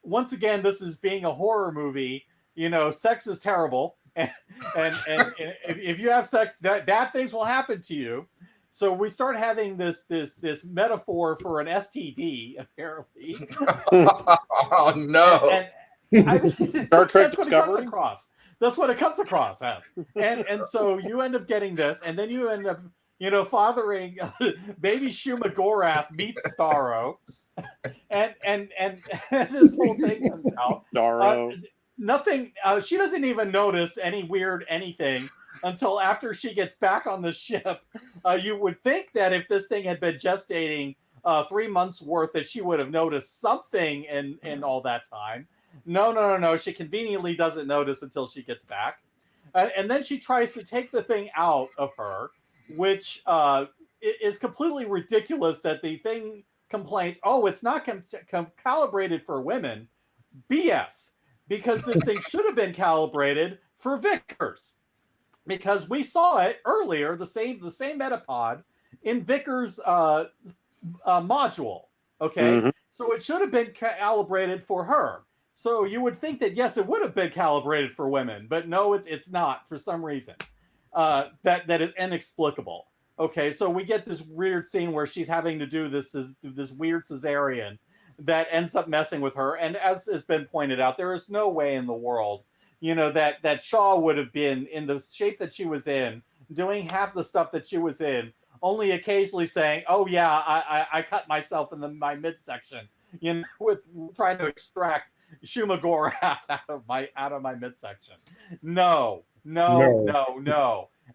once again, this is being a horror movie. Sex is terrible, and if you have sex, bad things will happen to you. So we start having this metaphor for an STD, apparently. Oh no! Star Trek Discovery. That's what it comes across as. And so you end up getting this, and then you end up, fathering baby Shuma Gorath meets Starro, and this whole thing comes out. Starro. Nothing. She doesn't even notice any weird anything until after she gets back on the ship. You would think that if this thing had been gestating 3 months worth, that she would have noticed something in all that time. No. She conveniently doesn't notice until she gets back. And then she tries to take the thing out of her, which is completely ridiculous that the thing complains, oh, it's not calibrated for women. BS. Because this thing should have been calibrated for Vickers. Because we saw it earlier, the same metapod in Vickers' module. Okay, Mm-hmm. So it should have been calibrated for her. So you would think that yes, it would have been calibrated for women, but no, it's not for some reason. That is inexplicable. Okay, so we get this weird scene where she's having to do this weird cesarean that ends up messing with her. And as has been pointed out, there is no way in the world, that Shaw would have been in the shape that she was in, doing half the stuff that she was in, only occasionally saying, "Oh yeah, I cut myself in my midsection," with trying to extract Shuma Gorath out of my midsection. No.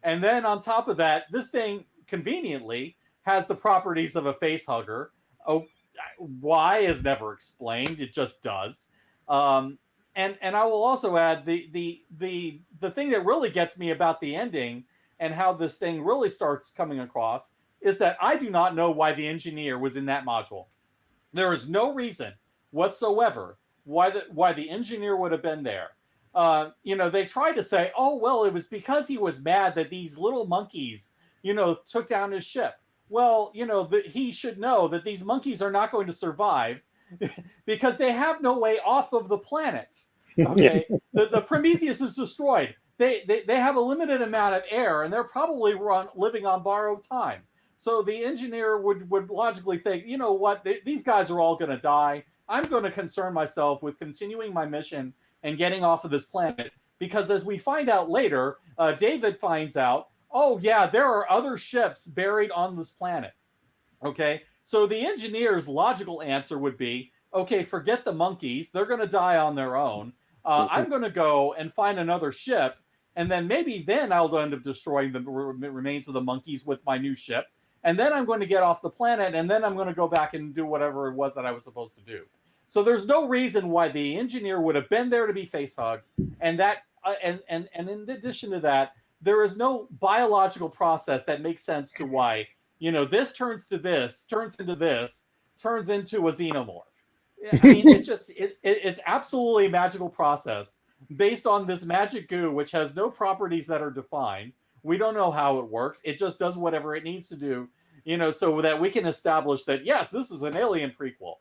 And then on top of that, this thing conveniently has the properties of a face hugger. Oh, why is never explained. It just does. And I will also add the thing that really gets me about the ending and how this thing really starts coming across is that I do not know why the engineer was in that module. There is no reason whatsoever why the engineer would have been there. They tried to say, oh, well, it was because he was mad that these little monkeys, took down his ship. Well, he should know that these monkeys are not going to survive because they have no way off of the planet. Okay, the Prometheus is destroyed. They have a limited amount of air, and they're probably living on borrowed time. So the engineer would logically think, you know what, these guys are all going to die. I'm going to concern myself with continuing my mission and getting off of this planet. Because as we find out later, David finds out, oh yeah, there are other ships buried on this planet. Okay, so the engineer's logical answer would be, okay, forget the monkeys. They're going to die on their own. I'm going to go and find another ship. And then maybe then I'll end up destroying the remains of the monkeys with my new ship. And then I'm going to get off the planet. And then I'm going to go back and do whatever it was that I was supposed to do. So there's no reason why the engineer would have been there to be face-hugged. And that, and in addition to that, there is no biological process that makes sense to why, this turns to this, turns into this, turns into a xenomorph. I mean, it's absolutely a magical process based on this magic goo, which has no properties that are defined. We don't know how it works. It just does whatever it needs to do, so that we can establish that, yes, this is an Alien prequel.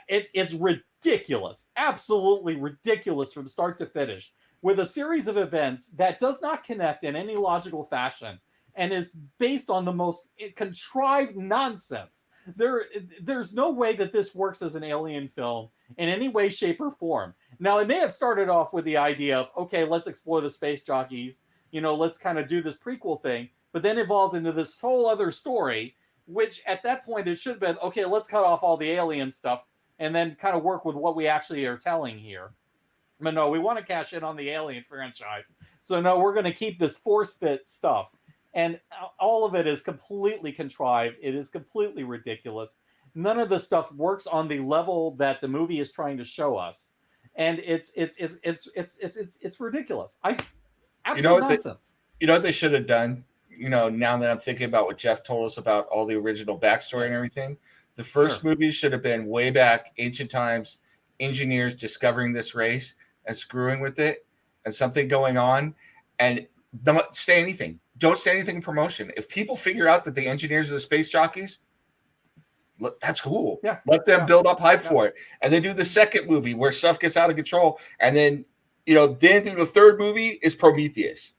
It's ridiculous, absolutely ridiculous from start to finish, with a series of events that does not connect in any logical fashion and is based on the most contrived nonsense. There's no way that this works as an Alien film in any way, shape, or form. Now, it may have started off with the idea of, okay, let's explore the space jockeys, let's kind of do this prequel thing, but then evolved into this whole other story, which at that point it should have been, okay, let's cut off all the Alien stuff and then kind of work with what we actually are telling here. But no, we want to cash in on the Alien franchise. So no, we're going to keep this force fit stuff. And all of it is completely contrived. It is completely ridiculous. none of the stuff works on the level that the movie is trying to show us, and it's ridiculous. Absolute nonsense. You know what they should have done? Now that I'm thinking about what Jeff told us about all the original backstory and everything, the first movie should have been way back, ancient times, engineers discovering this race and screwing with it, and something going on, and don't say anything. Don't say anything in promotion. If people figure out that the engineers are the space jockeys, look, that's cool. Yeah. Let them build up hype for it. And then do the second movie where stuff gets out of control. And then, then do the third movie is Prometheus,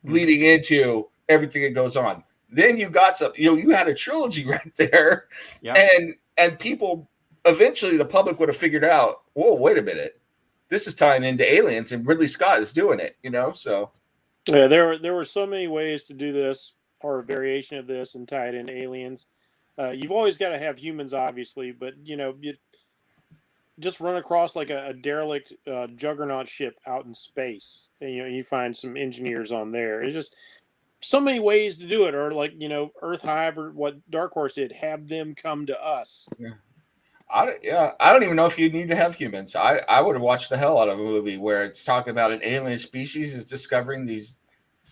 leading into everything that goes on. Then you got some, you had a trilogy right there. Yeah. And people, eventually the public would have figured out, whoa, wait a minute. This is tying into aliens, and Ridley Scott is doing it, so. Yeah, there were so many ways to do this, or a variation of this, and tie it into aliens. You've always got to have humans, obviously, but you just run across like a derelict juggernaut ship out in space, and you find some engineers on there. It's just so many ways to do it, or like Earth Hive, or what Dark Horse did, have them come to us. Yeah. I don't even know if you need to have humans. I would have watched the hell out of a movie where it's talking about an alien species is discovering these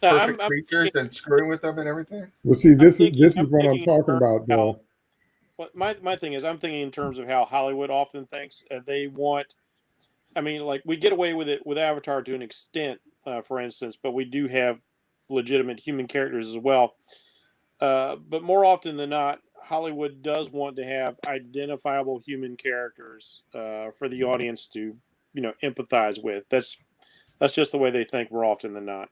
perfect creatures and screwing with them and everything. Well, see, this is what I'm talking about, though. My thing is, I'm thinking in terms of how Hollywood often thinks. They want, like we get away with it with Avatar to an extent, for instance, but we do have legitimate human characters as well. But more often than not, Hollywood does want to have identifiable human characters for the audience to, empathize with. That's just the way they think more often than not.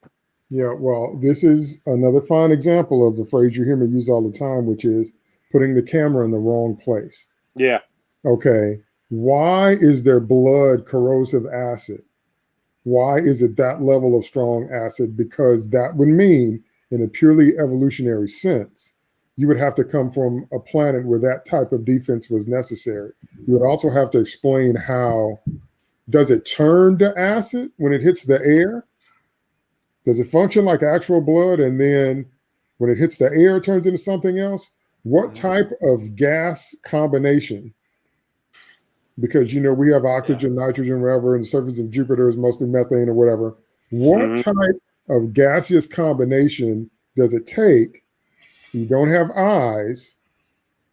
Yeah, well, this is another fine example of the phrase you hear me use all the time, which is putting the camera in the wrong place. Yeah. Okay. Why is there blood corrosive acid? Why is it that level of strong acid? Because that would mean, in a purely evolutionary sense, you would have to come from a planet where that type of defense was necessary. You would also have to explain how, does it turn to acid when it hits the air? Does it function like actual blood? And then when it hits the air, it turns into something else? What type of gas combination? Because, we have oxygen, nitrogen, whatever, and the surface of Jupiter is mostly methane or whatever. What type of gaseous combination does it take? You don't have eyes.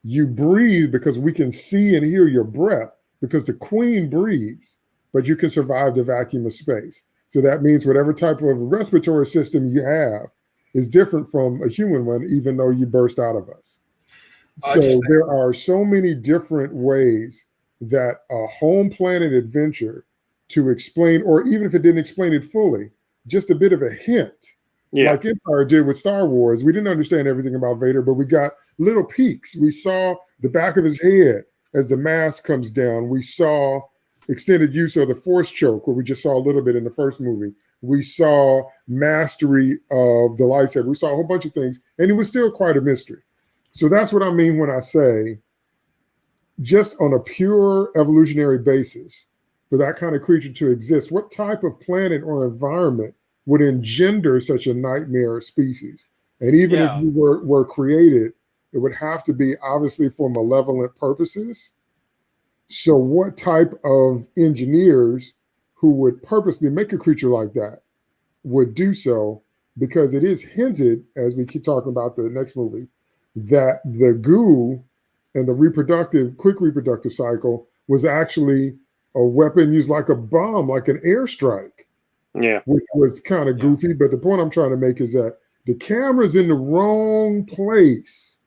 You breathe because we can see and hear your breath because the queen breathes, but you can survive the vacuum of space. So that means whatever type of respiratory system you have is different from a human one, even though you burst out of us. So there are so many different ways that a home planet adventure to explain, or even if it didn't explain it fully, just a bit of a hint. Yeah. Like Empire did with Star Wars. We didn't understand everything about Vader, but we got little peeks. We saw the back of his head as the mask comes down. We saw extended use of the Force choke, where we just saw a little bit in the first movie. We saw mastery of the lightsaber. We saw a whole bunch of things, and it was still quite a mystery. So that's what I mean when I say, just on a pure evolutionary basis, for that kind of creature to exist, what type of planet or environment would engender such a nightmare species? And even if we were created, it would have to be obviously for malevolent purposes. So what type of engineers who would purposely make a creature like that would do so? Because it is hinted, as we keep talking about the next movie, that the goo and the quick reproductive cycle was actually a weapon used like a bomb, like an airstrike. Yeah. Which was kind of goofy. But the point I'm trying to make is that the camera's in the wrong place.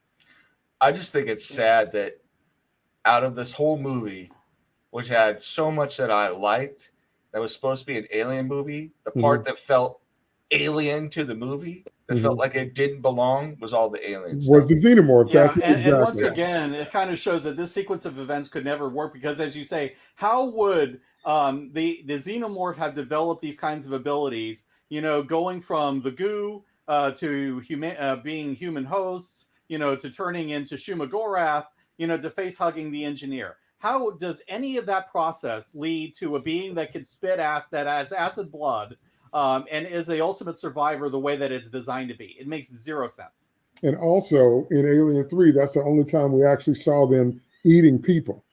I just think it's sad that out of this whole movie, which had so much that I liked, that was supposed to be an alien movie, the part that felt alien to the movie, that felt like it didn't belong, was all the aliens. Was the xenomorph. Yeah, and once again, it kind of shows that this sequence of events could never work because, as you say, how would the xenomorph have developed these kinds of abilities, going from the goo to being human hosts, to turning into Shuma Gorath, to face hugging the engineer? How does any of that process lead to a being that can spit that has acid blood and is the ultimate survivor the way that it's designed to be? It makes zero sense. And also in Alien 3, that's the only time we actually saw them eating people.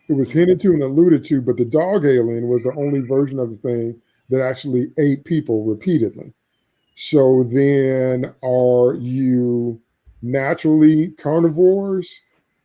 It was hinted to and alluded to, but the dog alien was the only version of the thing that actually ate people repeatedly. So then, are you naturally carnivores?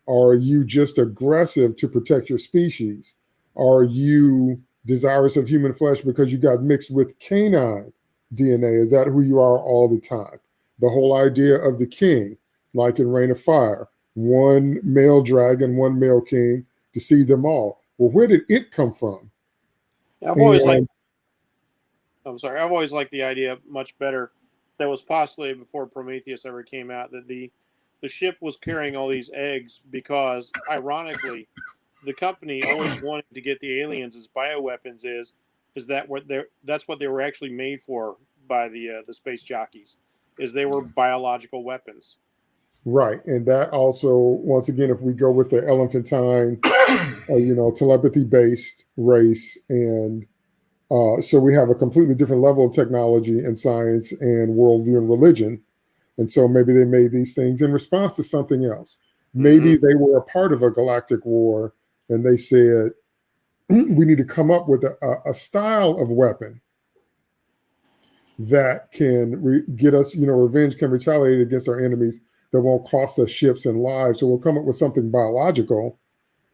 Are you just aggressive to protect your species? Are you desirous of human flesh because you got mixed with canine DNA? Is that who you are all the time? The whole idea of the king, like in Reign of Fire, one male dragon, one male king, to see them all. Well, where did it come from? I've always liked. I'm sorry. I've always liked the idea much better that was postulated before Prometheus ever came out, that the ship was carrying all these eggs because, ironically, the company always wanted to get the aliens as bioweapons. Is that what that's what they were actually made for by the space jockeys? Is they were biological weapons. Right. And that also, once again, if we go with the elephantine, telepathy-based race, and so we have a completely different level of technology and science and worldview and religion. And so maybe they made these things in response to something else. Maybe they were a part of a galactic war, and they said, we need to come up with a style of weapon that can get us, revenge, can retaliate against our enemies, that won't cost us ships and lives. So we'll come up with something biological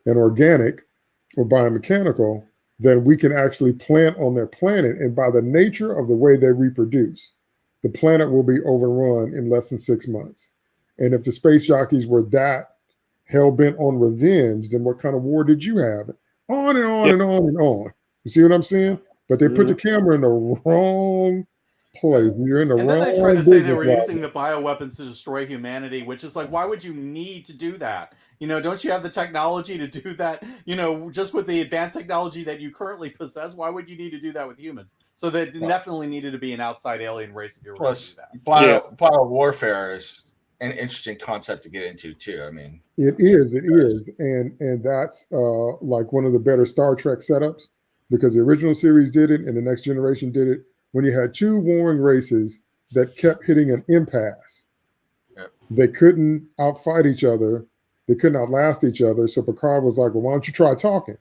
and organic or biomechanical that we can actually plant on their planet. And by the nature of the way they reproduce, the planet will be overrun in less than 6 months. And if the space jockeys were that hell-bent on revenge, then what kind of war did you have? On and on and on and on. You see what I'm saying? But they put the camera in the wrong place. You're in the wrong. And then they tried to say they were using the bioweapons to destroy humanity, which is like, why would you need to do that? Don't you have the technology to do that? Just with the advanced technology that you currently possess, why would you need to do that with humans? So there definitely needed to be an outside alien race if you were going to do that. Bio warfare is an interesting concept to get into too. I mean, it is, and that's like one of the better Star Trek setups, because the original series did it and the Next Generation did it. When you had two warring races that kept hitting an impasse, they couldn't outfight each other. They couldn't outlast each other. So Picard was like, well, why don't you try talking?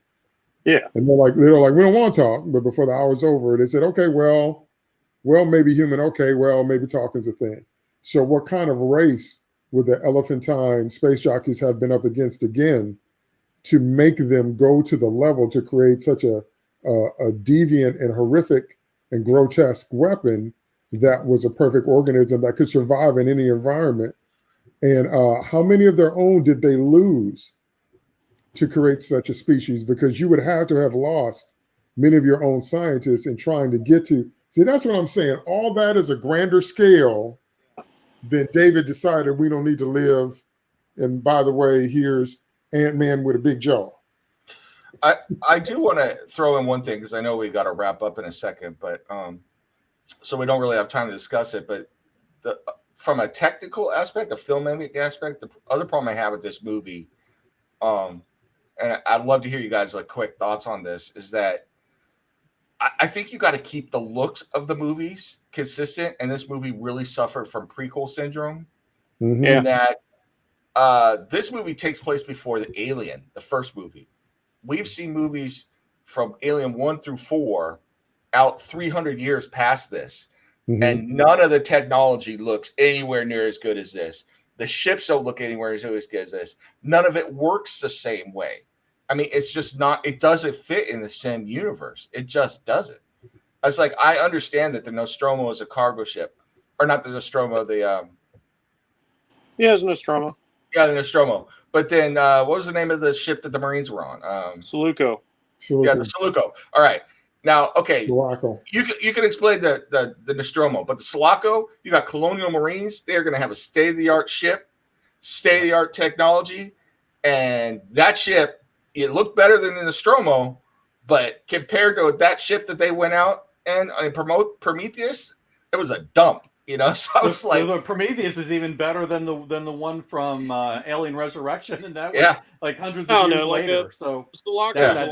Yeah. And they're like, we don't want to talk. But before the hour's over, they said, okay, well, maybe human. Okay, well, maybe talking's a thing. So what kind of race would the elephantine space jockeys have been up against again to make them go to the level to create such a deviant and horrific and grotesque weapon that was a perfect organism that could survive in any environment? And how many of their own did they lose to create such a species? Because you would have to have lost many of your own scientists in trying to get to. See, that's what I'm saying. All that is a grander scale than David decided we don't need to live. And by the way, here's Ant-Man with a big jaw. I do want to throw in one thing, because I know we got to wrap up in a second, but so we don't really have time to discuss it. But from a technical aspect, a filmmaking aspect, the other problem I have with this movie, and I'd love to hear you guys' quick thoughts on this, is that I think you got to keep the looks of the movies consistent, and this movie really suffered from prequel syndrome, in that this movie takes place before the Alien, the first movie. We've seen movies from Alien 1 through 4 out 300 years past this, and none of the technology looks anywhere near as good as this. The ships don't look anywhere as good as this. None of it works the same way. I mean, it's just not, it doesn't fit in the same universe. It just doesn't. It's like, I understand that the Nostromo is a cargo ship, or not the Nostromo, it's Nostromo. Yeah, the Nostromo. But then, what was the name of the ship that the Marines were on? Suluco. Yeah, the Suluco. All right. Now, okay, Sulaco. You can explain the Nostromo, but the Sulaco, you got Colonial Marines. They're going to have a state-of-the-art ship, state-of-the-art technology, and that ship, it looked better than the Nostromo, but compared to that ship that they went out and Prometheus, it was a dump. So I was like, the Prometheus is even better than the one from Alien Resurrection, and that was like hundreds of years later. So Sulaco's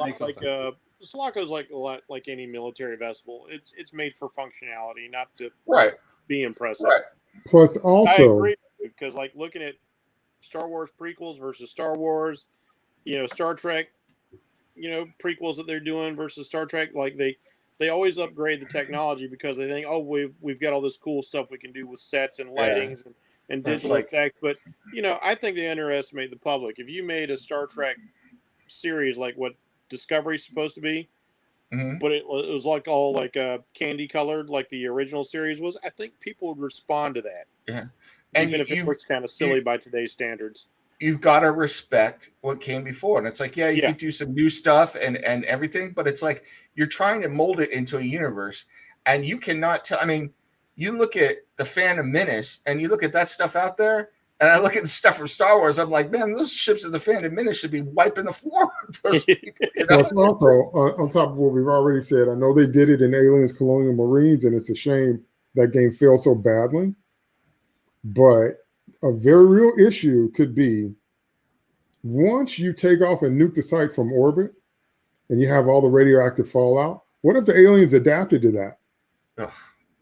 like a lot like any military vessel. It's made for functionality, not to be impressive. Right. Plus, also, I agree, because looking at Star Wars prequels versus Star Wars, Star Trek, prequels that they're doing versus Star Trek, like they always upgrade the technology because they think, oh, we've got all this cool stuff we can do with sets and lightings and digital effects. But I think they underestimate the public. If you made a Star Trek series like what Discovery's supposed to be, but it was like all like candy colored like the original series was, I think people would respond to that. Yeah, and even if it looks kind of silly by today's standards. You've got to respect what came before. And it's like, you can do some new stuff and everything, but it's like you're trying to mold it into a universe. And you cannot tell. I mean, you look at the Phantom Menace and you look at that stuff out there, and I look at the stuff from Star Wars, I'm like, man, those ships of the Phantom Menace should be wiping the floor with those people. Well, also, on top of what we've already said, I know they did it in Aliens Colonial Marines, and it's a shame that game failed so badly. But a very real issue could be once you take off and nuke the site from orbit and you have all the radioactive fallout, what if the aliens adapted to that? Oh,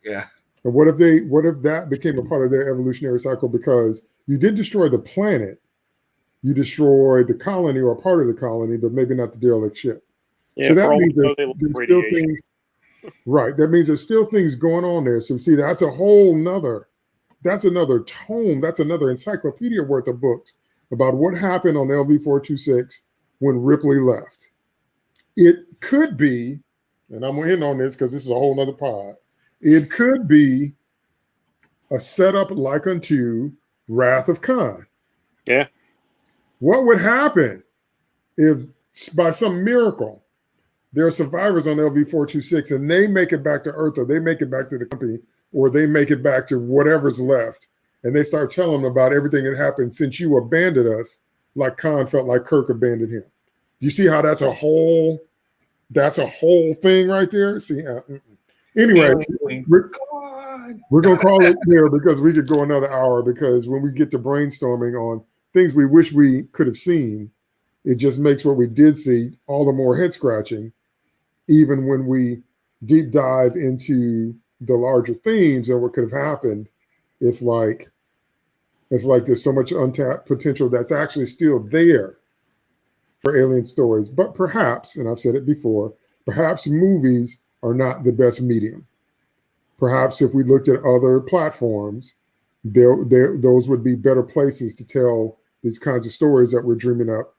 yeah. And what if that became a part of their evolutionary cycle? Because you did destroy the planet, you destroyed the colony or part of the colony, but maybe not the derelict ship. Yeah, so that means there's still things, right? That means there's still things going on there. So see, that's another tome. That's another encyclopedia worth of books about what happened on LV-426 when Ripley left. It could be, and I'm going to end on this because this is a whole nother pod. It could be a setup like unto Wrath of Khan. Yeah. What would happen if by some miracle there are survivors on LV-426 and they make it back to Earth, or they make it back to the company, or they make it back to whatever's left, and they start telling them about everything that happened since you abandoned us, like Khan felt like Kirk abandoned him. Do you see how that's a whole thing right there? See, anyway, we're going to call it there because we could go another hour, because when we get to brainstorming on things we wish we could have seen, it just makes what we did see all the more head scratching, even when we deep dive into the larger themes and what could have happened. It's like there's so much untapped potential that's actually still there for alien stories. But perhaps, and I've said it before, perhaps movies are not the best medium. Perhaps if we looked at other platforms, those would be better places to tell these kinds of stories that we're dreaming up.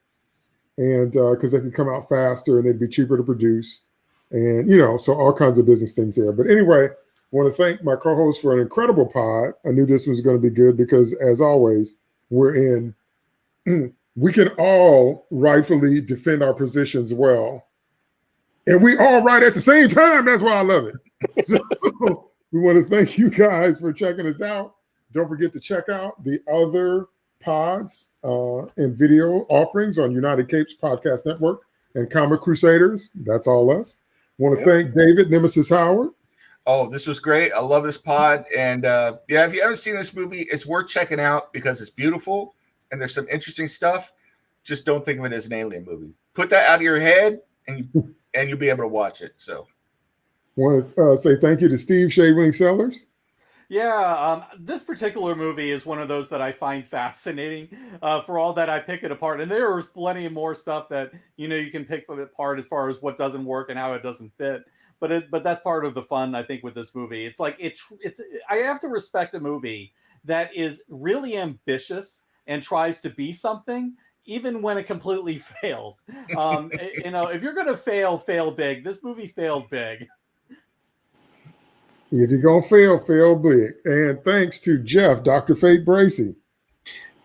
And because they can come out faster and they'd be cheaper to produce. And, so all kinds of business things there. But anyway, I want to thank my co-host for an incredible pod. I knew this was going to be good because, as always, we can all rightfully defend our positions well. And we all right at the same time. That's why I love it. So we want to thank you guys for checking us out. Don't forget to check out the other pods and video offerings on United Capes Podcast Network and Comic Crusaders. That's all us. Want to thank David Nemesis Howard. Oh, this was great. I love this pod. And if you haven't seen this movie, it's worth checking out because it's beautiful and there's some interesting stuff. Just don't think of it as an alien movie. Put that out of your head and you'll be able to watch it. So want to say thank you to Steve Shadewing Sellers. Yeah, this particular movie is one of those that I find fascinating for all that I pick it apart. And there's plenty of more stuff that, you can pick it apart as far as what doesn't work and how it doesn't fit. But that's part of the fun, I think, with this movie. It's like, I have to respect a movie that is really ambitious and tries to be something, even when it completely fails. If you're going to fail big. This movie failed big. If you're going to fail big. And thanks to Jeff, Dr. Fate Bracey.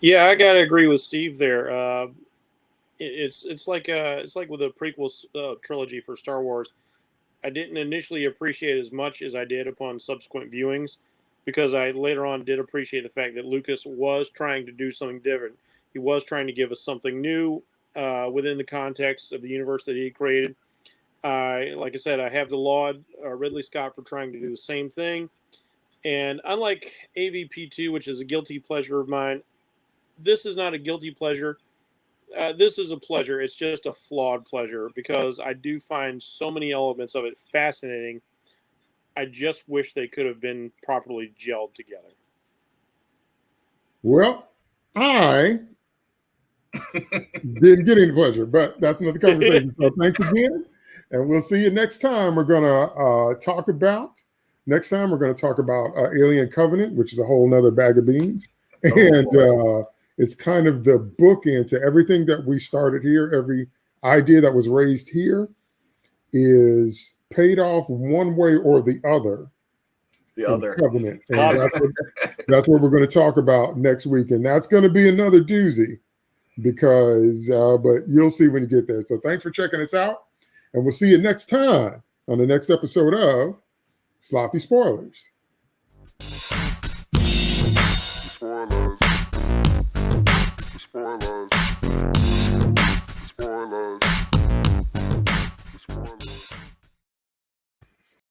Yeah, I got to agree with Steve there. It's like with the prequel trilogy for Star Wars. I didn't initially appreciate as much as I did upon subsequent viewings, because I later on did appreciate the fact that Lucas was trying to do something different. He was trying to give us something new within the context of the universe that he had created. Like I said, I have to laud Ridley Scott for trying to do the same thing. And unlike AVP2, which is a guilty pleasure of mine, this is not a guilty pleasure. This is a pleasure. It's just a flawed pleasure, because I do find so many elements of it fascinating. I just wish they could have been properly gelled together. Well, I Didn't get any pleasure, but that's another conversation. So thanks again, and we'll see you next time. We're gonna talk about Alien Covenant, which is a whole nother bag of beans, and it's kind of the bookend to everything that we started here. Every idea that was raised here is paid off one way or the other. The other Covenant, and that's what we're going to talk about next week, and that's going to be another doozy. Because, but you'll see when you get there. So thanks for checking us out. And we'll see you next time on the next episode of Sloppy Spoilers.